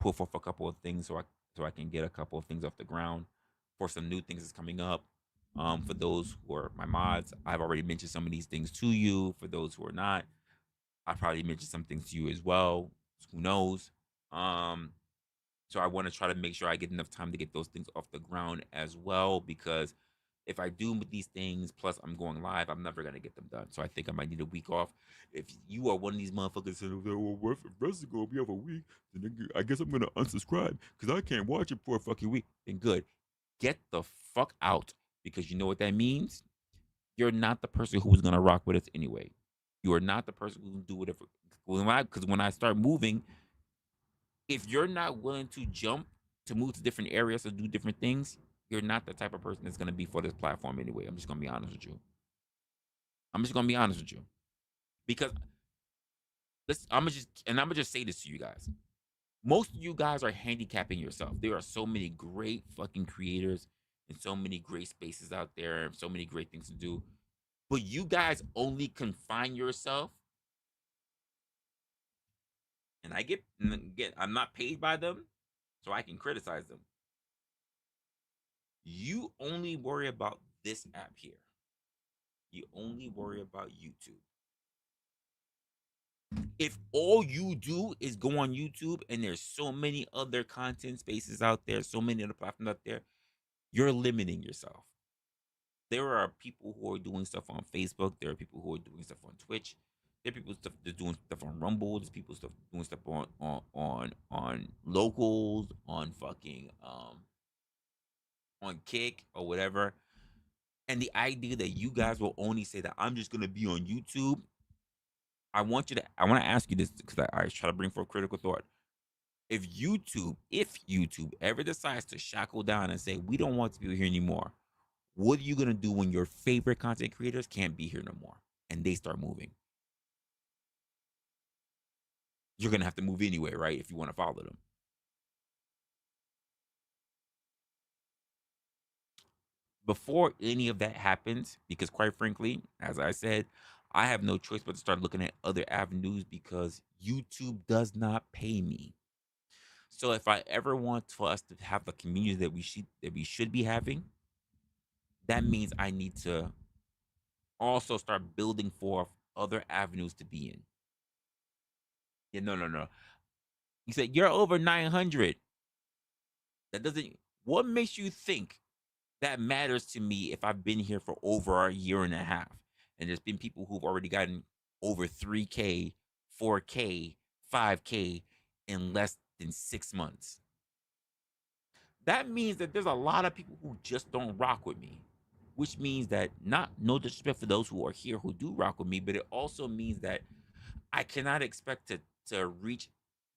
pull forth a couple of things so I can get a couple of things off the ground for some new things that's coming up. For those who are my mods, I've already mentioned some of these things to you. For those who are not, I probably mentioned some things to you as well. Who knows? Um, so I want to try to make sure I get enough time to get those things off the ground as well, because if I do these things, plus I'm going live, I'm never gonna get them done. So I think I might need a week off. If you are one of these motherfuckers that say, well, if Russ is gonna be off a week, then I guess I'm gonna unsubscribe because I can't watch it for a fucking week. Then good, get the fuck out, because you know what that means. You're not the person who's gonna rock with us anyway. You are not the person who can do whatever. Because when I start moving, if you're not willing to jump to move to different areas to do different things, you're not the type of person that's gonna be for this platform anyway. I'm just gonna be honest with you. I'm just gonna be honest with you. Because I'm gonna just say this to you guys. Most of you guys are handicapping yourself. There are so many great fucking creators and so many great spaces out there and so many great things to do. But you guys only confine yourself, and I'm not paid by them, so I can criticize them. You only worry about this app here. You only worry about YouTube. If all you do is go on YouTube and there's so many other content spaces out there, so many other platforms out there, you're limiting yourself. There are people who are doing stuff on Facebook. There are people who are doing stuff on Twitch. There are people stuff that's doing stuff on Rumble. There's people stuff doing stuff on locals, on fucking on Kick or whatever. And the idea that you guys will only say that I'm just gonna be on YouTube, I want to ask you this because I try to bring forth critical thought. If YouTube ever decides to shackle down and say we don't want to be here anymore, what are you gonna do when your favorite content creators can't be here no more and they start moving? You're gonna have to move anyway, right? If you want to follow them. Before any of that happens, because quite frankly, as I said, I have no choice but to start looking at other avenues because YouTube does not pay me. So if I ever want for us to have the community that we should be having, that means I need to also start building forth other avenues to be in. Yeah, no, no, no. You said you're over 900. That doesn't. What makes you think that matters to me if I've been here for over a year and a half? And there's been people who've already gotten over 3K, 4K, 5K in less than 6 months. That means that there's a lot of people who just don't rock with me, which means that, not no disrespect for those who are here who do rock with me, but it also means that I cannot expect to reach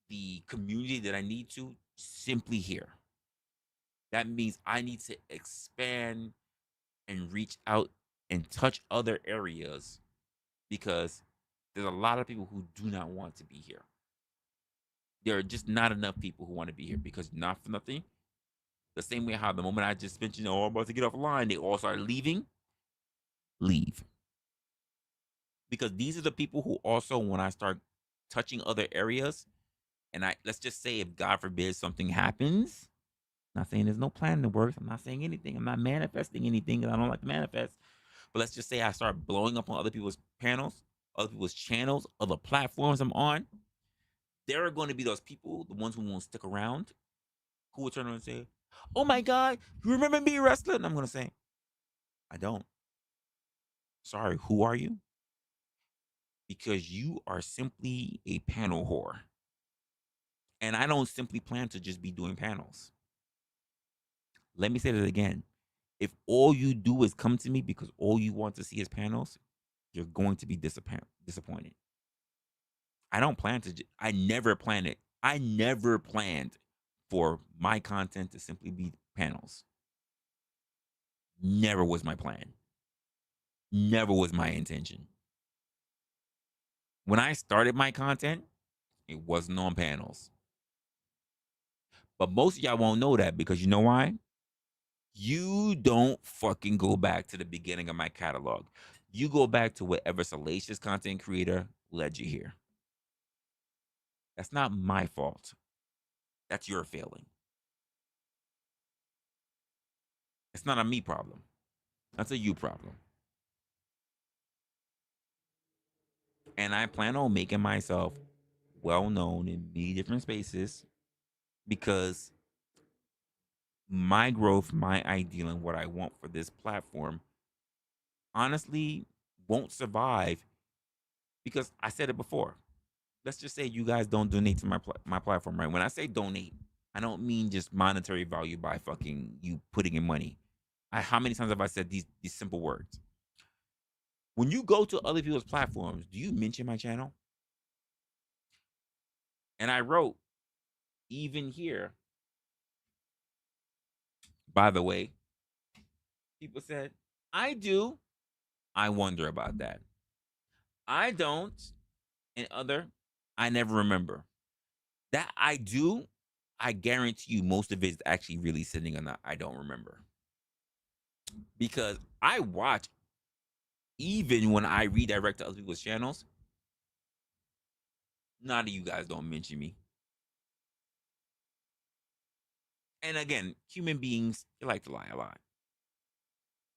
the community that I need to simply here. That means I need to expand and reach out and touch other areas because there's a lot of people who do not want to be here. There are just not enough people who want to be here because, not for nothing, the same way how the moment I just mentioned, oh, I'm about to get off the line, they all start leaving. Leave. Because these are the people who also, when I start touching other areas, and let's just say if God forbid something happens, I'm not saying there's no plan in the works. I'm not saying anything. I'm not manifesting anything because I don't like to manifest. But let's just say I start blowing up on other people's panels, other people's channels, other platforms I'm on. There are going to be those people, the ones who won't stick around, who will turn around and say, "Oh my God, you remember me, wrestler?" And I'm going to say, "I don't. Sorry, who are you?" Because you are simply a panel whore. And I don't simply plan to just be doing panels. Let me say that again. If all you do is come to me because all you want to see is panels, you're going to be disappointed. I don't plan to. I never planned it. I never planned for my content to simply be panels. Never was my plan. Never was my intention. When I started my content, it wasn't on panels. But most of y'all won't know that because you know why? You don't fucking go back to the beginning of my catalog. You go back to whatever salacious content creator led you here. That's not my fault. That's your failing. It's not a me problem. That's a you problem. And I plan on making myself well known in many different spaces because my growth, my ideal, and what I want for this platform honestly won't survive because I said it before. Let's just say you guys don't donate to my platform, right? When I say donate, I don't mean just monetary value by fucking you putting in money. How many times have I said these simple words? When you go to other people's platforms, do you mention my channel? And I wrote, even here, by the way, people said, I do. I wonder about that. I don't. And other, I never remember. That I do, I guarantee you most of it is actually really sitting on that I don't remember. Because I watch, even when I redirect to other people's channels, none of you guys don't mention me. And again, human beings, they like to lie a lot.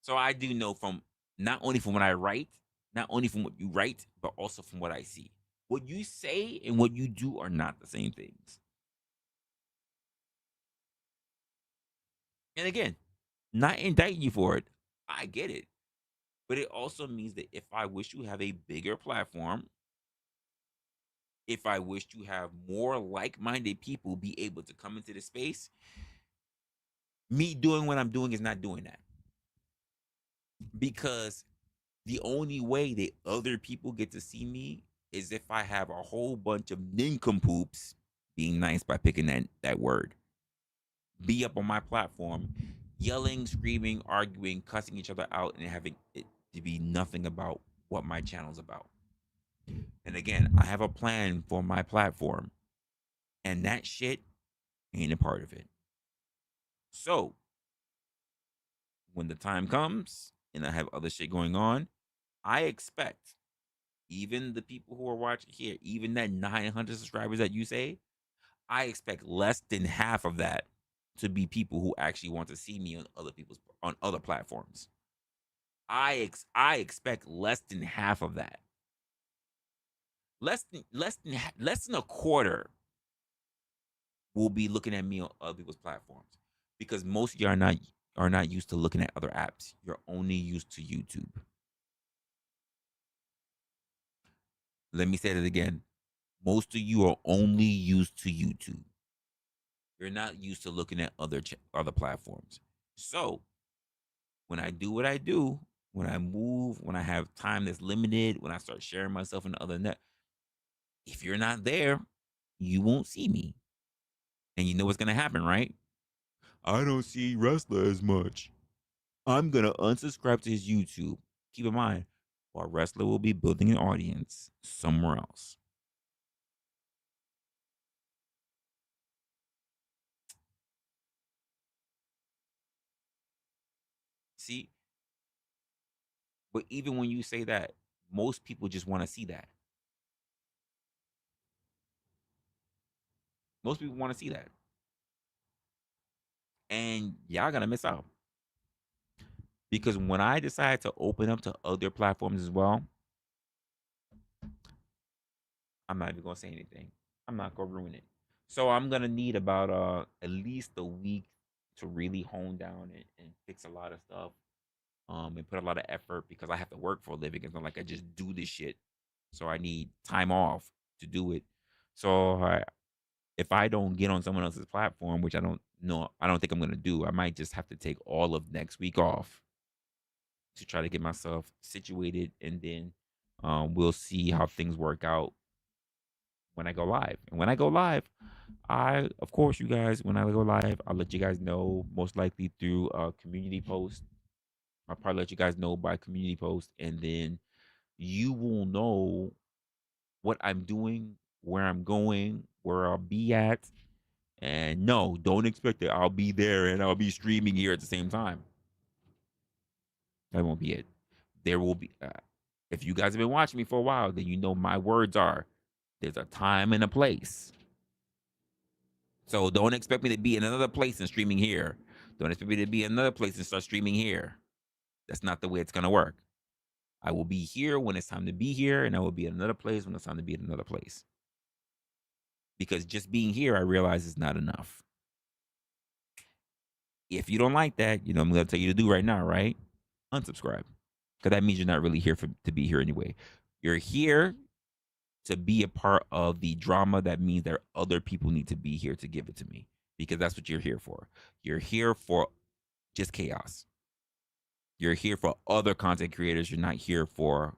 So I do know from not only from what I write, not only from what you write, but also from what I see. What you say and what you do are not the same things. And again, not indicting you for it. I get it. But it also means that if I wish to have a bigger platform, if I wish to have more like minded people be able to come into the space, me doing what I'm doing is not doing that. Because the only way that other people get to see me is if I have a whole bunch of nincompoops, being nice by picking that word, be up on my platform, yelling, screaming, arguing, cussing each other out, and having it to be nothing about what my channel's about. And again, I have a plan for my platform, and that shit ain't a part of it. So when the time comes and I have other shit going on, I expect even the people who are watching here, even that 900 subscribers that you say, I expect less than half of that to be people who actually want to see me on other platforms. I expect less than half of that. Less than a quarter will be looking at me on other people's platforms because most of you are not used to looking at other apps. You're only used to YouTube. Let me say that again. Most of you are only used to YouTube. You're not used to looking at other platforms. So when I do what I do, when I move, when I have time that's limited, when I start sharing myself in other net, if you're not there, you won't see me. And you know what's gonna happen, right? I don't see Resla as much. I'm gonna unsubscribe to his YouTube. Keep in mind, while Resla will be building an audience somewhere else. See, but even when you say that, most people just want to see that. Most people want to see that. And y'all gonna miss out. Because when I decide to open up to other platforms as well, I'm not even gonna say anything. I'm not gonna ruin it. So I'm gonna need about at least a week to really hone down and fix a lot of stuff. And put a lot of effort because I have to work for a living. It's not like I just do this shit. So I need time off to do it. So if I don't get on someone else's platform, which I don't know, I don't think I'm gonna do, I might just have to take all of next week off to try to get myself situated, and then we'll see how things work out when I go live. And when I go live, of course, you guys, when I go live, I'll let you guys know most likely through a community post. I'll probably let you guys know by community post, and then you will know what I'm doing, where I'm going, where I'll be at, And no, don't expect that I'll be there and I'll be streaming here at the same time. That won't be it. There will be, if you guys have been watching me for a while, then you know my words are there's a time and a place. So don't expect me to be in another place and streaming here. Don't expect me to be in another place and start streaming here. That's not the way it's going to work. I will be here when it's time to be here, and I will be in another place when it's time to be in another place. Because just being here, I realize is not enough. If you don't like that, you know I'm going to tell you to do right now, right? Unsubscribe. Because that means you're not really here to be here anyway. You're here to be a part of the drama. That means that other people need to be here to give it to me. Because that's what you're here for. You're here for just chaos. You're here for other content creators. You're not here for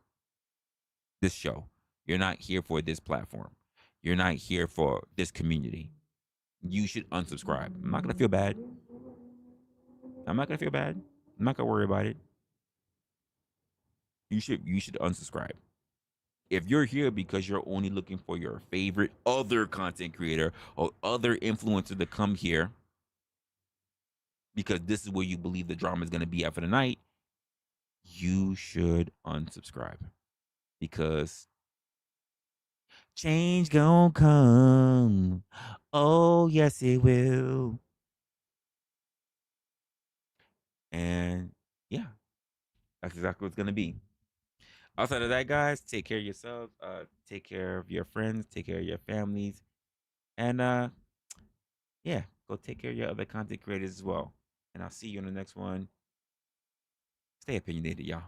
this show. You're not here for this platform. You're not here for this community. You should unsubscribe. I'm not gonna feel bad. I'm not gonna feel bad. I'm not gonna worry about it. You should unsubscribe. If you're here because you're only looking for your favorite other content creator or other influencer to come here because this is where you believe the drama is gonna be at for the night, you should unsubscribe because change gonna come. Oh yes, it will. And yeah, that's exactly what it's gonna be. Outside of that, guys, take care of yourselves. Take care of your friends. Take care of your families, and yeah, go take care of your other content creators as well. And I'll see you in the next one. Stay opinionated, y'all.